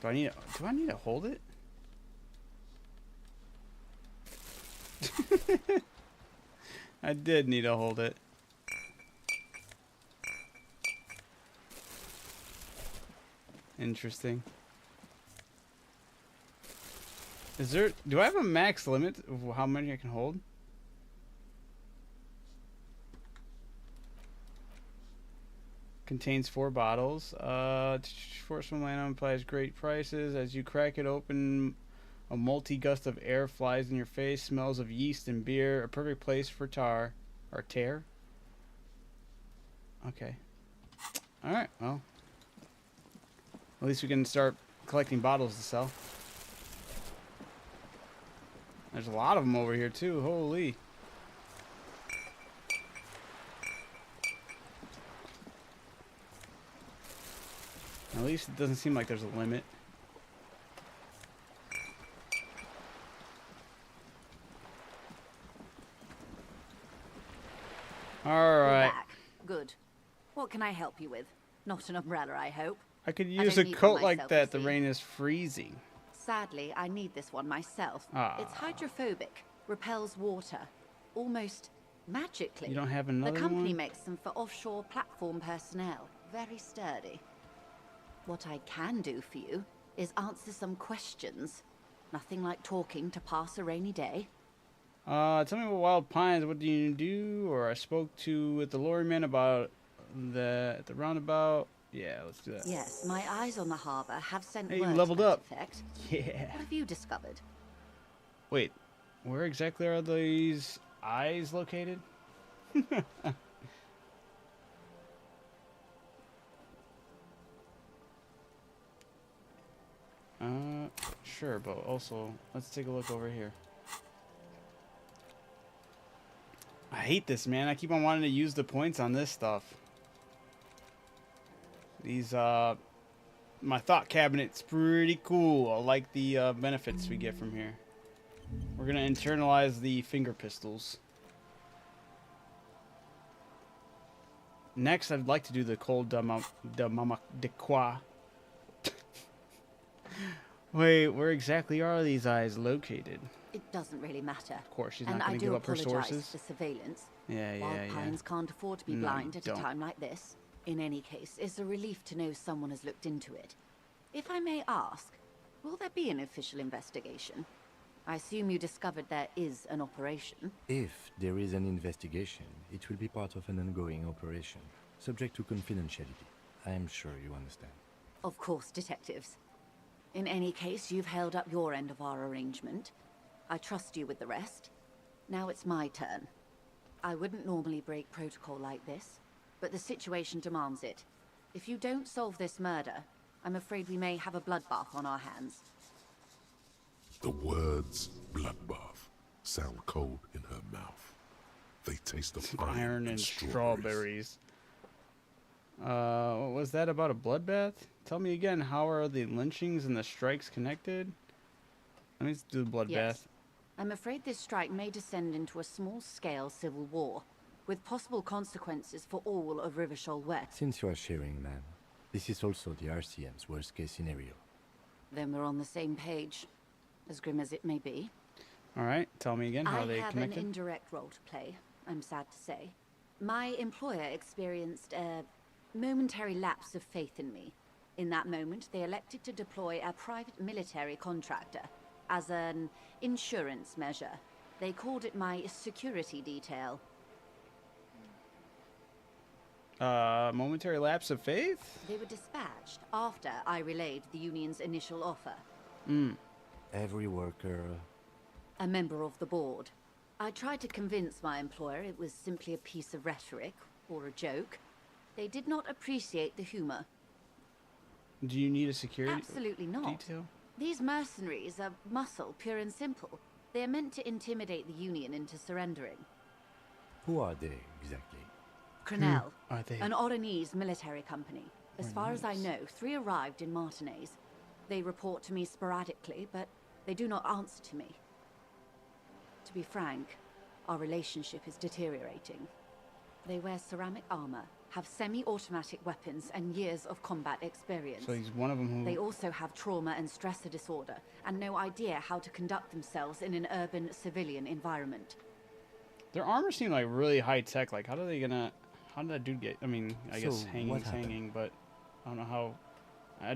Do I need to hold it? I did need to hold it. Interesting. Do I have a max limit of how many I can hold? Contains 4 bottles. Force from Lana implies great prices. As you crack it open, a multi-gust of air flies in your face. Smells of yeast and beer. A perfect place for tar. Or tear? Okay. Alright, well. At least we can start collecting bottles to sell. There's a lot of them over here too. Holy. At least it doesn't seem like there's a limit. Alright. Good. What can I help you with? Not an umbrella, I hope. I could use a coat like that. The rain is freezing. Sadly, I need this one myself. Ah. It's hydrophobic, repels water, almost magically. You don't have another The company one? makes them for offshore platform personnel. Very sturdy. What I can do for you is answer some questions. Nothing like talking to pass a rainy day. Tell me about Wild Pines. What do you do? Or I spoke to the lorryman about at the roundabout. Yeah, let's do that. Yes, my eyes on the harbor have sent Hey, word you to leveled that up. effect. Yeah. What have you discovered? Wait, where exactly are these eyes located? Sure, but also, let's take a look over here. I hate this, man. I keep on wanting to use the points on this stuff. These, my thought cabinet's pretty cool. I like the benefits we get from here. We're gonna internalize the finger pistols. Next, I'd like to do the cold de mama de quoi. Wait, where exactly are these eyes located? It doesn't really matter. Of course, she's and not going to give up her I do apologize sources. for surveillance. Yeah, Wild yeah. Pines can't afford to be No, blind you at don't. a time like this. In any case, it's a relief to know someone has looked into it. If I may ask, will there be an official investigation? I assume you discovered there is an operation. If there is an investigation, it will be part of an ongoing operation, subject to confidentiality. I am sure you understand. Of course, detectives. In any case, you've held up your end of our arrangement. I trust you with the rest. Now it's my turn. I wouldn't normally break protocol like this, but the situation demands it. If you don't solve this murder, I'm afraid we may have a bloodbath on our hands. The words bloodbath sound cold in her mouth. They taste of Iron and strawberries. What was that about a bloodbath? Tell me again, how are the lynchings and the strikes connected? Let me do the bloodbath. Yes. I'm afraid this strike may descend into a small-scale civil war, with possible consequences for all of Rivershoal West. Since you are sharing, ma'am, this is also the RCM's worst-case scenario. Then we're on the same page, as grim as it may be. All right, tell me again, how are they I have connected? an indirect role to play, I'm sad to say. My employer experienced a momentary lapse of faith in me. In that moment, they elected to deploy a private military contractor as an insurance measure. They called it my security detail. Momentary lapse of faith? They were dispatched after I relayed the union's initial offer. Every worker... A member of the board. I tried to convince my employer it was simply a piece of rhetoric, or a joke. They did not appreciate the humor. Do you need a security Absolutely not. detail? These mercenaries are muscle, pure and simple. They are meant to intimidate the Union into surrendering. Who are they, exactly? Crenell, are they? an Oranese military company. As far as I know, 3 arrived in Martinez. They report to me sporadically, but they do not answer to me. To be frank, our relationship is deteriorating. They wear ceramic armor, have semi-automatic weapons, and years of combat experience. So he's one of them who... They also have trauma and stressor disorder, and no idea how to conduct themselves in an urban civilian environment. Their armor seemed like really high tech. Like, how did that dude get... I mean, I guess hanging's hanging, but I don't know how...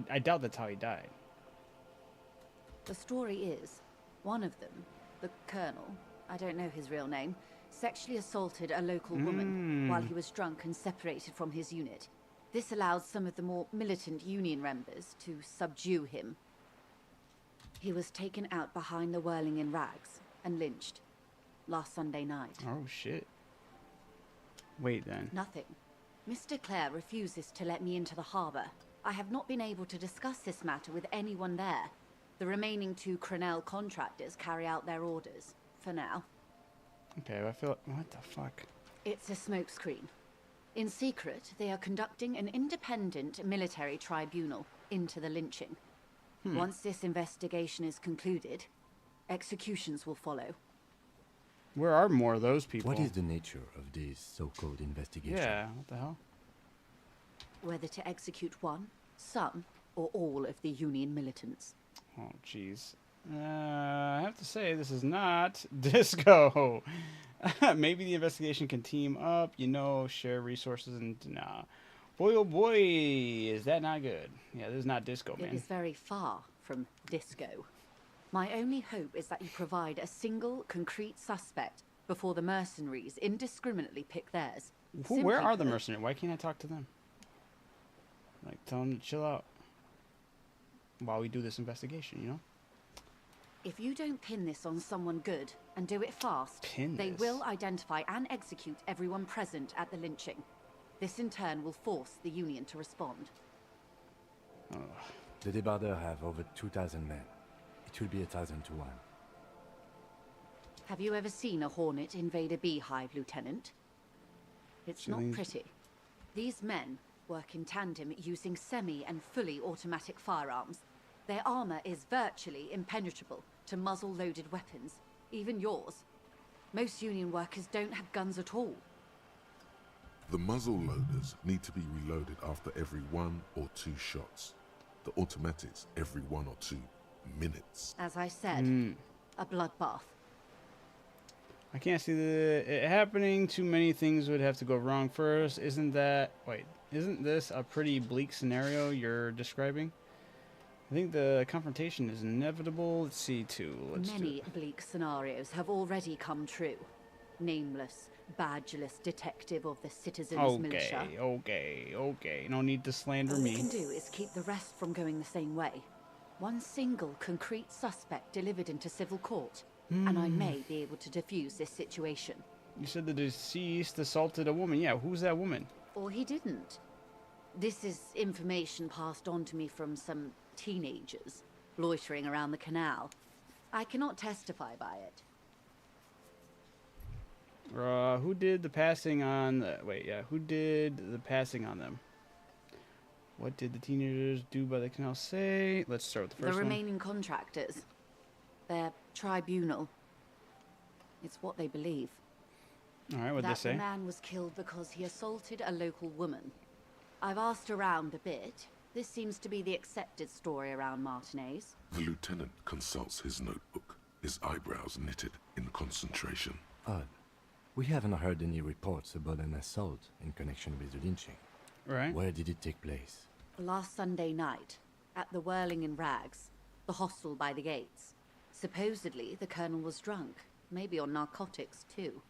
I doubt that's how he died. The story is, one of them, the Colonel, I don't know his real name, sexually assaulted a local woman while he was drunk and separated from his unit. This allows some of the more militant Union members to subdue him. He was taken out behind the whirling in rags and lynched last Sunday night. Oh, shit. Wait, then. Nothing. Mr. Clare refuses to let me into the harbor. I have not been able to discuss this matter with anyone there. The remaining 2 Crenell contractors carry out their orders, for now. Okay, I feel... What the fuck? It's a smokescreen. In secret, they are conducting an independent military tribunal into the lynching. Once this investigation is concluded, executions will follow. Where are more of those people? What is the nature of this so-called investigation? Yeah, what the hell? Whether to execute one, some, or all of the Union militants. Oh, jeez. I have to say, this is not Disco. Maybe the investigation can team up, you know, share resources, and nah. Boy, oh boy, is that not good. Yeah, this is not Disco, man. It is very far from Disco. My only hope is that you provide a single, concrete suspect before the mercenaries indiscriminately pick theirs. Where are the mercenaries? Why can't I talk to them? Like, tell them to chill out while we do this investigation, you know? If you don't pin this on someone good and do it fast, they will identify and execute everyone present at the lynching. This in turn will force the Union to respond. Oh. The Debardeurs have over 2,000 men. It will be 1,000 to 1. Have you ever seen a Hornet invade a beehive, Lieutenant? It's not pretty. These men work in tandem using semi and fully automatic firearms. Their armor is virtually impenetrable to muzzle-loaded weapons, even yours. Most Union workers don't have guns at all. The muzzle loaders need to be reloaded after every 1 or 2 shots. The automatics every 1 or 2 minutes. As I said, a bloodbath. I can't see it happening. Too many things would have to go wrong first. Isn't this a pretty bleak scenario you're describing? I think the confrontation is inevitable. Let's see, Many bleak scenarios have already come true. Nameless, badgeless detective of the citizens' militia. Okay. No need to slander me. All we can do is keep the rest from going the same way. One single concrete suspect delivered into civil court, and I may be able to defuse this situation. You said the deceased assaulted a woman. Yeah, who's that woman? Or he didn't. This is information passed on to me from some teenagers loitering around the canal. I cannot testify by it. Who did the passing on the... who did the passing on them? What did the teenagers do by the canal say? Let's start with the first one. one. The remaining contractors. Their tribunal. It's what they believe. Alright, what'd they say? That the man was killed because he assaulted a local woman. I've asked around a bit. This seems to be the accepted story around Martinez. The lieutenant consults his notebook, his eyebrows knitted in concentration. Odd. We haven't heard any reports about an assault in connection with the lynching. Right. Where did it take place? Last Sunday night, at the Whirling in Rags, the hostel by the gates. Supposedly, the Colonel was drunk, maybe on narcotics too.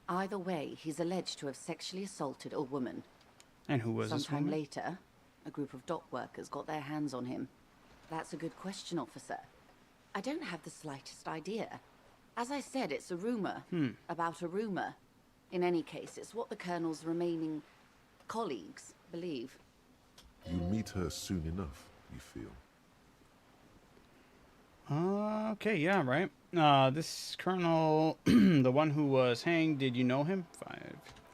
Either way, he's alleged to have sexually assaulted a woman. And who was this woman? Sometime later, a group of dock workers got their hands on him. That's a good question, officer. I don't have the slightest idea. As I said, it's a rumor about a rumor. In any case, it's what the Colonel's remaining colleagues believe. You'll meet her soon enough, you feel? Okay, yeah, right. This Colonel, the one who was hanged, did you know him? 5.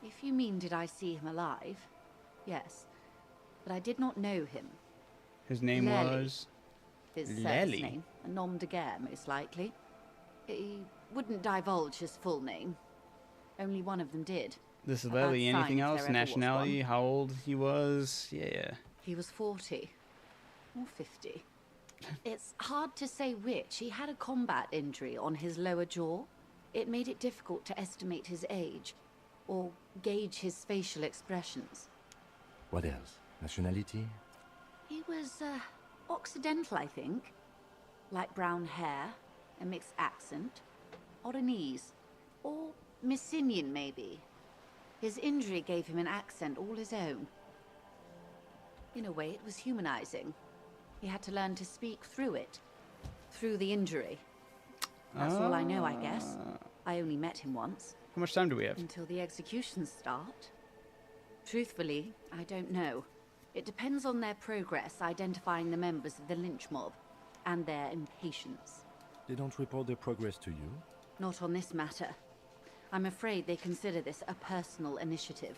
If you mean did I see him alive? Yes. But I did not know him. His name was? His service name. A nom de guerre, most likely. He wouldn't divulge his full name. Only one of them did. Disability, sign anything if else? there ever was Nationality, one. how old he was? Yeah. He was 40 or 50. It's hard to say which. He had a combat injury on his lower jaw. It made it difficult to estimate his age or gauge his facial expressions. What else? Nationality? He was Occidental, I think. Light brown hair, a mixed accent, Oranese, or Messinian maybe. His injury gave him an accent all his own. In a way, it was humanizing. He had to learn to speak through it, through the injury. That's all I know, I guess. I only met him once. How much time do we have? Until the executions start. Truthfully, I don't know. It depends on their progress identifying the members of the lynch mob, and their impatience. They don't report their progress to you? Not on this matter. I'm afraid they consider this a personal initiative.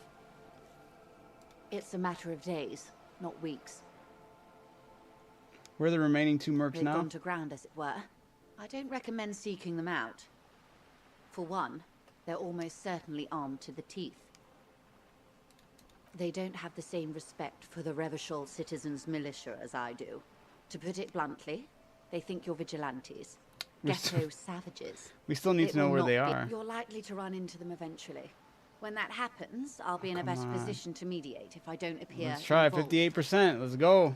It's a matter of days, not weeks. Where are the remaining 2 mercs They've now? gone to ground, as it were. I don't recommend seeking them out. For one, they're almost certainly armed to the teeth. They don't have the same respect for the Revachol citizens' militia as I do. To put it bluntly, they think you're vigilantes. Ghetto savages. We still need to know where they are. You're likely to run into them eventually. When that happens, I'll be in a come better on. position to mediate if I don't appear Let's try involved. 58%. Let's go.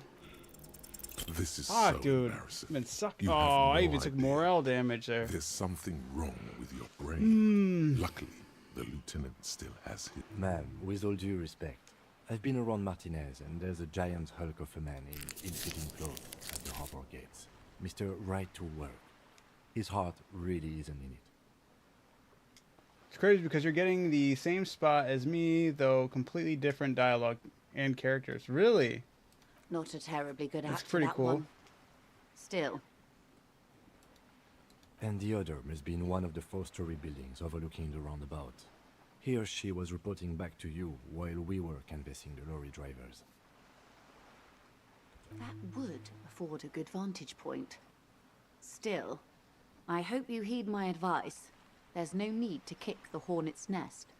This is Fuck, so dude. embarrassing. Been sucked. You Oh, have I no even took idea. morale damage there. There's something wrong with your brain. Luckily, the lieutenant still has hit. Ma'am, with all due respect, I've been around Martinez, and there's a giant hulk of a man in ill-fitting clothes at the harbor gates. Mr. Right to Work. His heart really isn't in it. It's crazy because you're getting the same spot as me, though completely different dialogue and characters. Really? Not a terribly good That's act for pretty that cool. one. Still, And the other must be in one of the 4-story buildings overlooking the roundabout. He or she was reporting back to you while we were canvassing the lorry drivers. that would afford a good vantage point. Still, I hope you heed my advice. There's no need to kick the hornet's nest.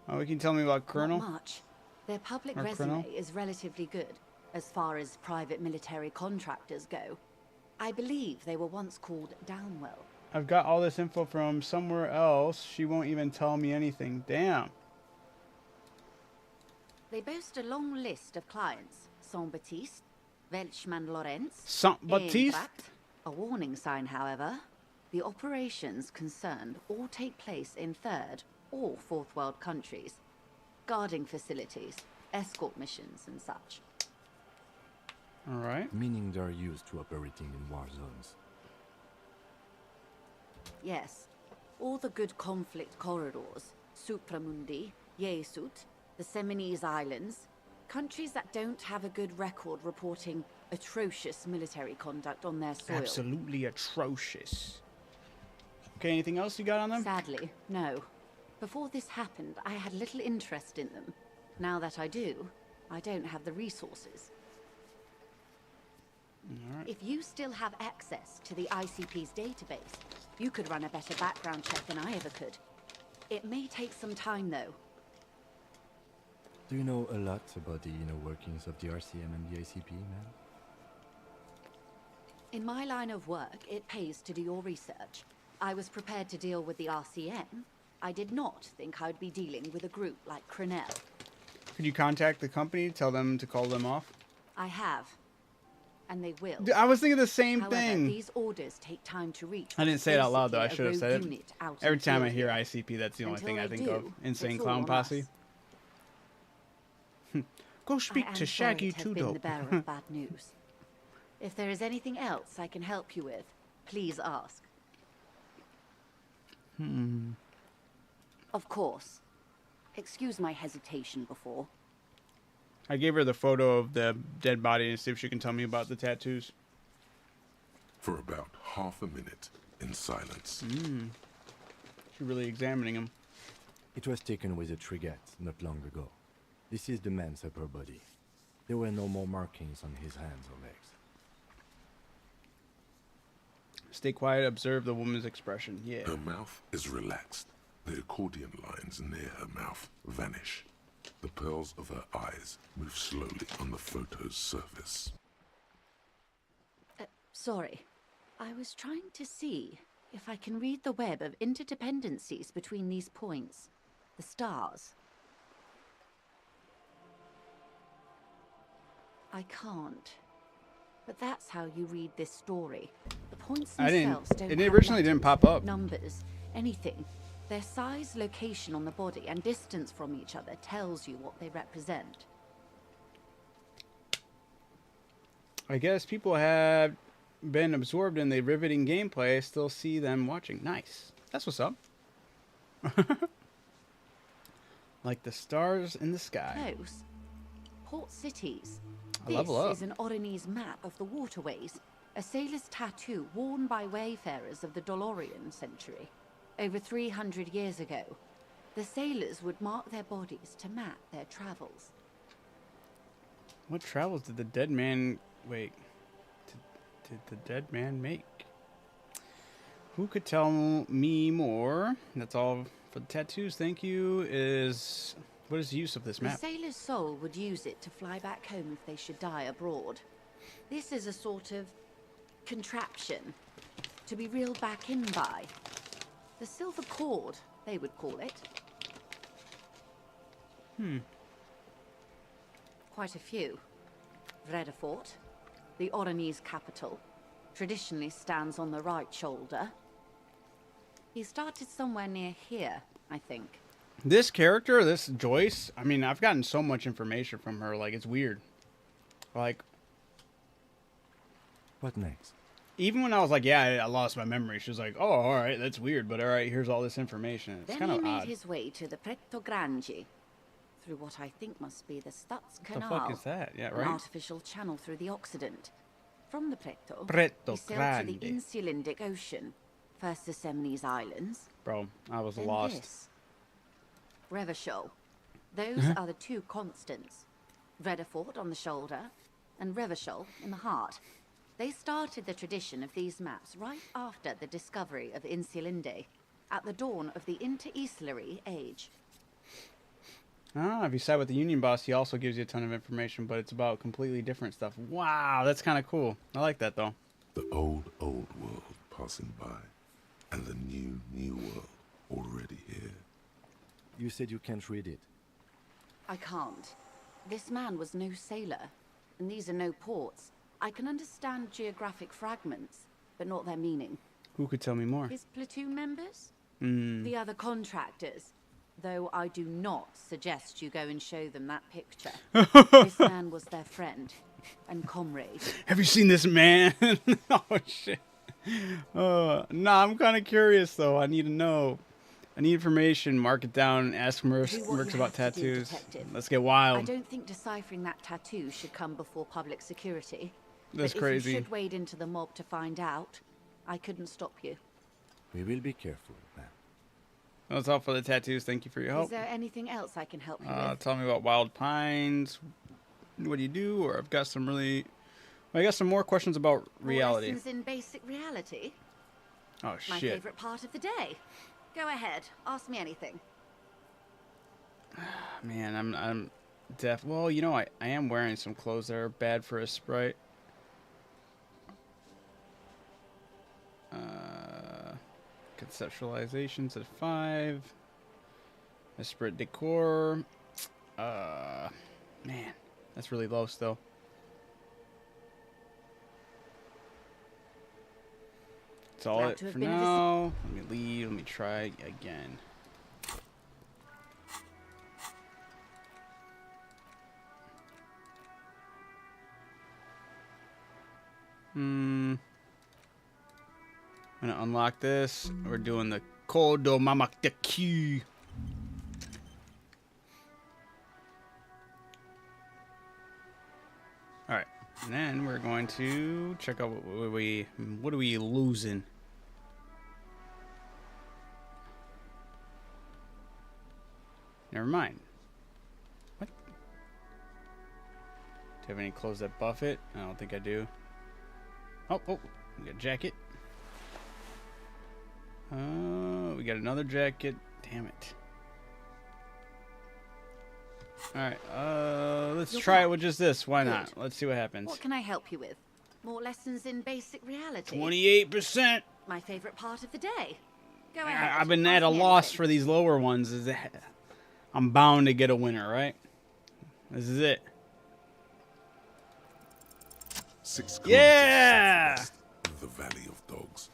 Oh, can you tell me about Colonel? Not much. Their public Or resume Colonel? is relatively good, as far as private military contractors go. I believe they were once called Downwell. I've got all this info from somewhere else. She won't even tell me anything. Damn. They boast a long list of clients. Saint-Baptiste, Welchman-Lorenz, Saint-Baptiste? Eintracht. A warning sign, however. The operations concerned all take place in third or fourth world countries. Guarding facilities, escort missions and such. Alright. Meaning they're used to operating in war zones. Yes, all the good conflict corridors, Supramundi, Yesut, the Seminese Islands, countries that don't have a good record reporting atrocious military conduct on their soil. Absolutely atrocious. Okay, anything else you got on them? Sadly, no. Before this happened, I had little interest in them. Now that I do, I don't have the resources. Alright. If you still have access to the ICP's database, you could run a better background check than I ever could. It may take some time, though. Do you know a lot about the inner workings of the RCM and the ICP, ma'am? In my line of work, it pays to do your research. I was prepared to deal with the RCM. I did not think I'd be dealing with a group like Crenell. Could you contact the company, tell them to call them off? I have. And they will. Dude, I was thinking the same However, thing. These orders take time to reach. I didn't say it out loud, though. I Basically, should a have rogue said unit it. out in Every the time I field hear here. ICP, that's the only Until thing I they think of. do, Insane it's all Clown on Posse. us. Go speak I to am sorry Shaggy to have Two been the Dope. bearer of bad news. If there is anything else I can help you with, please ask. Of course. Excuse my hesitation before. I gave her the photo of the dead body and see if she can tell me about the tattoos. For about half a minute, in silence. She's really examining him. It was taken with a Trigat not long ago. This is the man's upper body. There were no more markings on his hands or legs. Stay quiet, observe the woman's expression. Yeah. Her mouth is relaxed, The accordion lines near her mouth vanish. The pearls of her eyes move slowly on the photo's surface. Sorry. I was trying to see if I can read the web of interdependencies between these points. The stars. I can't. But that's how you read this story. The points themselves don't It have originally didn't pop up. numbers, anything. Their size, location on the body, and distance from each other tells you what they represent. I guess people have been absorbed in the riveting gameplay. I still see them watching. Nice. That's what's up. Like the stars in the sky. Close. Port cities. I level up. This is an Oronese map of the waterways. A sailor's tattoo worn by wayfarers of the Dolorian century. Over 300 years ago, the sailors would mark their bodies to map their travels. What travels did the dead man... Wait. Did the dead man make? Who could tell me more? That's all for the tattoos. Thank you. What is the use of this map? The sailor's soul would use it to fly back home if they should die abroad. This is a sort of contraption to be reeled back in by. The silver cord, they would call it. Quite a few. Vredefort, the Oronese capital, traditionally stands on the right shoulder. He started somewhere near here, I think. This character, this Joyce, I mean, I've gotten so much information from her, like, it's weird. Like... What next? Even when I was like, yeah, I lost my memory, she was like, oh, alright, that's weird, but alright, here's all this information. It's Then kind he of made odd. his way to the Pretto Grande, through what I think must be the Stutz What the Canal. fuck is that? Yeah, right? An artificial channel through the Occident. From the Pretto, Pretto he sailed to Grande. the Insulindic Ocean. First the Semnoese Islands. Bro, I was then lost. This. Revachol. Those are the two constants. Vredefort on the shoulder, and Revachol in the heart. They started the tradition of these maps right after the discovery of Insulinde, at the dawn of the Interinsulary Age. Ah, if you side with the Union boss, he also gives you a ton of information, but it's about completely different stuff. Wow, that's kind of cool. I like that, though. The old world passing by, and the new world already here. You said you can't read it. I can't. This man was no sailor, and these are no ports. I can understand geographic fragments, but not their meaning. Who could tell me more? His platoon members? Hmm. The other contractors. Though I do not suggest you go and show them that picture. This man was their friend and comrade. Have you seen this man? Oh, shit. Nah, I'm kind of curious, though. I need to know. I need information. Mark it down. Ask Mercs Do what you about have to do, tattoos. detective. Let's get I wild. don't think deciphering that tattoo should come before public security. That's but crazy. If you should wade into the mob to find out, I couldn't stop you. We will be careful, ma'am. That's all for the tattoos. Thank you for your help. Is there anything else I can help you with? Tell me about Wild Pines. What do you do? Or I've got some really... I got some more questions about reality. Lessons in basic reality? Oh, My shit. favorite part of the day. Go ahead. Ask me anything. Man, I'm deaf. Well, you know, I am wearing some clothes that are bad for a sprite. Conceptualizations at 5. Esprit decor. Man, that's really low still. That's all Glad it to have for been of now. Let me leave. Let me try again. I'm gonna unlock this. We're doing the Kodo Mamak the Q. Alright. And then we're going to check out what are we losing. Never mind. What? Do you have any clothes that buff it? I don't think I do. Oh, we got a jacket. We got another jacket. Damn. Damn it. Alright, let's You're try it fine. with just this. Why Good. not? Let's see what happens. What can I help you with? More lessons in basic reality? 28%. My favorite part of the day. Go ahead. I've been at a Ask me loss anything. for these lower ones. I'm bound to get a winner, right? This is it. 6 kilometers Yeah! southwest of the Valley of Dogs,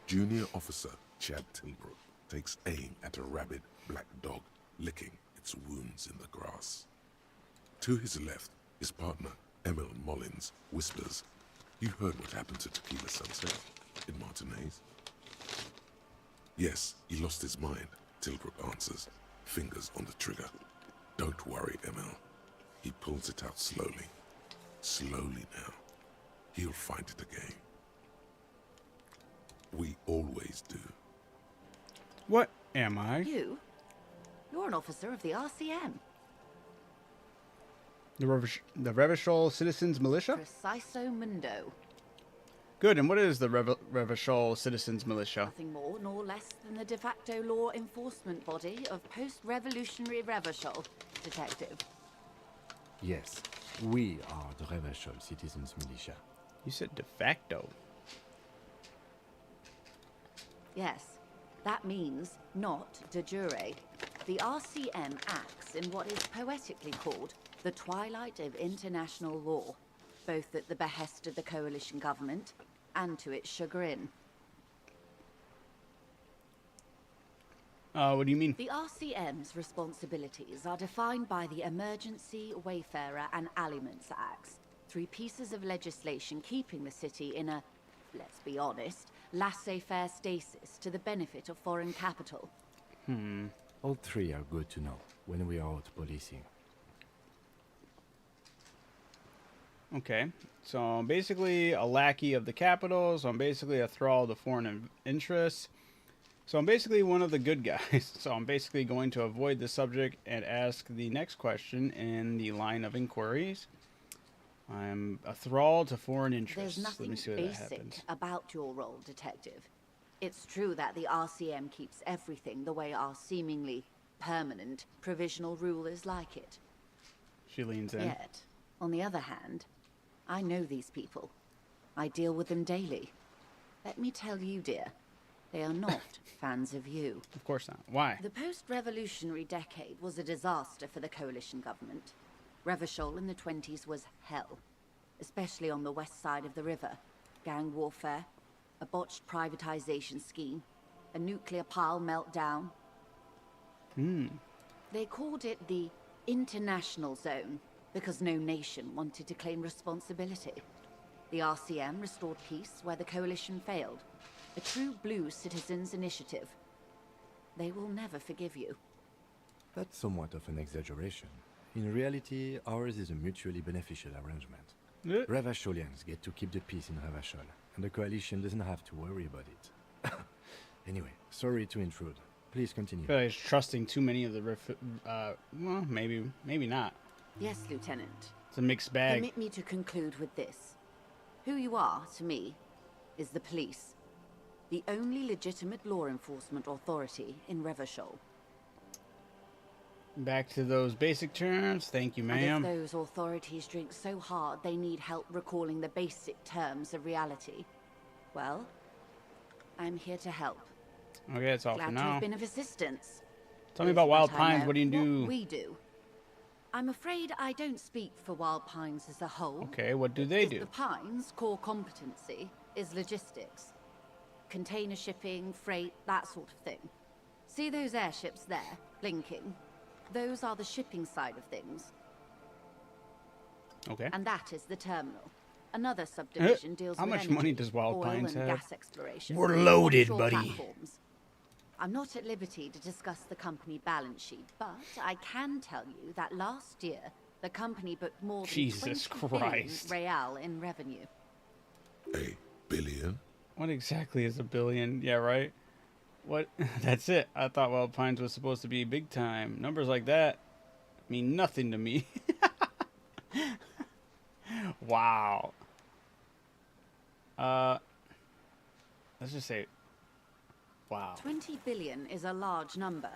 Junior Officer Chad Tilbrook takes aim at a rabid black dog licking its wounds in the grass. To his left, his partner, Emil Mullins, whispers, "You heard what happened to Tequila Sunset in Martinez?" "Yes, he lost his mind," Tilbrook answers, fingers on the trigger. "Don't worry, Emil." He pulls it out slowly. Slowly now. He'll find it again. We always do. What am I? You? You're an officer of the RCM. The Revachol Citizens Militia? Preciso Mundo. Good, and what is the Revachol Citizens Militia? Nothing more nor less than the de facto law enforcement body of post-revolutionary Revachol, Detective. Yes, we are the Revachol Citizens Militia. You said de facto. Yes, that means not de jure. The RCM acts in what is poetically called the twilight of international law, both at the behest of the coalition government and to its chagrin. What do you mean? The RCM's responsibilities are defined by the Emergency, Wayfarer and Aliments Acts, 3 pieces of legislation keeping the city in a, let's be honest, laissez-faire stasis to the benefit of foreign capital. All 3 are good to know when we are out policing. Okay, so I'm basically a lackey of the capital, so I'm basically a thrall of the foreign interests. So I'm basically one of the good guys. So I'm basically going to avoid the subject and ask the next question in the line of inquiries. I'm a thrall to foreign interests. There's nothing Let me see what that basic happens. about your role, Detective. It's true that the RCM keeps everything the way our seemingly permanent provisional rulers like it. She leans in. Yet, on the other hand, I know these people. I deal with them daily. Let me tell you, dear, they are not fans of you. Of course not. Why? The post-revolutionary decade was a disaster for the coalition government. Revachol in the 20s was hell, especially on the west side of the river. Gang warfare, a botched privatization scheme, a nuclear pile meltdown. They called it the international zone because no nation wanted to claim responsibility. The RCM restored peace where the coalition failed. A true blue citizens' initiative. They will never forgive you. That's somewhat of an exaggeration. In reality, ours is a mutually beneficial arrangement. Revacholians get to keep the peace in Revachol, and the coalition doesn't have to worry about it. Anyway, sorry to intrude. Please continue. I feel like he's trusting too many of the well, maybe not. Yes, Lieutenant. It's a mixed bag. Permit me to conclude with this. Who you are, to me, is the police. The only legitimate law enforcement authority in Revachol. Back to those basic terms. Thank you, And ma'am. if those authorities drink so hard they need help recalling the basic terms of reality, well, I'm here to help. Okay, that's all Glad for to have now. been of assistance. Tell me Is about Wild what I Pines. know. What do you do? What we do. I'm afraid I don't speak for Wild Pines as a whole. Okay, what do they do? The Pines' core competency is logistics. Container shipping, freight, that sort of thing. See those airships there, blinking? Those are the shipping side of things. Okay. And that is the terminal. Another subdivision deals How with much energy, money does Wild oil Pines and have? gas exploration. We're loaded, offshore buddy. platforms. I'm not at liberty to discuss the company balance sheet, but I can tell you that last year the company booked more than Jesus 20 billion Christ. real in revenue. A billion? What exactly is a billion? Yeah, right? What? That's it. I thought Wild Pines was supposed to be big time. Numbers like that mean nothing to me. Wow. Let's just say, wow. 20 billion is a large number,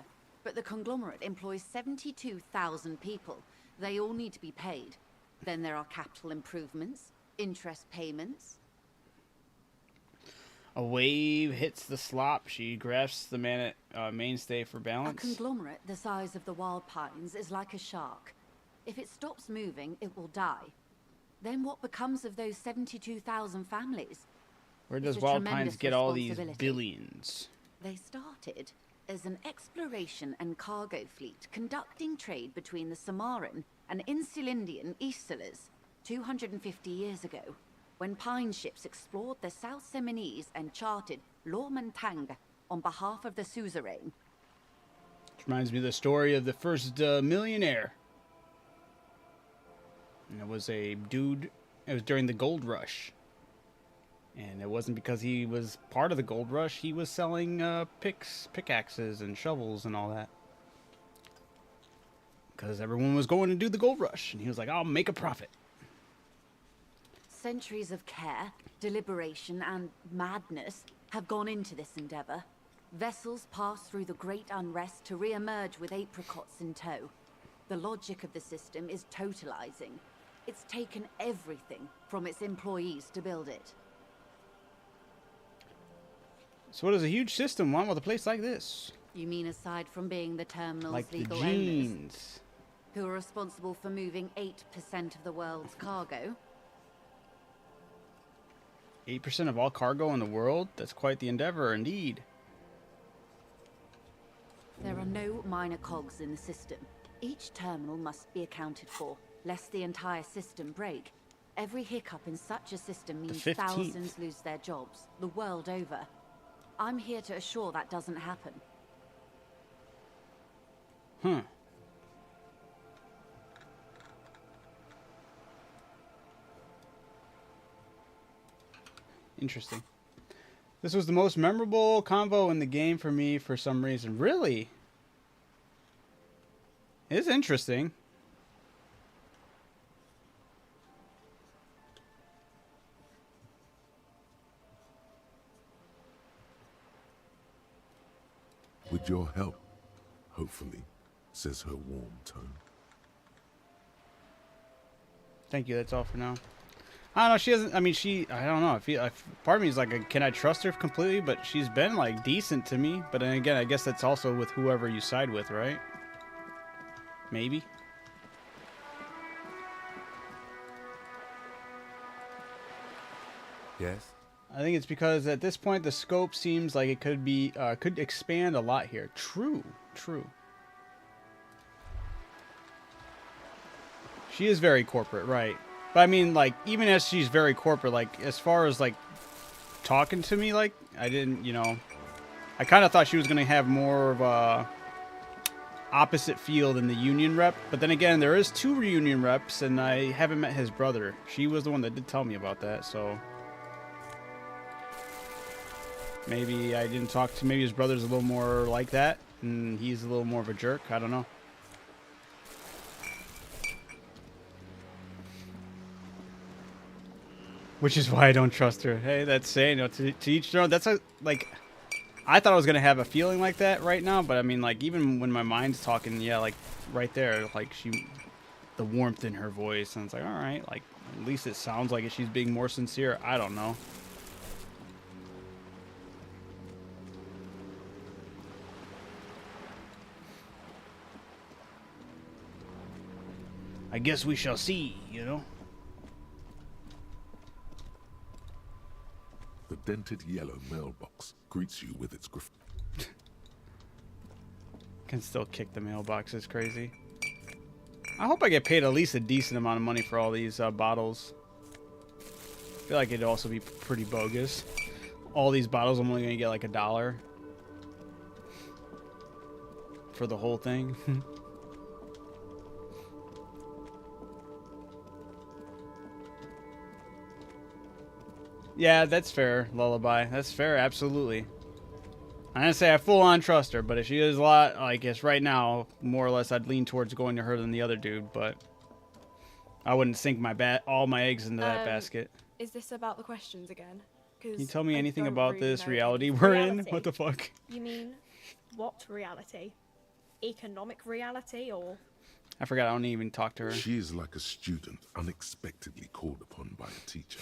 But the conglomerate employs 72,000 people. They all need to be paid. Then there are capital improvements, interest payments. A wave hits the slop. She grasps the mainstay for A balance. conglomerate the size of the Wild Pines is like a shark. If it stops moving, it will die. Then what becomes of those 72,000 families? Where does It's a Wild Pines tremendous get all these responsibility. billions? They started as an exploration and cargo fleet conducting trade between the Samaran and Insulindian Easterlers 250 years ago, when pine ships explored the South Seminese and charted Lormantang on behalf of the suzerain. Which reminds me of the story of the first millionaire. And it was a dude, it was during the gold rush. And it wasn't because he was part of the gold rush, he was selling pickaxes and shovels and all that. Because everyone was going to do the gold rush, and he was like, I'll make a profit. Centuries of care, deliberation, and madness have gone into this endeavor. Vessels pass through the great unrest to re-emerge with apricots in tow. The logic of the system is totalizing. It's taken everything from its employees to build it. So what does a huge system want with a place like this? You mean aside from being the terminal's Like the legal genes. owners, who are responsible for moving 8% of the world's cargo? 8% of all cargo in the world? That's quite the endeavor, indeed. There are no minor cogs in the system. Each terminal must be accounted for, lest the entire system break. Every hiccup in such a system means 15th. thousands lose their jobs, the world over. I'm here to assure that doesn't happen. Interesting. This was the most memorable convo in the game for me for some reason. Really? It's interesting. With your help, hopefully, says her warm tone. Thank you, that's all for now. I don't know, she hasn't, I mean, I don't know, part of me is like, can I trust her completely? But she's been, like, decent to me. But then again, I guess that's also with whoever you side with, right? Maybe? Yes? I think it's because at this point the scope seems like it could be could expand a lot here. True. She is very corporate, right? But I mean, like, even as she's very corporate, like, as far as like talking to me, like, I didn't, I kind of thought she was gonna have more of a opposite feel than the union rep. But then again, there is 2 union reps, and I haven't met his brother. She was the one that did tell me about that, so. Maybe I didn't talk to, maybe his brother's a little more like that, and he's a little more of a jerk. I don't know. Which is why I don't trust her. Hey, that's saying, to each their own. That's like, I thought I was going to have a feeling like that right now, but I mean, like, even when my mind's talking, yeah, like, right there, like, the warmth in her voice, and it's like, all right, like, at least it sounds like she's being more sincere. I don't know. I guess we shall see, The dented yellow mailbox greets you with its graffiti. Can still kick the mailbox. It's crazy. I hope I get paid at least a decent amount of money for all these bottles. I feel like it'd also be pretty bogus. All these bottles, I'm only going to get like $1 for the whole thing. Yeah, that's fair, Lullaby. That's fair, absolutely. I'm going to say I full-on trust her, but if she is a lot, I guess right now, more or less, I'd lean towards going to her than the other dude, but I wouldn't sink all my eggs into that basket. Is this about the questions again? Can you tell me anything don't about really this know reality anything. we're in? What the fuck? You mean, what reality? economic reality, or? I forgot I don't even talk to her. She is like a student unexpectedly called upon by a teacher.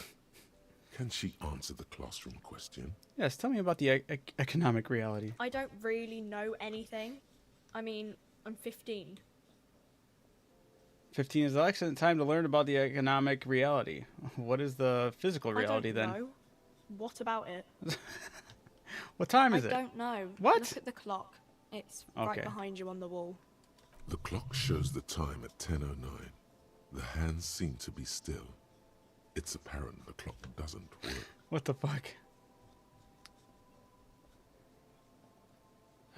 Can she answer the classroom question? Yes, tell me about the economic reality. I don't really know anything. I mean, I'm 15. 15 is an excellent time to learn about the economic reality. What is the physical reality I don't then? know. What about it? What time is I it? don't know. What? Look at the clock. It's right behind you on the wall. The clock shows the time at 10:09. The hands seem to be still. It's apparent the clock doesn't work. What the fuck?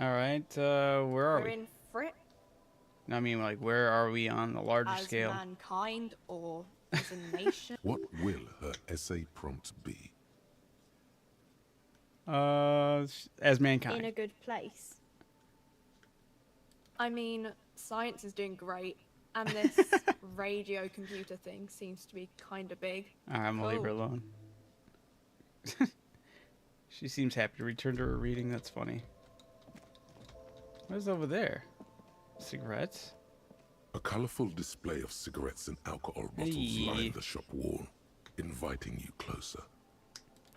Alright, where are We're we? in Frick I mean, like, where are we on the larger as scale? mankind or as a nation. What will her essay prompt be? As mankind. In a good place. I mean, science is doing great, and this radio computer thing seems to be kind of big. Alright, I'm gonna leave her alone. She seems happy to return to her reading. That's funny. What is over there? Cigarettes? A colorful display of cigarettes and alcohol bottles line the shop wall, inviting you closer.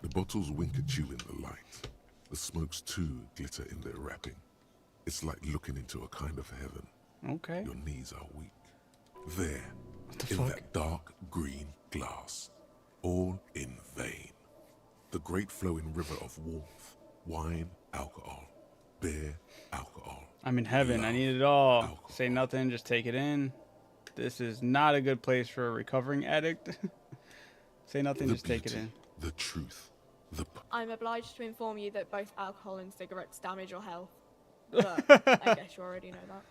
The bottles wink at you in the light. The smokes too glitter in their wrapping. It's like looking into a kind of heaven. Okay. Your knees are weak. There, in that dark green glass, all in vain. The great flowing river of warmth, wine, alcohol, beer, alcohol. I'm in heaven. I need it all. Alcohol. Say nothing. Just take it in. This is not a good place for a recovering addict. Say nothing. Just take it in. The truth. I'm obliged to inform you that both alcohol and cigarettes damage your health. But I guess you already know that.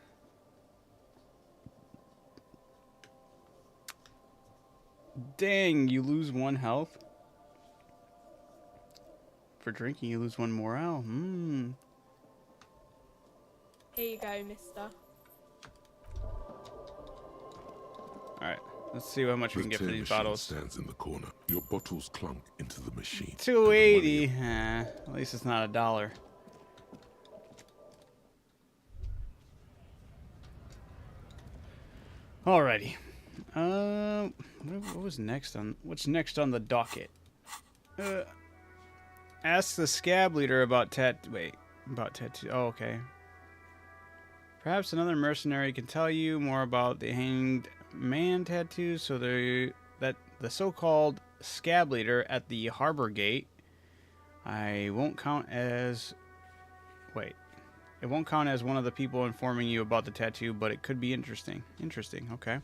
Dang, you lose 1 health. For drinking, you lose 1 morale. Here you go, mister. Alright, let's see how much we can get for these bottles. Stands in the corner. Your bottles clunk into the machine. 280. At least it's not $1. Alrighty. What was next on? What's next on the docket? Ask the scab leader about tattoo. Oh, okay. Perhaps another mercenary can tell you more about the hanged man tattoos. So that the so-called scab leader at the harbor gate. I won't count as. Wait. It won't count as one of the people informing you about the tattoo, but it could be interesting. Interesting, okay.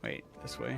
Wait, this way.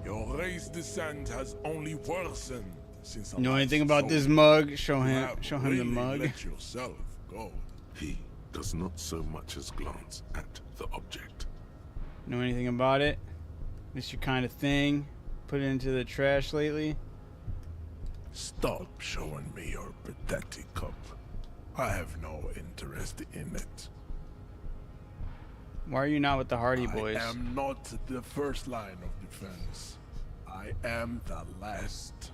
Your race descent has only worsened since know anything about this mug? Show him the mug. Let yourself go. He does not so much as glance at the object. Know anything about it? This your kind of thing? Put it into the trash lately? Stop showing me your pathetic cup. I have no interest in it. Why are you not with the Hardy Boys? I am not the first line of defense. I am the last.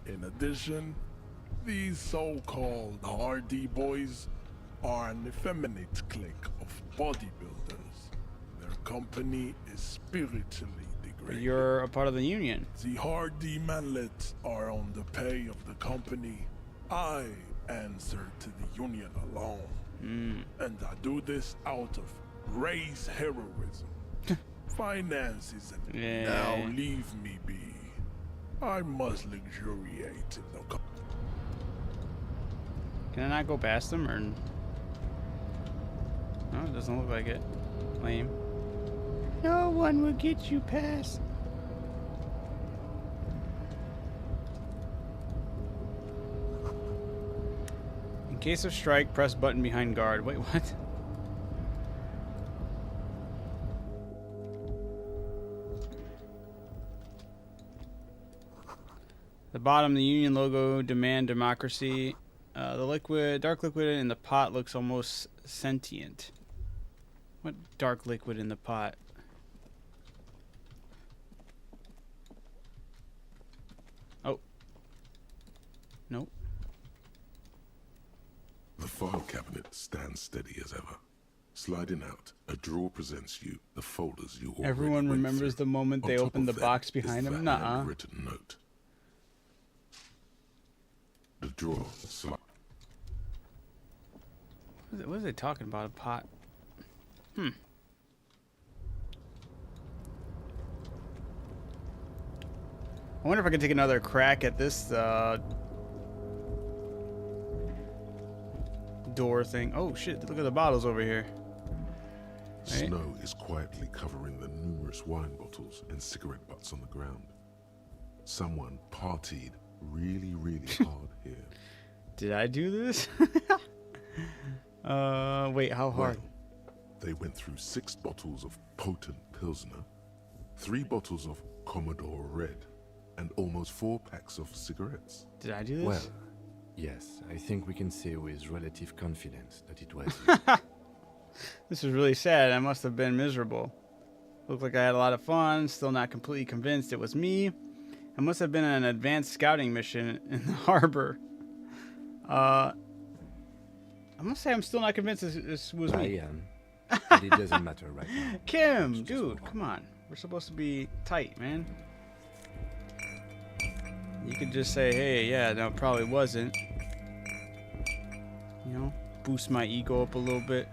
In addition, these so-called Hardy Boys are an effeminate clique of bodybuilders. Their company is spiritually degraded. You're a part of the union. The Hardy manlets are on the pay of the company. I answer to the union alone. And I do this out of race heroism. Finances and now leave me be. I must luxuriate in the Can I not go past them or? No, it doesn't look like it. Lame. No one will get you past. case of strike, press button behind guard. Wait, what? The bottom, the Union logo, demand democracy. The dark liquid in the pot looks almost sentient. What dark liquid in the pot? Oh. Nope. The file cabinet stands steady as ever. Sliding out, a drawer presents you the folders you already Everyone went remembers through. the moment they On top opened the of them box is behind the them? Nuh-uh. handwritten note. The drawer What is they talking about? A pot? I wonder if I can take another crack at this door thing. Oh shit, look at the bottles over here. Right? Snow is quietly covering the numerous wine bottles and cigarette butts on the ground. Someone partied really, really hard here. Did I do this? Wait, how hard? Well, they went through 6 bottles of potent Pilsner, 3 bottles of Commodore Red, and almost 4 packs of cigarettes. Did I do this? Well, yes, I think we can say with relative confidence that it was you. This is really sad. I must have been miserable. Looked like I had a lot of fun, still not completely convinced it was me. I must have been on an advanced scouting mission in the harbor. I must say I'm still not convinced this was me. I am. But it doesn't matter right now. Kim, dude, come on. We're supposed to be tight, man. You could just say, hey, yeah, no, it probably wasn't. You know, boost my ego up a little bit.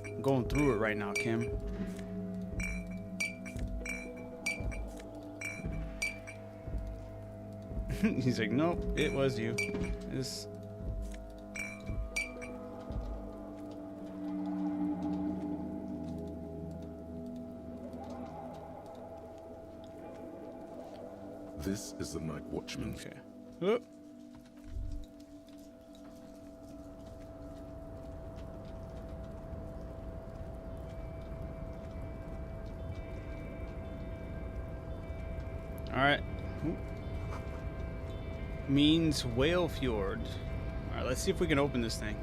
I'm going through it right now, Kim. He's like, nope, it was you. This. This is the night watchman. Okay. Oh. All right. Ooh. Means Whale Fjord. All right, let's see if we can open this thing.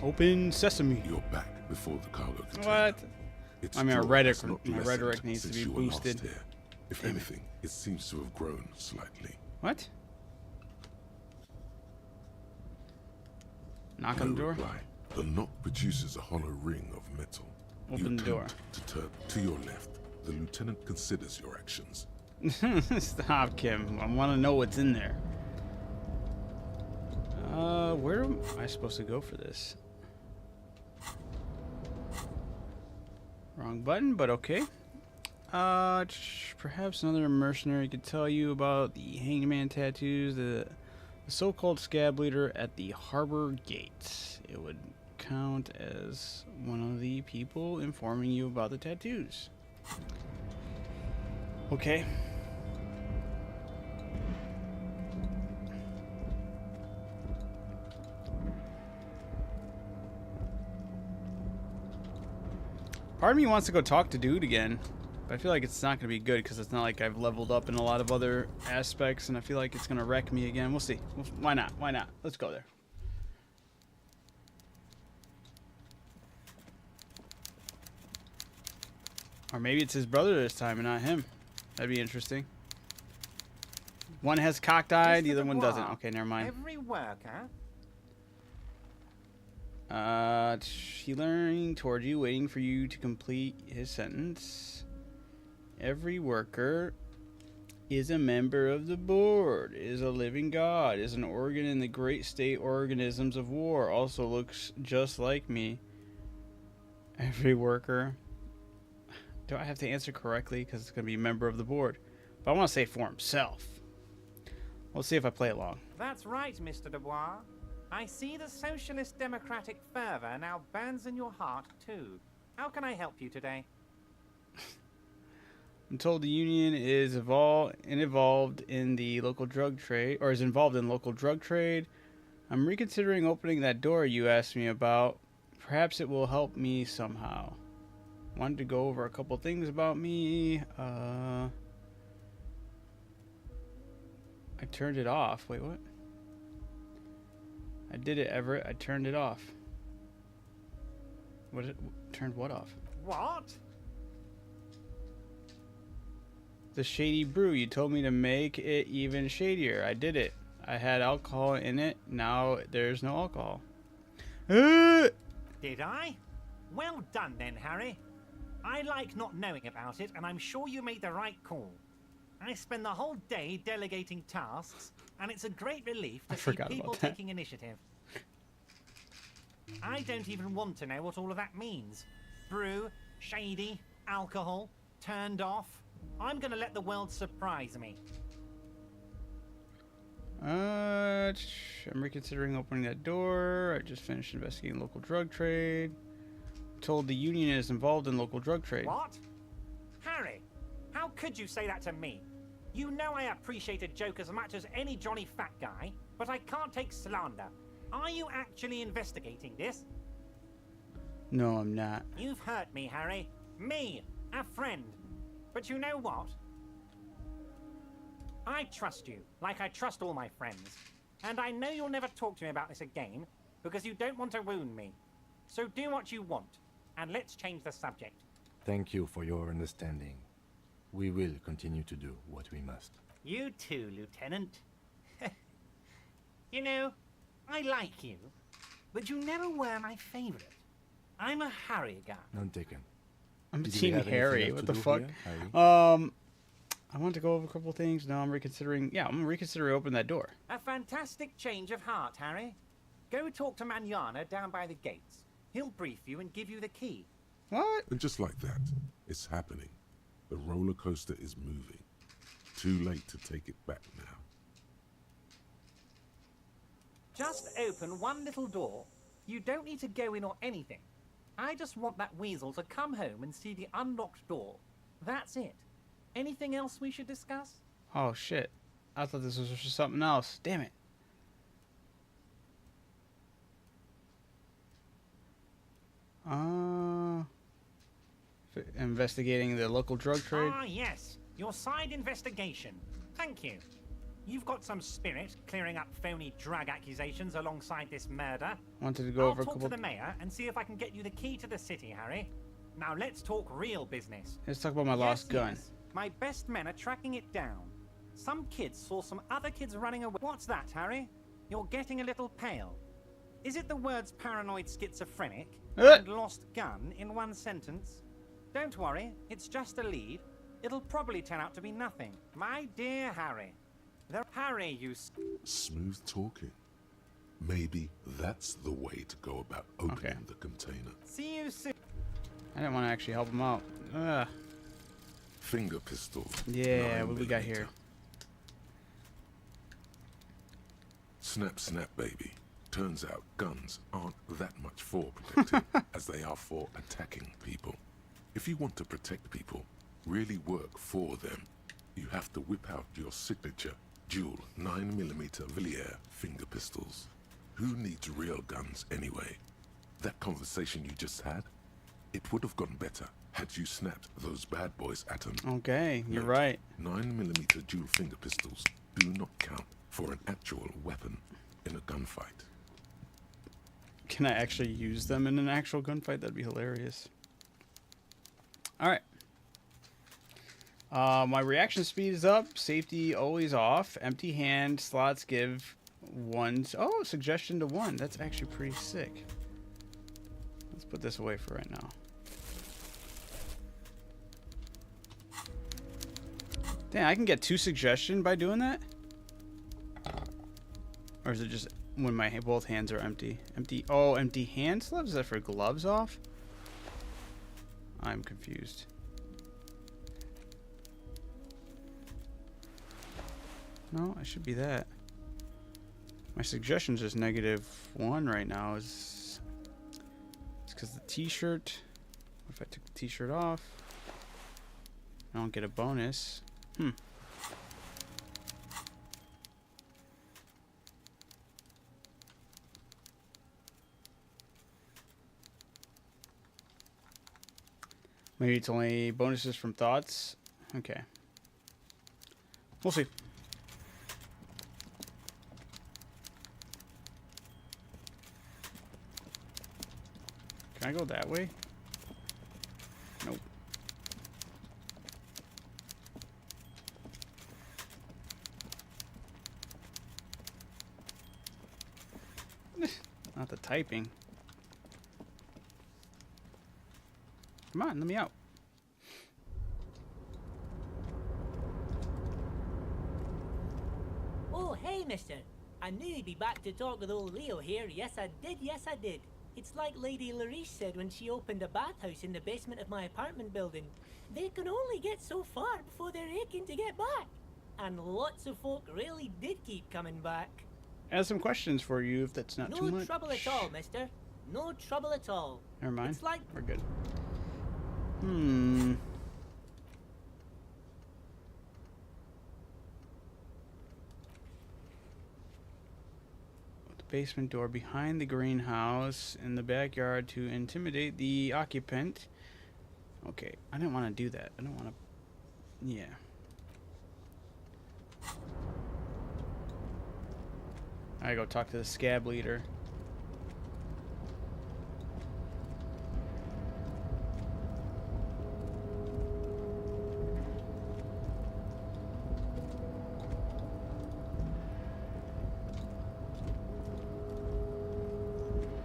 Open sesame. You're back before the cargo container. What? Its I mean, draw my has not lessened rhetoric needs to since be you were last boosted. here. If anything, it seems to have grown slightly. What? Knock on the door. Reply. The knock produces a hollow ring of metal. Open the door. To turn to your left. The lieutenant considers your actions. Stop, Kim. I want to know what's in there. Where am I supposed to go for this? Wrong button, but okay. Perhaps another mercenary could tell you about the hangman tattoos, the so-called scab leader at the harbor gate. It would count as one of the people informing you about the tattoos. Okay. Part of me wants to go talk to dude again, but I feel like it's not going to be good because it's not like I've leveled up in a lot of other aspects, and I feel like it's going to wreck me again. We'll see. Why not? Why not? Let's go there. Or maybe it's his brother this time and not him. That'd be interesting. One has cocked eye, the other one doesn't. Okay, never mind. Every worker. He learning toward you, waiting for you to complete his sentence. Every worker is a member of the board, is a living god, is an organ in the great state organisms of war, also looks just like me. Every worker. Do I have to answer correctly? Because it's going to be a member of the board. But I want to say for himself. We'll see if I play along. That's right, Mr. Dubois. I see the socialist democratic fervor now burns in your heart, too. How can I help you today? I'm told the union is involved in the local drug trade, or is involved in local drug trade. I'm reconsidering opening that door you asked me about. Perhaps it will help me somehow. Wanted to go over a couple things about me. I turned it off. Wait, what? I did it, Everett. I turned it off. Turned what off? What? The shady brew. You told me to make it even shadier. I did it. I had alcohol in it. Now there's no alcohol. Did I? Well done then, Harry. I like not knowing about it, and I'm sure you made the right call. I spend the whole day delegating tasks, and it's a great relief to see people taking initiative. I don't even want to know what all of that means. Brew, shady, alcohol, turned off. I'm gonna let the world surprise me. I'm reconsidering opening that door. I just finished investigating local drug trade. Told the union is involved in local drug trade. What? Harry, how could you say that to me? You know I appreciate a joke as much as any Johnny Fat Guy, but I can't take slander. Are you actually investigating this? No, I'm not. You've hurt me, Harry. Me, a friend. But you know what? I trust you, like I trust all my friends. And I know you'll never talk to me about this again, because you don't want to wound me. So do what you want, and let's change the subject. Thank you for your understanding. We will continue to do what we must. You too, Lieutenant. You know, I like you, but you never were my favorite. I'm a Harry guy. None taken. I'm Did we Team have anything Harry. else What to the do fuck? here, Harry? I want to go over a couple things. No, I'm reconsidering. Yeah, I'm reconsidering opening that door. A fantastic change of heart, Harry. Go talk to Manana down by the gates. He'll brief you and give you the key. What? And just like that, it's happening. The roller coaster is moving. Too late to take it back now. Just open one little door. You don't need to go in or anything. I just want that weasel to come home and see the unlocked door. That's it. Anything else we should discuss? Oh, shit. I thought this was just something else. Damn it. Investigating the local drug trade. Ah, yes. Your side investigation. Thank you. You've got some spirit clearing up phony drug accusations alongside this murder. Wanted to go over a I'll couple. talk to the mayor and see if I can get you the key to the city, Harry. Now let's talk real business. Let's talk about my lost gun. Yes. My best men are tracking it down. Some kids saw some other kids running away. What's that, Harry? You're getting a little pale. Is it the words paranoid schizophrenic and lost gun in one sentence? Don't worry, it's just a lead. It'll probably turn out to be nothing. My dear Harry. Harry, you... Smooth talking. Maybe that's the way to go about opening the container. See you soon. I didn't want to actually help him out. Ugh. Finger pistol. Yeah, what we got here? Snap, snap, baby. Turns out guns aren't that much for protecting as they are for attacking people. If you want to protect people, really work for them, you have to whip out your signature dual 9mm Villiers finger pistols. Who needs real guns anyway? That conversation you just had, it would have gone better had you snapped those bad boys at them. Okay, you're right. 9mm dual finger pistols do not count for an actual weapon in a gunfight. Can I actually use them in an actual gunfight? That'd be hilarious. Alright. My reaction speed is up. Safety always off. Empty hand slots give ones. Oh, suggestion to 1. That's actually pretty sick. Let's put this away for right now. Damn, I can get 2 suggestion by doing that? Or is it just when my both hands are empty? Empty. Oh, empty hand gloves? Is that for gloves off? I'm confused. No, I should be that. My suggestion's just -1 right now. It's because the t-shirt. What if I took the t-shirt off? I don't get a bonus. Maybe it's only bonuses from thoughts. Okay. We'll see. Can I go that way? Nope. Not the typing. Come on, let me out. Oh, hey, mister. I knew you'd be back to talk with old Leo here. Yes, I did. Yes, I did. It's like Lady Larice said when she opened a bathhouse in the basement of my apartment building. They can only get so far before they're aching to get back. And lots of folk really did keep coming back. I have some questions for you if that's not too much. No trouble at all, mister. No trouble at all. Never mind. It's like... We're good. The basement door behind the greenhouse in the backyard to intimidate the occupant. Okay, I didn't want to do that. I don't want to... Yeah. I go talk to the scab leader.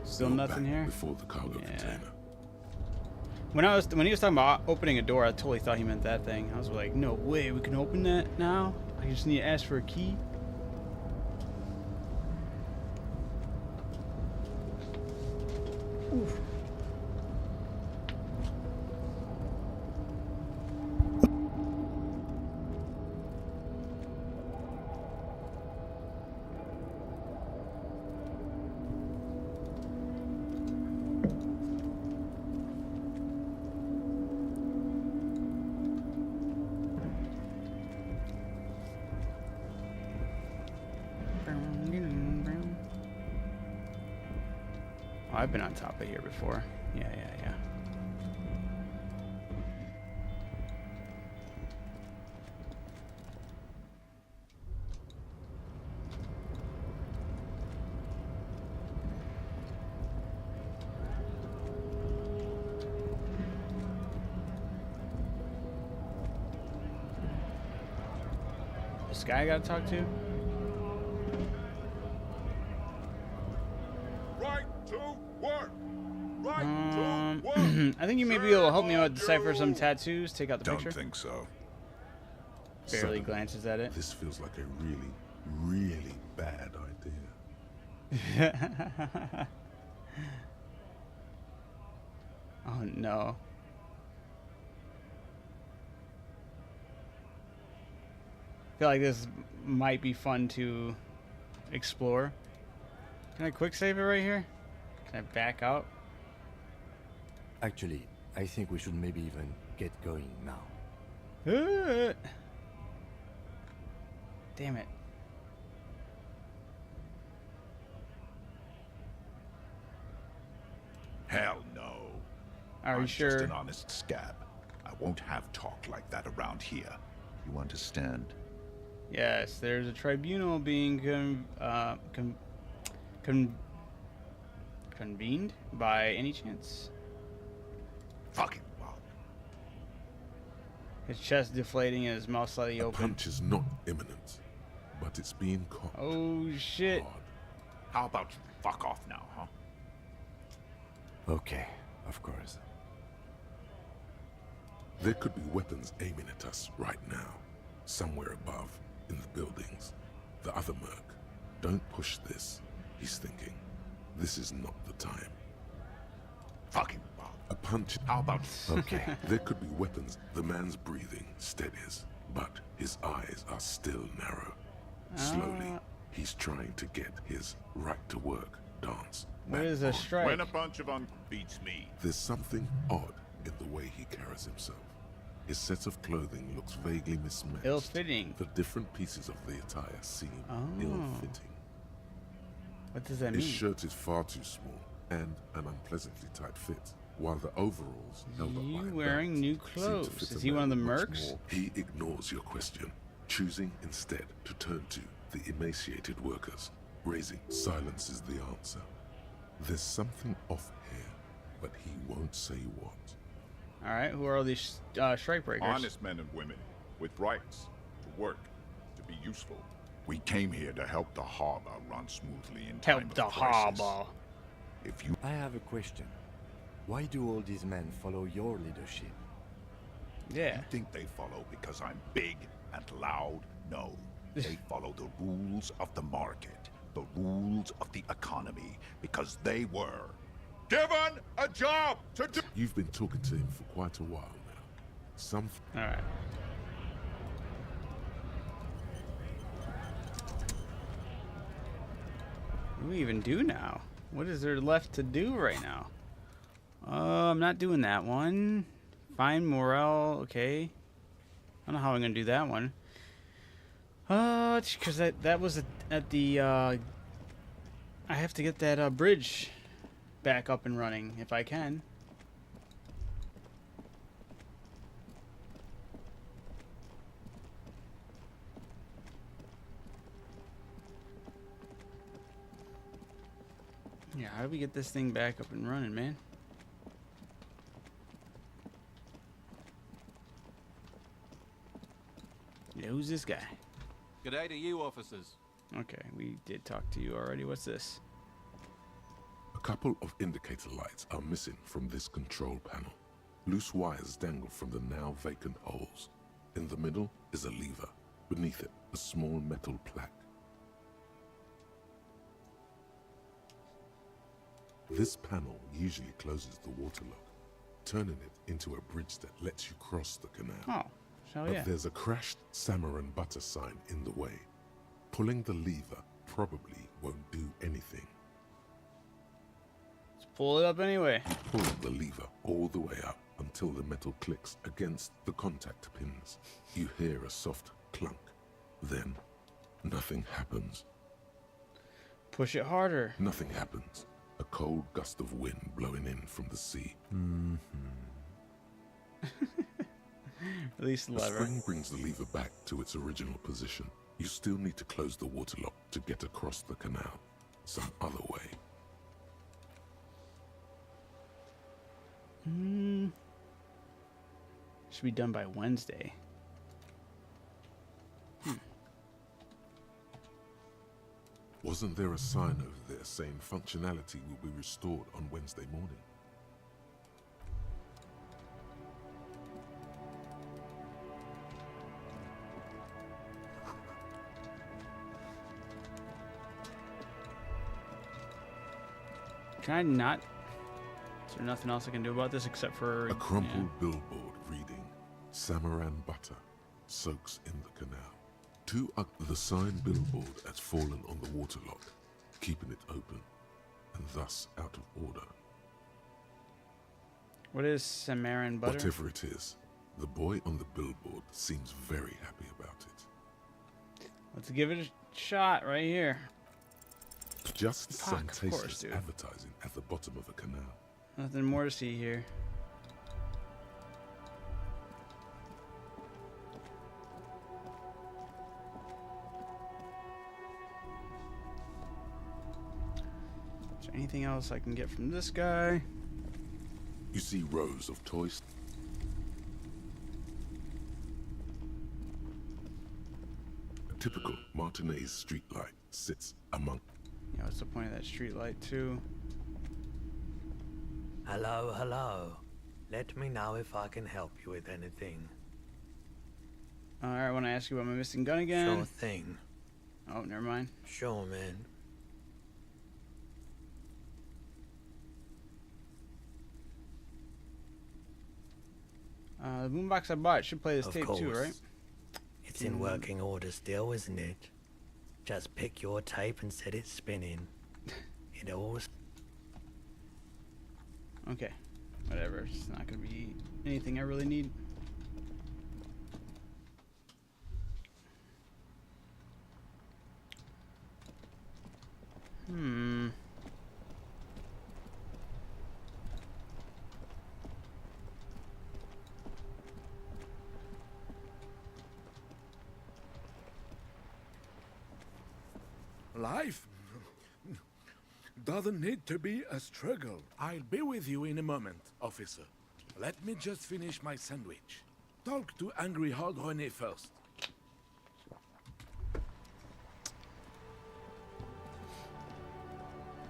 Still nothing here. Before the cargo container. When he was talking about opening a door, I totally thought he meant that thing. I was like, no way, we can open that now? I just need to ask for a key. Oof. Oh, I've been on top of here before. Yeah. This guy I gotta talk to? I think you may be able to help me out decipher some tattoos. Take out the picture. Don't think so. Barely glances at it. This feels like a really, really bad idea. Oh no. I feel like this might be fun to explore. Can I quick save it right here? Can I back out? Actually, I think we should maybe even get going now. Damn it. Hell no. Are you I'm sure? Just an honest scab. I won't have talk like that around here. You understand? Yes, there's a tribunal being convened by any chance. Fucking wow. His chest deflating and his mouth slightly open. Punch is not imminent, but it's being caught. Oh shit. Hard. How about you fuck off now, huh? Okay, of course. There could be weapons aiming at us right now, somewhere above, in the buildings. The other merc. Don't push this, he's thinking. This is not the time. Fucking wow. A punch. How about Okay. There could be weapons. The man's breathing steadies, but his eyes are still narrow. Slowly, he's trying to get his right to work dance. What is a strike? When a bunch of beats me. There's something odd in the way he carries himself. His set of clothing looks vaguely mismatched. Ill-fitting. The different pieces of the attire seem ill-fitting. What does that His mean? shirt is far too small and an unpleasantly tight fit, while the overalls held up by a wearing belt new seem to clothes. fit Is a he one of man the much mercs? more. He ignores your question, choosing instead to turn to the emaciated workers. Raising silence is the answer. There's something off here, but he won't say what. All right, who are all these strike breakers? Honest men and women with rights to work, to be useful. We came here to help the harbor run smoothly in time Help the of crisis. harbor. If you I have a question. Why do all these men follow your leadership? Yeah. You think they follow because I'm big and loud? No. They follow the rules of the market, the rules of the economy, because they were given a job to do. You've been talking to him for quite a while now. All right. What do we even do now? What is there left to do right now? I'm not doing that one. Find morale. Okay. I don't know how I'm gonna do that one. Because that was at the. I have to get that bridge back up and running if I can. Yeah, how do we get this thing back up and running, man? Yeah, who's this guy? G'day to you, officers. Okay, we did talk to you already. What's this? A couple of indicator lights are missing from this control panel. Loose wires dangle from the now vacant holes. In the middle is a lever. Beneath it, a small metal plaque. This panel usually closes the water lock, turning it into a bridge that lets you cross the canal. Oh, hell but yeah. there's a crashed salmon and butter sign in the way. Pulling the lever probably won't do anything. Let's pull it up anyway. Pull the lever all the way up until the metal clicks against the contact pins. You hear a soft clunk. Then, nothing happens. Push it harder. Nothing happens. A cold gust of wind blowing in from the sea. Release the The lever. spring brings the lever back to its original position. You still need to close the water lock to get across the canal. Some other way. Should be done by Wednesday. Wasn't there a sign over there saying functionality will be restored on Wednesday morning? Can I not? Is there nothing else I can do about this except for A crumpled billboard reading, Samaran butter soaks in the canal. The sign billboard has fallen on the water lock, keeping it open, and thus out of order. What is Samaran butter? Whatever it is, the boy on the billboard seems very happy about it. Let's give it a shot right here. Just some Fuck, of course, tasteless dude. advertising at the bottom of a canal. Nothing more to see here. Is there anything else I can get from this guy? You see rows of toys. A typical Martinez streetlight sits among. Yeah, what's the point of that street light too? Hello, hello. Let me know if I can help you with anything. Alright, I want to ask you about my missing gun again. Sure thing. Oh, never mind. Sure, man. The boombox I bought should play this Of tape too, course. right? It's in working order still, isn't it? Just pick your tape and set it spinning. It always... Okay. Whatever. It's not going to be anything I really need. life doesn't need to be a struggle. I'll be with you in a moment, officer. Let me just finish my sandwich. Talk to Angry Hog René first.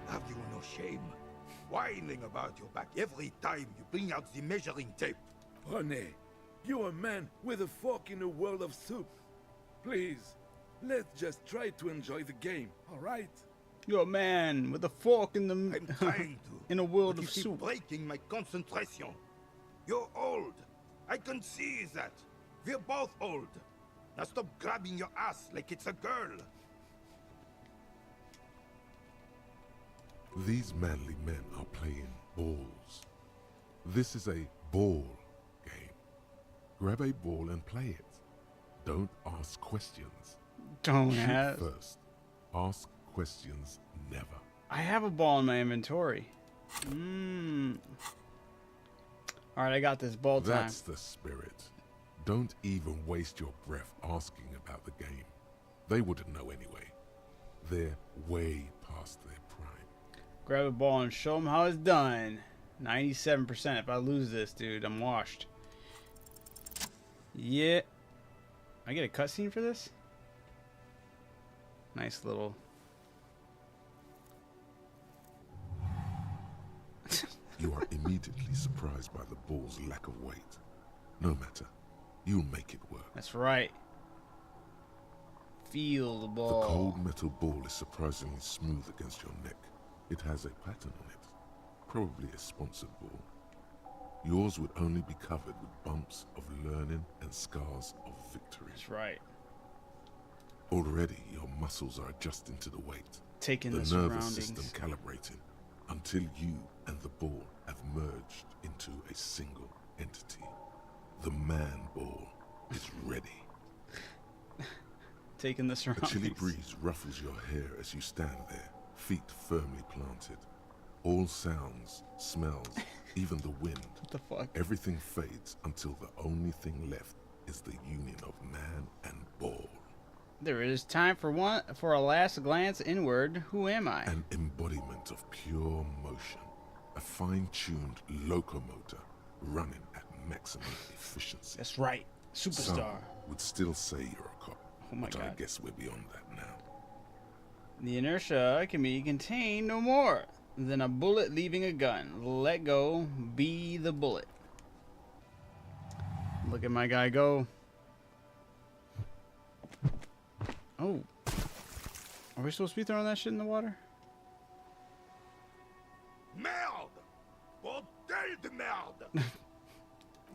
Have you no shame? Whining about your back every time you bring out the measuring tape. René, you're a man with a fork in a world of soup. Please, let's just try to enjoy the game, all right? You're a man with a fork in the I'm trying to, in a world but of you soup. keep breaking my concentration. You're old. I can see that. We're both old. Now stop grabbing your ass like it's a girl. These manly men are playing balls. This is a ball game. Grab a ball and play it. Don't ask questions. Don't Shoot have. first. Ask questions never. I have a ball in my inventory. Alright, I got this ball time. That's the spirit. Don't even waste your breath asking about the game. They wouldn't know anyway. They're way past their prime. Grab a ball and show them how it's done. 97%. If I lose this, dude, I'm washed. Yeah. I get a cutscene for this? Nice little... You are immediately surprised by the ball's lack of weight. No matter. You'll make it work. That's right. Feel the ball. The cold metal ball is surprisingly smooth against your neck. It has a pattern on it. Probably a sponsored ball. Yours would only be covered with bumps of learning and scars of victory. That's right. Already, your muscles are adjusting to the weight. Taking the nervous surroundings. system calibrating until you and the ball have merged into a single entity. The man ball is ready. Taking the A surroundings. chilly breeze ruffles your hair as you stand there, feet firmly planted. All sounds, smells, even the wind. What the fuck? Everything fades until the only thing left is the union of man and ball. There is time for a last glance inward. Who am I? An embodiment of pure motion. A fine-tuned locomotor running at maximum efficiency. That's right. Superstar. Some would still say you're a cop. Oh my but I God. guess we're beyond that now. The inertia can be contained no more than a bullet leaving a gun. Let go. Be the bullet. Look at my guy go. Oh. Are we supposed to be throwing that shit in the water? Merde! Bordel de merde!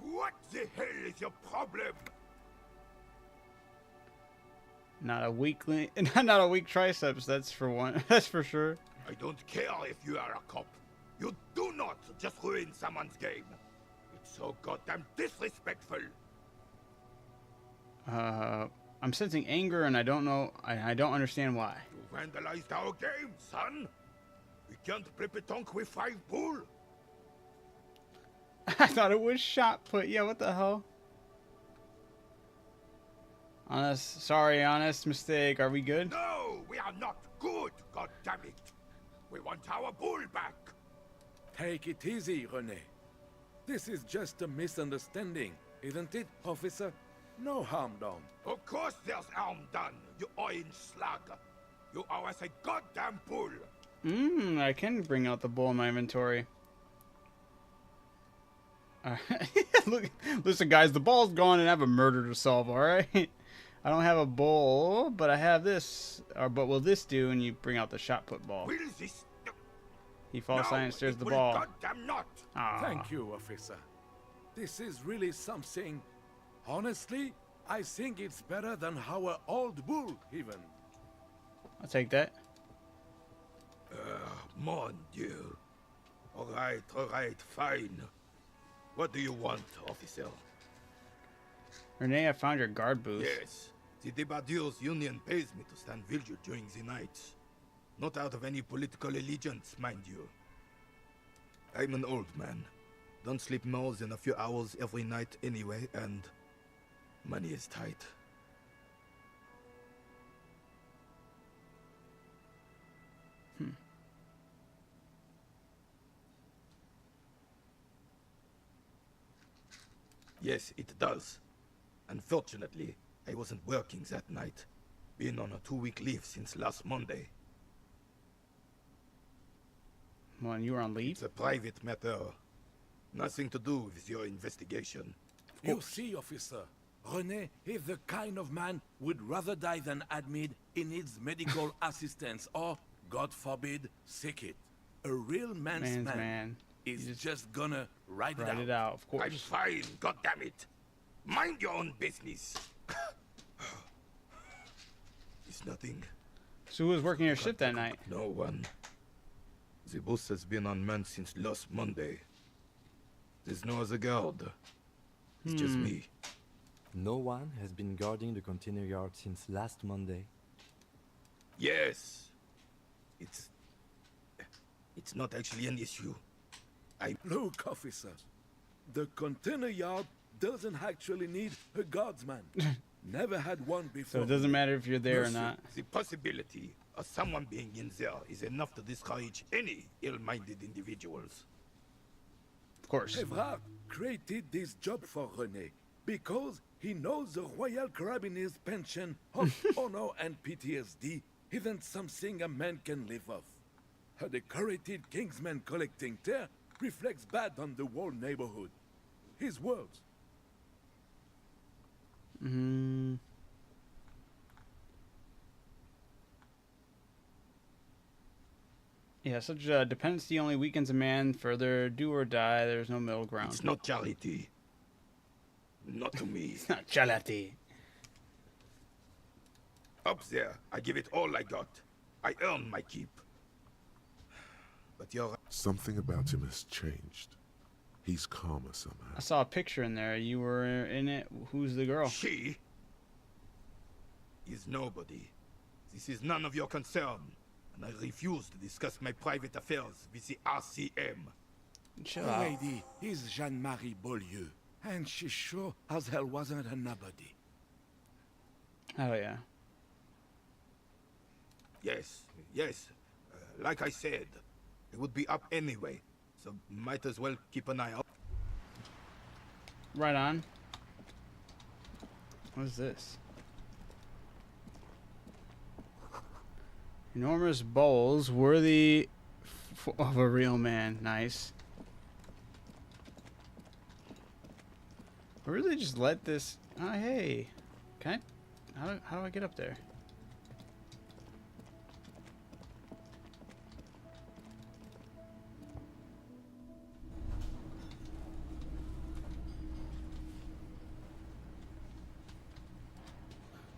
What the hell is your problem? Not a weak not a weak triceps, that's for one. That's for sure. I don't care if you are a cop. You do not just ruin someone's game. It's so goddamn disrespectful. I'm sensing anger and I don't know I don't understand why. You vandalized our game, son. We can't play petanque with 5 bull. I thought it was shot put. Yeah, what the hell? Honest mistake. Are we good? No, we are not good, goddammit. We want our bull back. Take it easy, René. This is just a misunderstanding, isn't it, officer? No harm done. Of course there's harm done, you orange slug. You owe us a goddamn bull. I can bring out the bull in my inventory. Look, listen, guys, the ball's gone and I have a murder to solve. All right, I don't have a bull, but I have this. But will this do? And you bring out the shot put ball. Will this? He falls No, down and steers it the will ball. Goddamn not. Thank you, officer. This is really something. Honestly, I think it's better than our old bull, even. I'll take that. Mon Dieu. All right, fine. What do you want, officer? Renee, I found your guard booth. Yes. The Debardeurs Union pays me to stand vigil during the nights. Not out of any political allegiance, mind you. I'm an old man. Don't sleep more than a few hours every night anyway, and money is tight. Yes, it does. Unfortunately, I wasn't working that night. Been on a 2-week leave since last Monday. Well, and you were on leave? It's a private matter. Nothing to do with your investigation. You see, officer, René is the kind of man would rather die than admit he needs medical assistance or, God forbid, sick it. A real man's man is just gonna write it out. Of course. I'm fine, goddammit. Mind your own business. It's nothing. So who was working your shift that night? No one. The boss has been unmanned since last Monday. There's no other guard. It's just me. No one has been guarding the container yard since last Monday. Yes. It's not actually an issue. Look, officer. The container yard doesn't actually need a guardsman. Never had one before. So it doesn't matter if you're there or not. The possibility of someone being in there is enough to discourage any ill-minded individuals. Of course. Evrard created this job for René because he knows the Royal Carabiniers' pension of honor and PTSD isn't something a man can live off. A decorated Kingsman collecting tear reflects bad on the whole neighborhood. His words. Yeah, such dependency only weakens a man. Further, do or die. There's no middle ground. It's not charity. Not to me. It's not charity. Up there, I give it all I got. I earn my keep. But you're... Something about him has changed. He's calmer somehow. I saw a picture in there. You were in it. Who's the girl? She is nobody. This is none of your concern. And I refuse to discuss my private affairs with the RCM. Chill The out. lady is Jeanne-Marie Beaulieu, and she sure as hell wasn't a nobody. Oh, yeah. Yes. Like I said, it would be up anyway. So might as well keep an eye out. Right on. What is this? Enormous bowls worthy of a real man. Nice. I really just let this... Oh, hey. Can I... How do I get up there?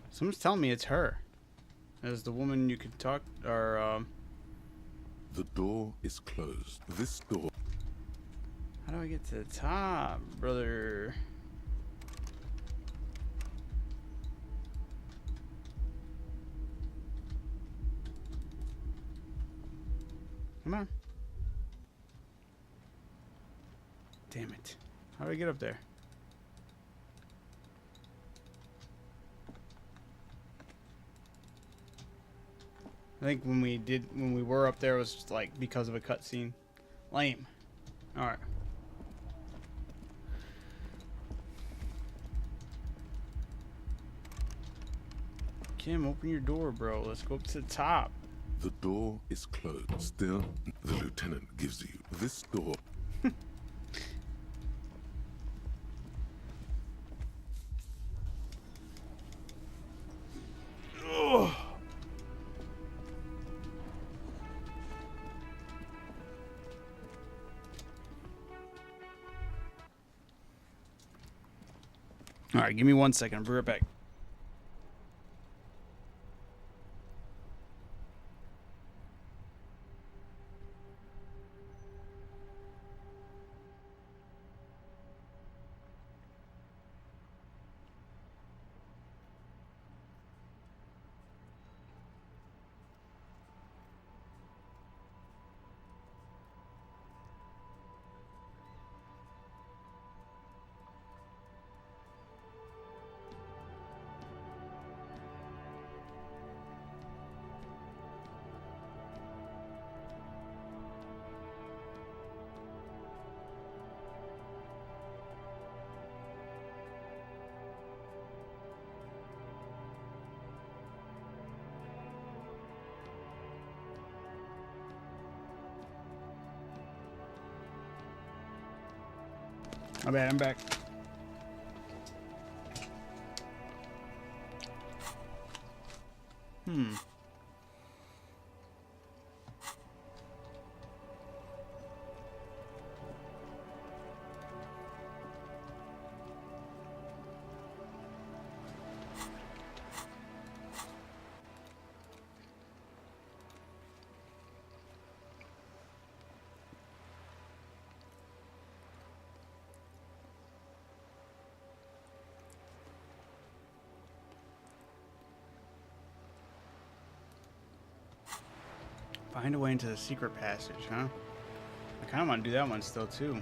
Someone's telling me it's her. As the woman you could talk, or The door is closed. This door... How do I get to the top, brother? Come on. Damn it. How do I get up there? I think when we were up there, it was just like because of a cutscene. Lame. Alright. Kim, open your door, bro. Let's go up to the top. The door is closed. Still, the lieutenant gives you this door. Alright, give me 1 second. I'll be right back. My bad, I'm back. Find a way into the secret passage, huh? I kind of want to do that one still, too.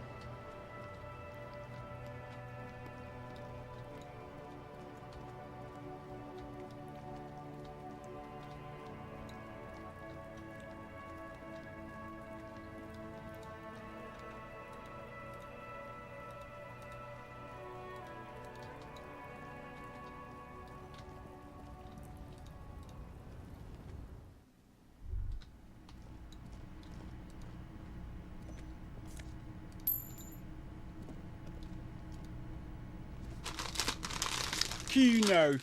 Kino.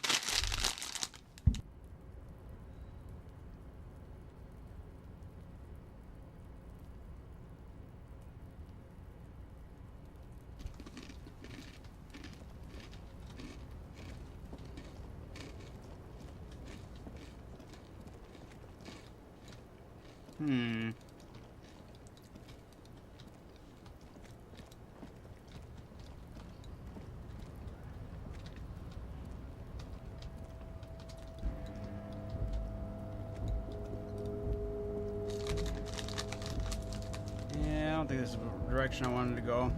Yeah, I don't think this is the direction I wanted to go.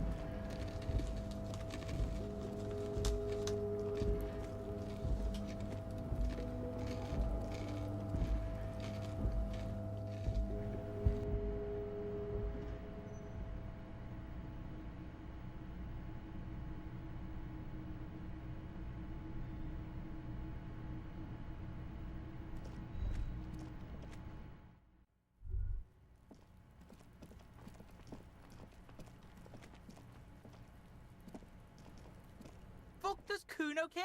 Fuck does Kuno care?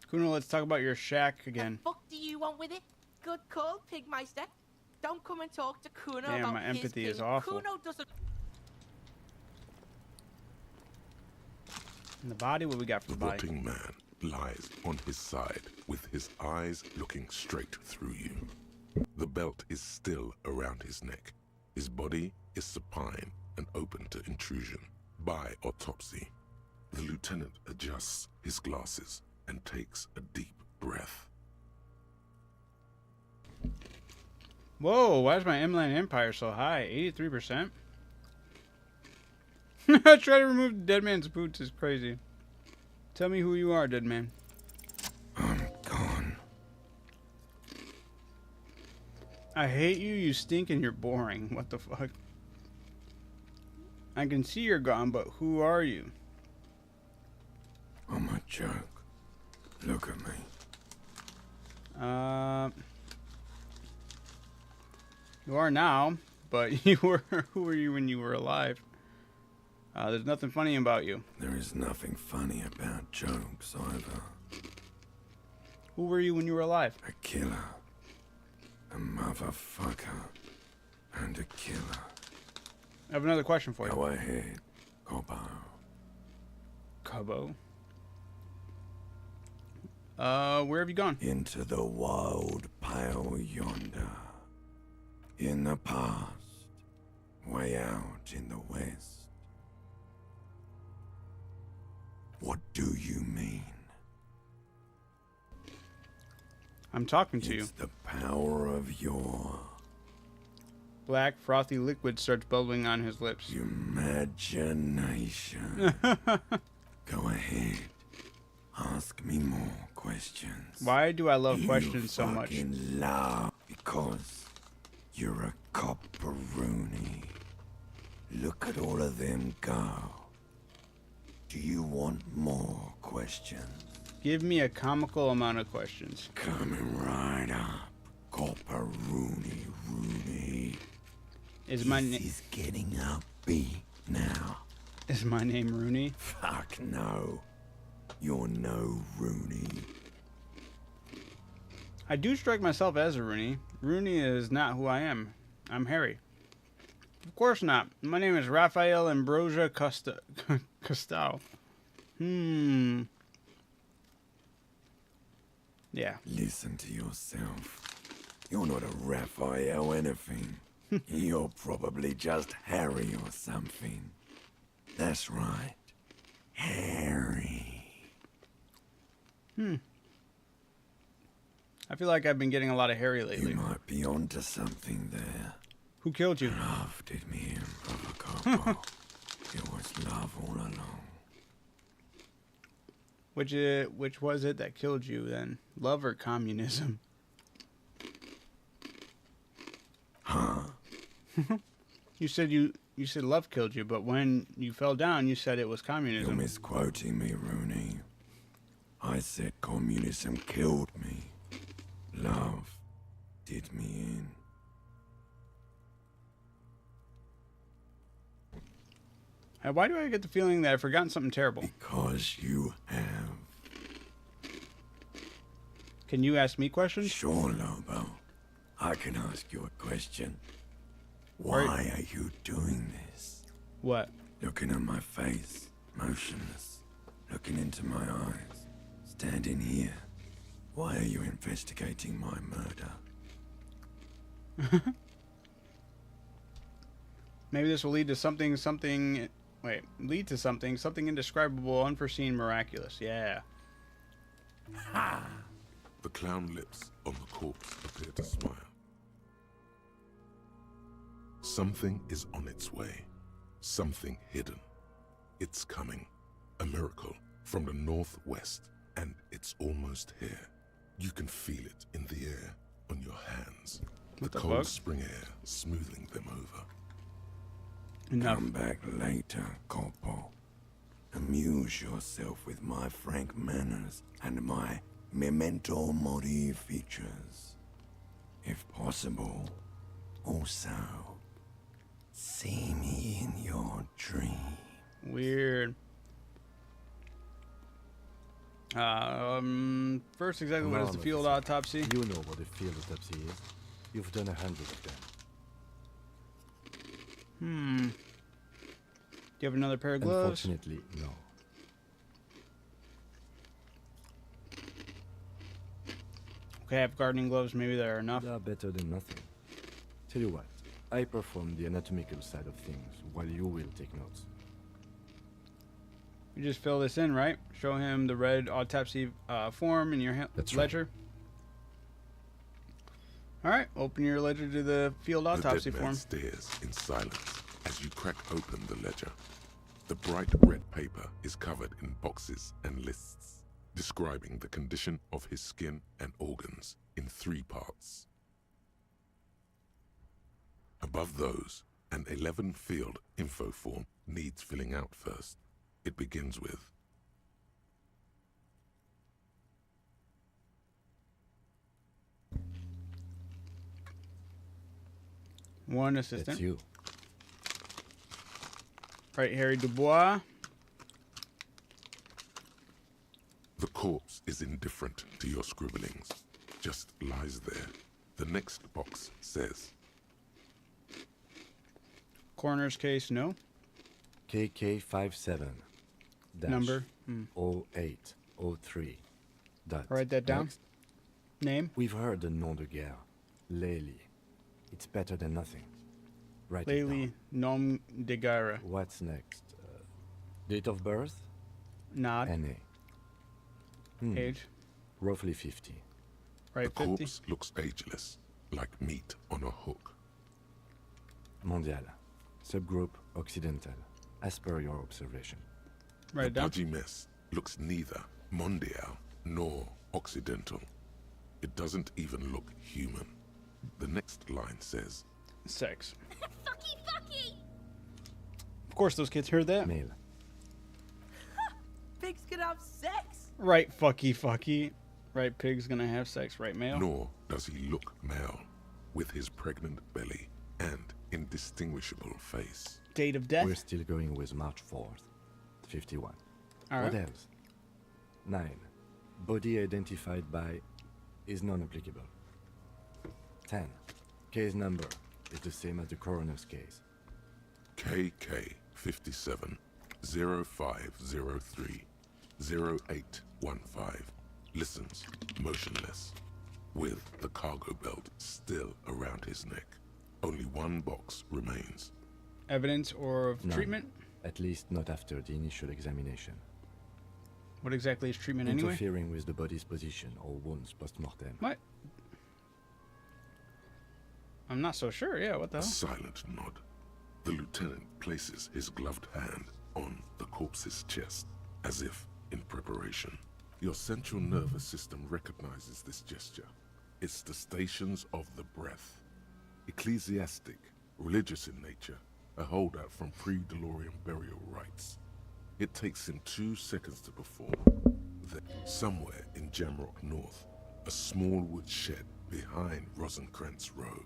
Kuno, let's talk about your shack again. The fuck do you want with it? Good call, Pigmeister. Don't come and talk to Kuno Damn, about my his empathy pig. is awful. Kuno doesn't. In the body, what we got for the The body? rotting man lies on his side with his eyes looking straight through you. The belt is still around his neck. His body is supine and open to intrusion. By autopsy, the lieutenant adjusts his glasses and takes a deep breath. Whoa, why is my Inland Empire so high? 83%? Try to remove the dead man's boots is crazy. Tell me who you are, dead man. I'm gone. I hate you, you stink, and you're boring. What the fuck? I can see you're gone, but who are you? I'm a joke. Look at me. You are now, but you were. Who were you when you were alive? There's nothing funny about you. There is nothing funny about jokes either. Who were you when you were alive? A killer. A motherfucker. And a killer. I have another question for you. Go ahead, Cobbo. Cobbo? Where have you gone? Into the wild pale yonder. In the past. Way out in the west. What do you mean? I'm talking to you. It's the power of your Black, frothy liquid starts bubbling on his lips. imagination. Go ahead. Ask me more questions. Why do I love questions so much? fucking love because you're a copperoonie. Look at all of them go. Do you want more questions? Give me a comical amount of questions. Coming right up. Copper Rooney. Is my name... He's getting upbeat now. Is my name Rooney? Fuck no. You're no Rooney. I do strike myself as a Rooney. Rooney is not who I am. I'm Harry. Of course not. My name is Raphael Ambrosia Costau. Yeah. Listen to yourself. You're not a Raphael anything. You're probably just Harry or something. That's right. Harry. I feel like I've been getting a lot of Harry lately. You might be onto something there. Who killed you? Love did me in, Brother Corporal. It was love all along. Which was it that killed you then? Love or communism? Huh? You said love killed you, but when you fell down, you said it was communism. You're misquoting me, Rooney. I said communism killed me. Love did me in. Why do I get the feeling that I've forgotten something terrible? Because you have. Can you ask me questions? Sure, Lobo. I can ask you a question. Why are you doing this? What? Looking at my face, motionless. Looking into my eyes. Standing here. Why are you investigating my murder? Maybe this will lead to something. Wait, lead to something indescribable, unforeseen, miraculous. Yeah. Ha! The clown lips on the corpse appear to smile. Something is on its way. Something hidden. It's coming. A miracle from the northwest, and it's almost here. You can feel it in the air on your hands. The cold spring air smoothing them over. Enough. Come back later, Corpo. Amuse yourself with my frank manners and my memento mori features. If possible, also, see me in your dream. Weird. First, exactly what is the field autopsy? You know what a field autopsy is. You've done 100 of them. Do you have another pair of gloves? Unfortunately, no. Okay, I have gardening gloves. Maybe they're enough. They are better than nothing. Tell you what, I perform the anatomical side of things, while you will take notes. You just fill this in, right? Show him the red autopsy form in your ledger. All right, open your ledger to the field autopsy The dead man form. stares in silence as you crack open the ledger. The bright red paper is covered in boxes and lists, describing the condition of his skin and organs in 3 parts. Above those, an 11-field info form needs filling out first. It begins with one assistant. That's you. Right, Harry Dubois. the corpse is indifferent to your scribblings, just lies there. The next box says Coroner's case, no. KK57 Number? 0803. Write that down. Next. Name? We've heard the nom de guerre. Lely. It's better than nothing. Write it Lely nom de guerre. What's next? Date of birth? Nod. NA. Age? Roughly 50. Right, the 50. corpse looks ageless, like meat on a hook. Mondial. Subgroup Occidental. As per your observation. Right the down. pudgy mess looks neither mondial nor occidental. It doesn't even look human. The next line says Sex. Fucky, fucky! Of course those kids heard that. Male. Pigs can have sex! Right fucky. Right pig's gonna have sex, right male? Nor does he look male, with his pregnant belly and indistinguishable face. Date of death? We're still going with March 4th, 51. All What right. else? 9. Body identified by is non-applicable. 10. Case number is the same as the coroner's case. KK 57 0503 0815 listens motionless, with the cargo belt still around his neck. Only one box remains. Evidence or of None. treatment? At least not after the initial examination. What exactly is treatment anyway? Interfering with the body's position or wounds post-mortem. What? I'm not so sure. Yeah, what the A hell? silent nod. The lieutenant places his gloved hand on the corpse's chest, as if in preparation. Your central nervous system recognizes this gesture. It's the stations of the breath. Ecclesiastic, religious in nature, a holdout from pre-Delorian burial rites. It takes him 2 seconds to perform. Then, somewhere in Jamrock North, a small wood shed behind Rosencrantz Road,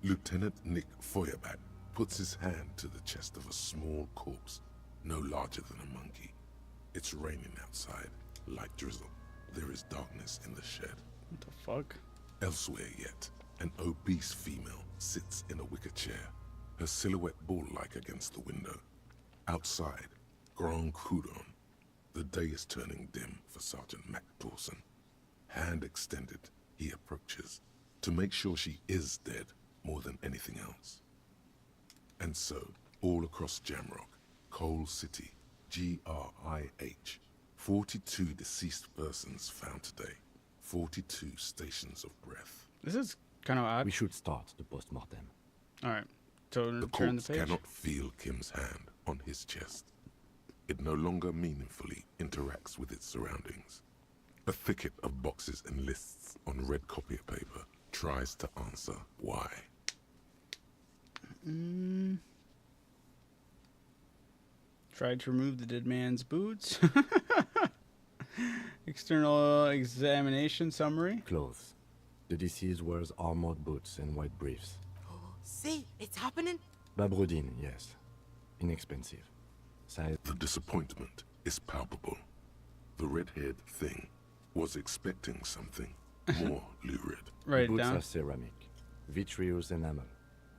Lieutenant Nick Feuerbat puts his hand to the chest of a small corpse, no larger than a monkey. It's raining outside, light drizzle. There is darkness in the shed. What the fuck? Elsewhere yet, an obese female sits in a wicker chair, her silhouette bull-like against the window. Outside, Grand Coudon. The day is turning dim for Sergeant Mac Dawson. Hand extended, he approaches, to make sure she is dead more than anything else. And so, all across Jamrock, Coal City, GRIH, 42 deceased persons found today, 42 stations of breath. This is kind of odd. We should start the post-mortem. All right. So The turn corpse the page. cannot feel Kim's hand on his chest. It no longer meaningfully interacts with its surroundings. A thicket of boxes and lists on red copier paper tries to answer why. Tried to remove the dead man's boots. External examination summary. Clothes. The deceased wears armored boots and white briefs. See, it's happening. Babroudine, yes. Inexpensive. Size. The disappointment is palpable. The red-haired thing was expecting something more lurid. The boots are ceramic, vitreous enamel.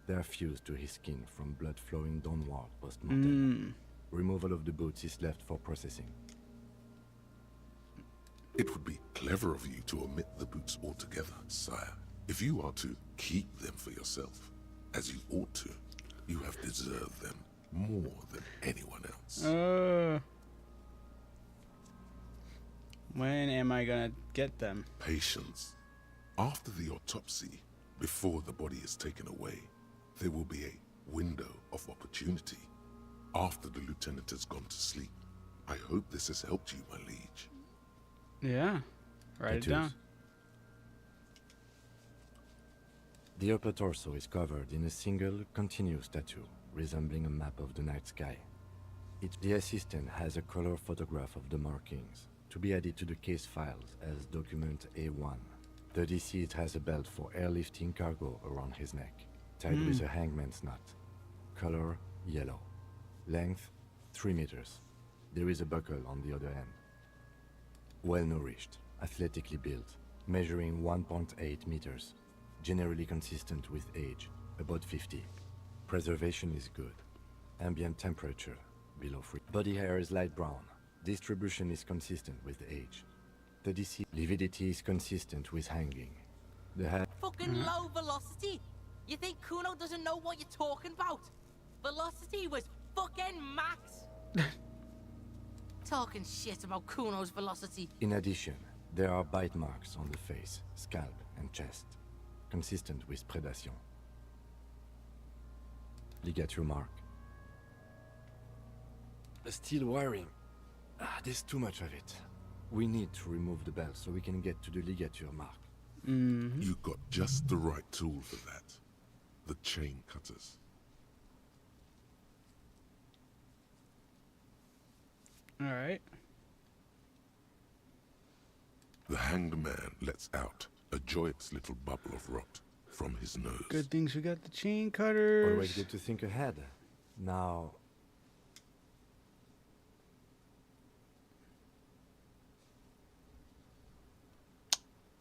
They are fused to his skin from blood flowing downward post-mortem. Removal of the boots is left for processing. It would be clever of you to omit the boots altogether, sire. If you are to keep them for yourself, as you ought to, you have deserved them more than anyone else. When am I gonna get them? Patience. After the autopsy, before the body is taken away, there will be a window of opportunity. After the lieutenant has gone to sleep. I hope this has helped you, my liege. Yeah. Write it down. The upper torso is covered in a single, continuous tattoo, resembling a map of the night sky. The assistant has a color photograph of the markings, to be added to the case files as document A1. The deceased has a belt for airlifting cargo around his neck, tied with a hangman's knot. Color, yellow. Length, 3 meters. There is a buckle on the other end. Well-nourished, athletically built, measuring 1.8 meters. Generally consistent with age, about 50. Preservation is good. Ambient temperature, below 3. Body hair is light brown. Distribution is consistent with age. The deceased lividity is consistent with hanging. The hair... Fucking low velocity. You think Kuno doesn't know what you're talking about? Velocity was fucking max. Talking shit about Kuno's velocity. In addition, there are bite marks on the face, scalp, and chest, consistent with predation. Ligature mark. Steel wiring. There's too much of it. We need to remove the belt so we can get to the ligature mark. You got just the right tool for that. The chain cutters. All right. The hanged man lets out a joyous little bubble of rot from his nose. Good things we got the chain cutters. Always good to think ahead. Now...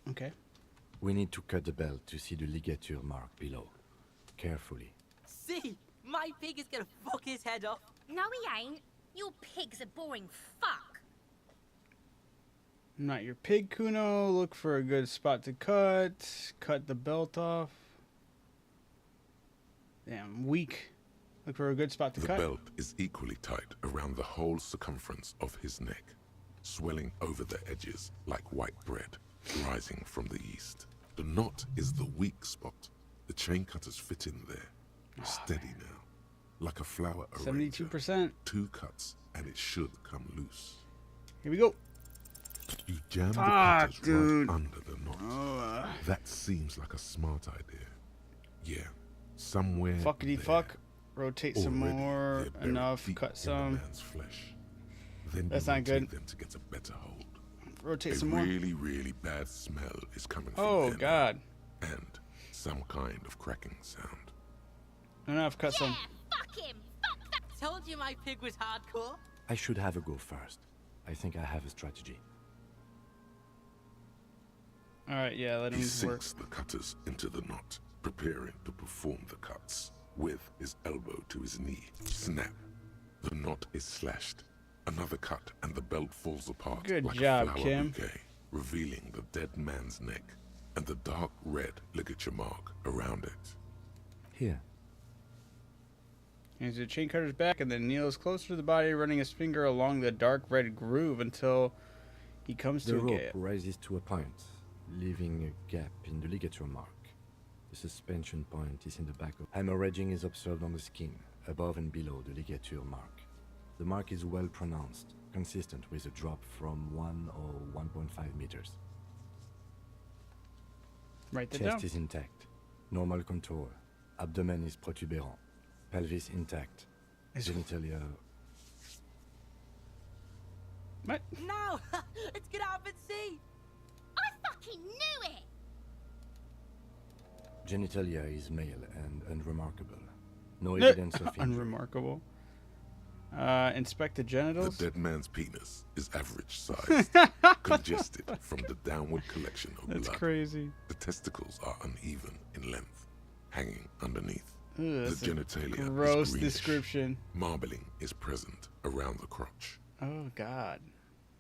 Okay. We need to cut the belt to see the ligature mark below. Carefully. See, my pig is gonna fuck his head off. No, he ain't. Your pig's a boring fuck. Not your pig, Kuno. Look for a good spot to cut. Cut the belt off. Damn, weak. Look for a good spot to cut. The belt is equally tight around the whole circumference of his neck, swelling over the edges like white bread rising from the east. The knot is the weak spot. The chain cutters fit in there. Steady now. Like a flower arranger. 72%. 2 cuts and it should come loose. Here we go. You jam the cutters right under the knot. That seems like a smart idea. Yeah, somewhere Fuckity there. fuck. Rotate some Already more. they're buried Enough. deep Cut in some. the man's flesh. Then That's you not good. rotate them to get a better hold. Rotate a some more. really, really bad smell is coming from Oh, them. God. And some kind of cracking sound. Enough. Cut some. Fuck him. Fuck that. Told you my pig was hardcore. I should have a go first. I think I have a strategy. Alright, yeah, let him He work. sinks the cutters into the knot, preparing to perform the cuts. With his elbow to his knee, snap. The knot is slashed. Another cut and the belt falls apart Good like job, a flower Kim. bouquet, revealing the dead man's neck and the dark red ligature mark around it. Here. Hands the chain cutter's back and then kneels closer to the body, running his finger along the dark red groove until he comes The to a rope gap. rises to a point, leaving a gap in the ligature mark. The suspension point is in the back of... Hemorrhaging is observed on the skin, above and below the ligature mark. The mark is well pronounced, consistent with a drop from 1 or 1.5 meters. Write that Chest down. is intact. Normal contour. Abdomen is protuberant. Pelvis intact. Genitalia... What? No! Let's get out and see! I fucking knew it. Genitalia is male and unremarkable. No Nah, evidence of injury. Unremarkable. Inspect the genitals. The dead man's penis is average size, congested from the downward collection of That's blood. crazy. The testicles are uneven in length, hanging underneath. Ugh, that's the a genitalia gross is greenish. description. Marbling is present around the crotch. Oh, God.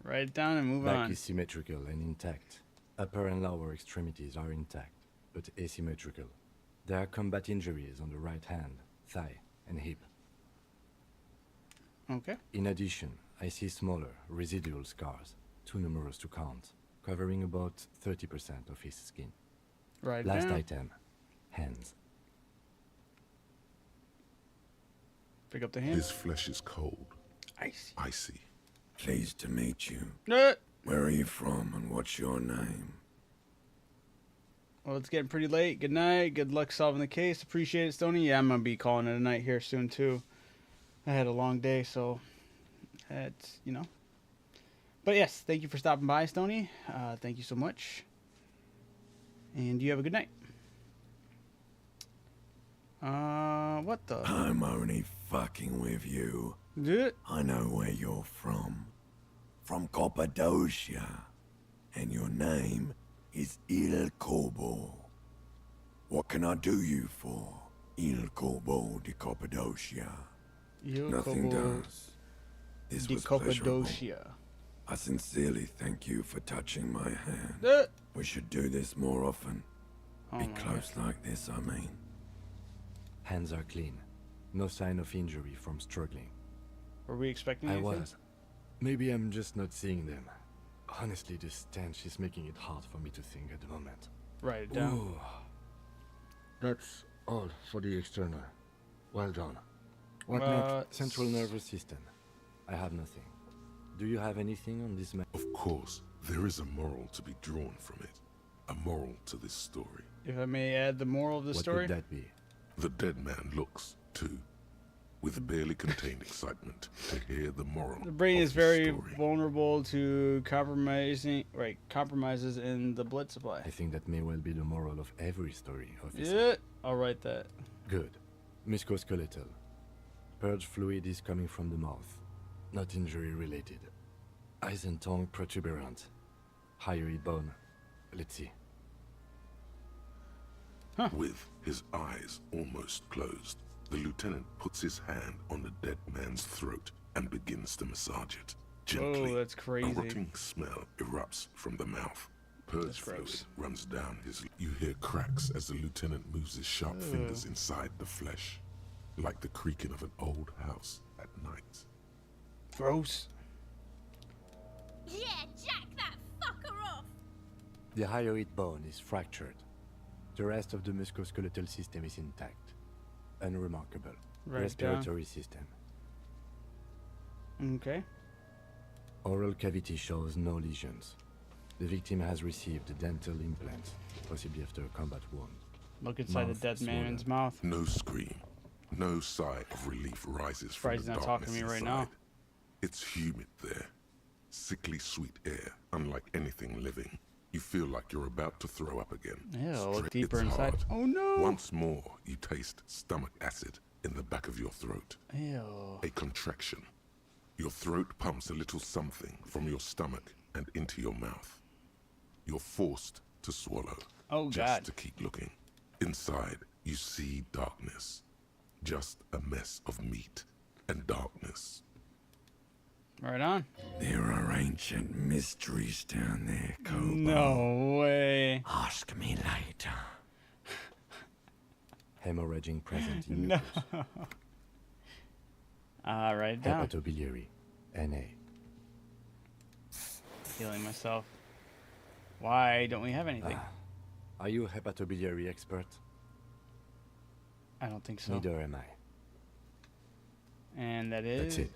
Write it down and move Back on. is symmetrical and intact. Upper and lower extremities are intact, but asymmetrical. There are combat injuries on the right hand, thigh, and hip. Okay. In addition, I see smaller, residual scars, too numerous to count, covering about 30% of his skin. Right Last down. item, hands. Pick up the hand. His flesh is cold. Icy. Icy. Pleased to meet you. Where are you from and what's your name? Well, it's getting pretty late. Good night. Good luck solving the case. Appreciate it, Stoney. Yeah, I'm going to be calling it a night here soon, too. I had a long day, so that's, you know. But yes, thank you for stopping by, Stoney. Thank you so much. And you have a good night. What the? I'm only fucking with you. I know where you're from. From Cappadocia. And your name is Il Corbo. What can I do you for, Il Corbo de Cappadocia? Nothing does. This was pleasurable. I sincerely thank you for touching my hand. We should do this more often. Be close like this, I mean. Hands are clean. No sign of injury from struggling. Were we expecting I anything? was. Maybe I'm just not seeing them. Honestly, this stench is making it hard for me to think at the moment. Write it down. Ooh. That's all for the external. Well done. What next? Central nervous system. I have nothing. Do you have anything on this man? Of course, there is a moral to be drawn from it. A moral to this story. If I may add the moral of the story. What would that be? The dead man looks, too, with with barely contained excitement to hear the moral. The brain of is his very story. vulnerable to compromises in the blood supply. I think that may well be the moral of every story, officer. Yeah, I'll write that. Good. Musculoskeletal. Purge fluid is coming from the mouth. Not injury related. Eyes and tongue protuberant. Hyoid bone. Let's see. With his eyes almost closed, the lieutenant puts his hand on the dead man's throat and begins to massage it. Gently, Oh, that's crazy. a rotting smell erupts from the mouth. Purge fluid runs down his... You hear cracks as the lieutenant moves his sharp fingers inside the flesh, like the creaking of an old house at night. Gross. Yeah, jack that fucker off! The hyoid bone is fractured. The rest of the musculoskeletal system is intact. Unremarkable. Right Respiratory system. Okay. Oral cavity shows no lesions. The victim has received dental implants, possibly after a combat wound. Look inside the dead man's mouth. No scream. No sigh of relief rises from Surprised the he's not talking darkness to me right inside. now. It's humid there. Sickly sweet air, unlike anything living. You feel like you're about to throw up again. Yeah, look Straight- deeper it's inside. hard. Oh no! Once more, you taste stomach acid in the back of your throat. Ew. A contraction. Your throat pumps a little something from your stomach and into your mouth. You're forced to swallow. Oh, just God. to keep looking. Inside, you see darkness. Just a mess of meat and darkness. Right on. There are ancient mysteries down there, Kobo. No way. Ask me later. Hemorrhaging present in No. mucus. Write it down. Hepatobiliary. NA. Healing myself. Why don't we have anything? Are you a hepatobiliary expert? I don't think so. Neither am I. And that is... That's it.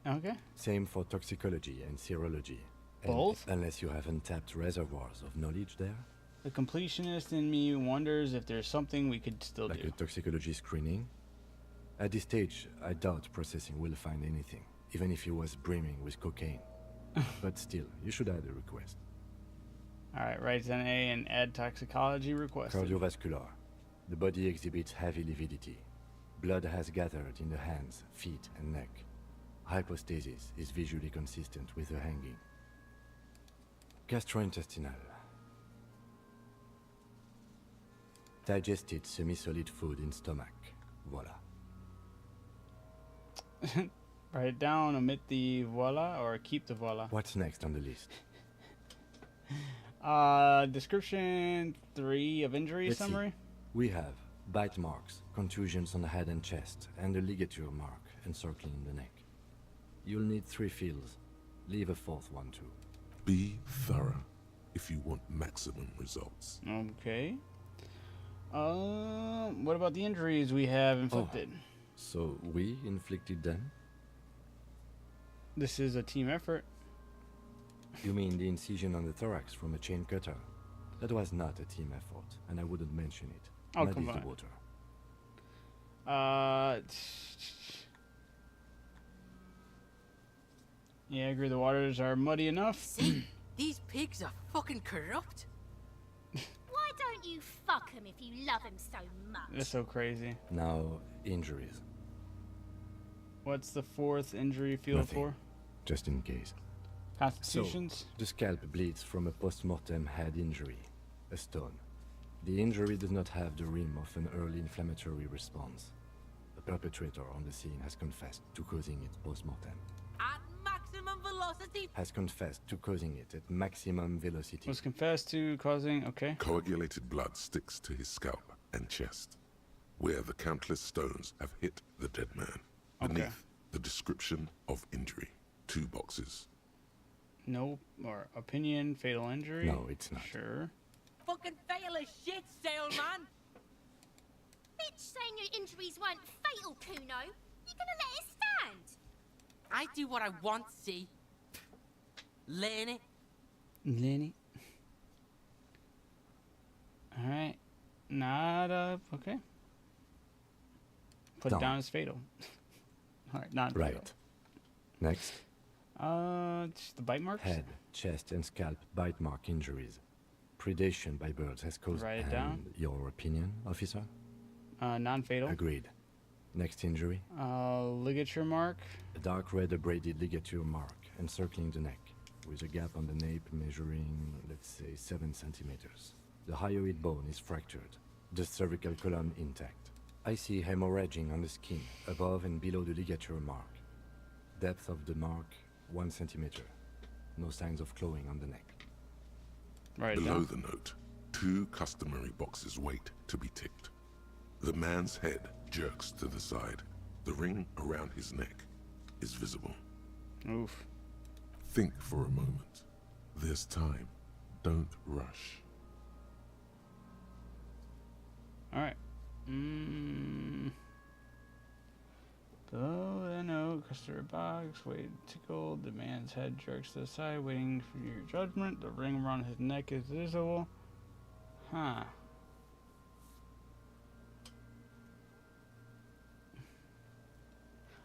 Okay. Same for toxicology and serology. And Both? unless you have untapped reservoirs of knowledge there. The completionist in me wonders if there's something we could still Like do. a toxicology screening. At this stage, I doubt processing will find anything, even if he was brimming with cocaine. But still, you should add a request. Alright, write an A and add toxicology requested. Cardiovascular. The body exhibits heavy lividity. Blood has gathered in the hands, feet, and neck. Hypostasis is visually consistent with the hanging. Gastrointestinal. Digested semi-solid food in stomach. Voila. Write it down, omit the voila, or keep the voila. What's next on the list? Description 3 of injury Let's see. summary. We have bite marks, contusions on the head and chest, and a ligature mark encircling the neck. You'll need 3 fields. Leave a 4th one too. Be thorough if you want maximum results. Okay. What about the injuries we have inflicted? So we inflicted them? This is a team effort. You mean the incision on the thorax from a chain cutter? That was not a team effort, and I wouldn't mention it. Oh, Muddies come the on. water. Yeah, I agree. The waters are muddy enough. See? These pigs are fucking corrupt. Why don't you fuck him if you love him so much? That's so crazy. Now, injuries. What's the 4th injury field Nothing. for? Just in case. Constitutions? So, the scalp bleeds from a post-mortem head injury, a stone. The injury does not have the rim of an early inflammatory response. The perpetrator on the scene has confessed to causing it post-mortem. At maximum velocity. Has confessed to causing it at maximum velocity. Was confessed to causing... Okay. Coagulated blood sticks to his scalp and chest, where the countless stones have hit the dead man. Okay. Beneath, the description of injury. 2 boxes. No, or opinion, fatal injury? No, it's not. Sure. Fucking fail as shit, sailman. Bitch saying your injuries weren't fatal, Kuno. You gonna let it stand? I do what I want, see? Learn it. Lenny. Alright. Nada. Okay. put it down as fatal. All right, not fatal. Right. Next. Just the bite marks. Head, chest, and scalp bite mark injuries. Predation by birds has caused. Write it down. Your opinion, officer? Non-fatal. Agreed. Next injury. Ligature mark. A dark red abraded ligature mark encircling the neck, with a gap on the nape measuring, let's say, 7 centimeters. The hyoid bone is fractured. The cervical column intact. I see hemorrhaging on the skin, above and below the ligature mark. Depth of the mark, 1 centimeter. No signs of clawing on the neck. Right. Below the note, 2 customary boxes wait to be ticked. The man's head jerks to the side. The ring around his neck is visible. Oof. Think for a moment. There's time. Don't rush. All right. Below the note, customer box, wait tickled. The man's head jerks to the side, waiting for your judgment. The ring around his neck is visible. Huh.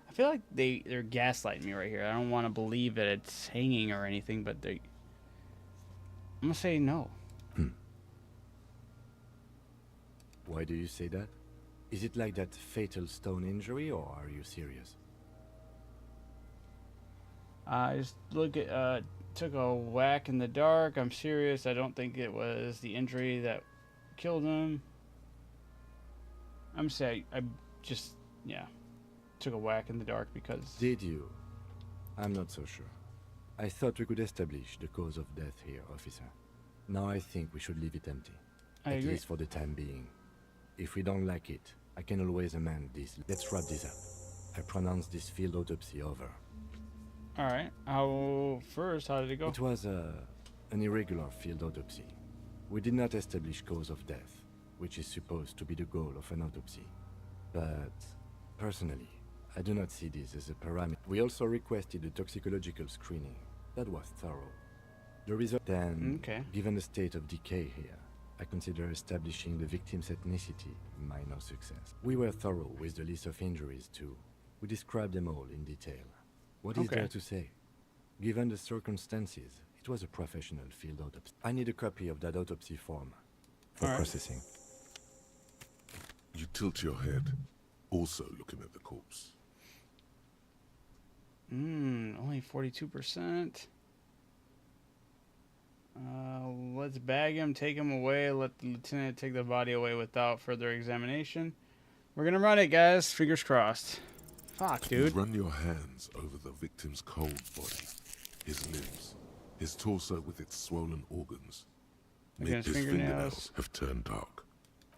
I feel like they're gaslighting me right here. I don't want to believe that it's hanging or anything, but I'm gonna say no. Why do you say that? Is it like that fatal stone injury, or are you serious? I just took a whack in the dark. I'm serious. I don't think it was the injury that killed him. I'm saying I just, took a whack in the dark because... Did you? I'm not so sure. I thought we could establish the cause of death here, officer. Now I think we should leave it empty. I agree. At least for the time being. If we don't like it, I can always amend this. Let's wrap this up. I pronounce this field autopsy over. Alright. How did it go? It was an irregular field autopsy. We did not establish cause of death, which is supposed to be the goal of an autopsy. But, personally, I do not see this as a parameter. We also requested a toxicological screening. That was thorough. The result then, given the state of decay here, I consider establishing the victim's ethnicity minor success. We were thorough with the list of injuries too. We described them all in detail. What is there to say? Given the circumstances, it was a professional field autopsy. I need a copy of that autopsy form for processing. You tilt your head, also looking at the corpse. Only 42%. Let's bag him, take him away, let the lieutenant take the body away without further examination. We're gonna run it, guys. Fingers crossed. Fuck, dude. You run your hands over the victim's cold body, his limbs, his torso with its swollen organs. His fingernails have turned dark.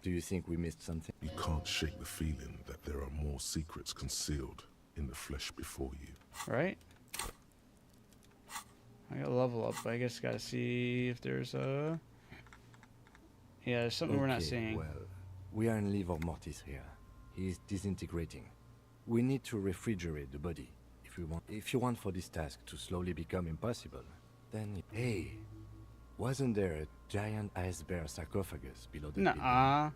Do you think we missed something? You can't shake the feeling that there are more secrets concealed in the flesh before you. Right? I gotta level up. I guess gotta see if there's a... Yeah, there's something we're not seeing. Well, we are in livor mortis here. He is disintegrating. We need to refrigerate the body. If you want for this task to slowly become impossible, then... Hey, wasn't there a giant ice bear sarcophagus below the building? Nuh-uh.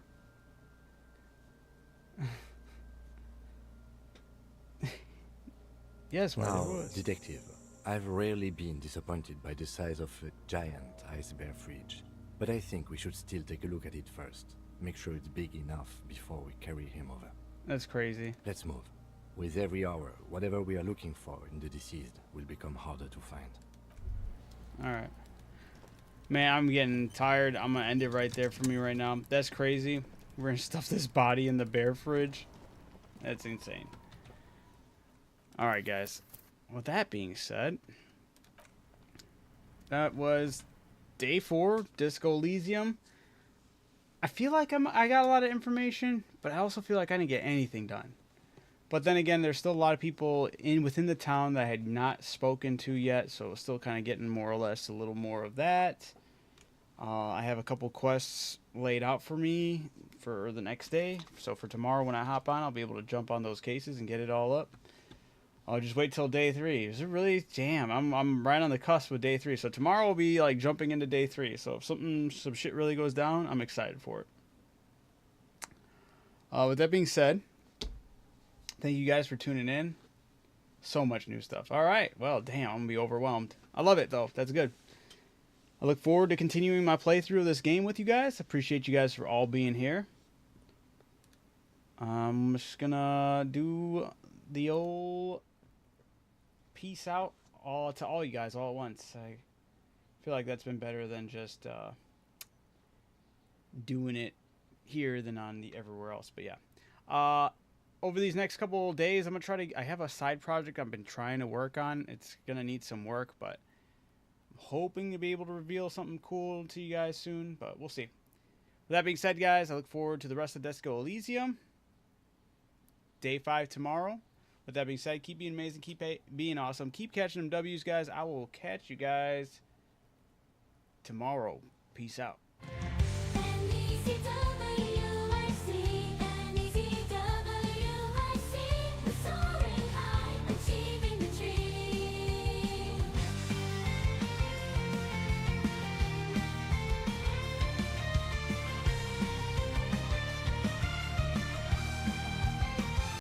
Yes, well, there was. Detective, I've rarely been disappointed by the size of a giant ice bear fridge. But I think we should still take a look at it first. Make sure it's big enough before we carry him over. That's crazy. Let's move. With every hour, whatever we are looking for in the deceased will become harder to find. Alright. Man, I'm getting tired. I'm gonna end it right there for me right now. That's crazy. We're gonna stuff this body in the bear fridge. That's insane. Alright, guys. With that being said, that was day 4, Disco Elysium. I feel like I got a lot of information, but I also feel like I didn't get anything done. But then again, there's still a lot of people within the town that I had not spoken to yet, so still kind of getting more or less a little more of that. I have a couple quests laid out for me for the next day, so for tomorrow when I hop on, I'll be able to jump on those cases and get it all up. I'll just wait till day 3. Is it really? Damn, I'm right on the cusp with day 3. So tomorrow will be like jumping into day 3. So if some shit really goes down, I'm excited for it. With that being said, Thank you guys for tuning in. So much new stuff. All right. Well, damn, I'm going to be overwhelmed. I love it, though. That's good. I look forward to continuing my playthrough of this game with you guys. Appreciate you guys for all being here. I'm just going to do the old peace out to all you guys all at once. I feel like that's been better than just doing it here than on the everywhere else. But yeah. Over these next couple of days, I'm going to try to... I have a side project I've been trying to work on. It's going to need some work, but I'm hoping to be able to reveal something cool to you guys soon, but we'll see. With that being said, guys, I look forward to the rest of Disco Elysium. Day 5 tomorrow. With that being said, keep being amazing, keep being awesome, keep catching them W's, guys. I will catch you guys tomorrow. Peace out.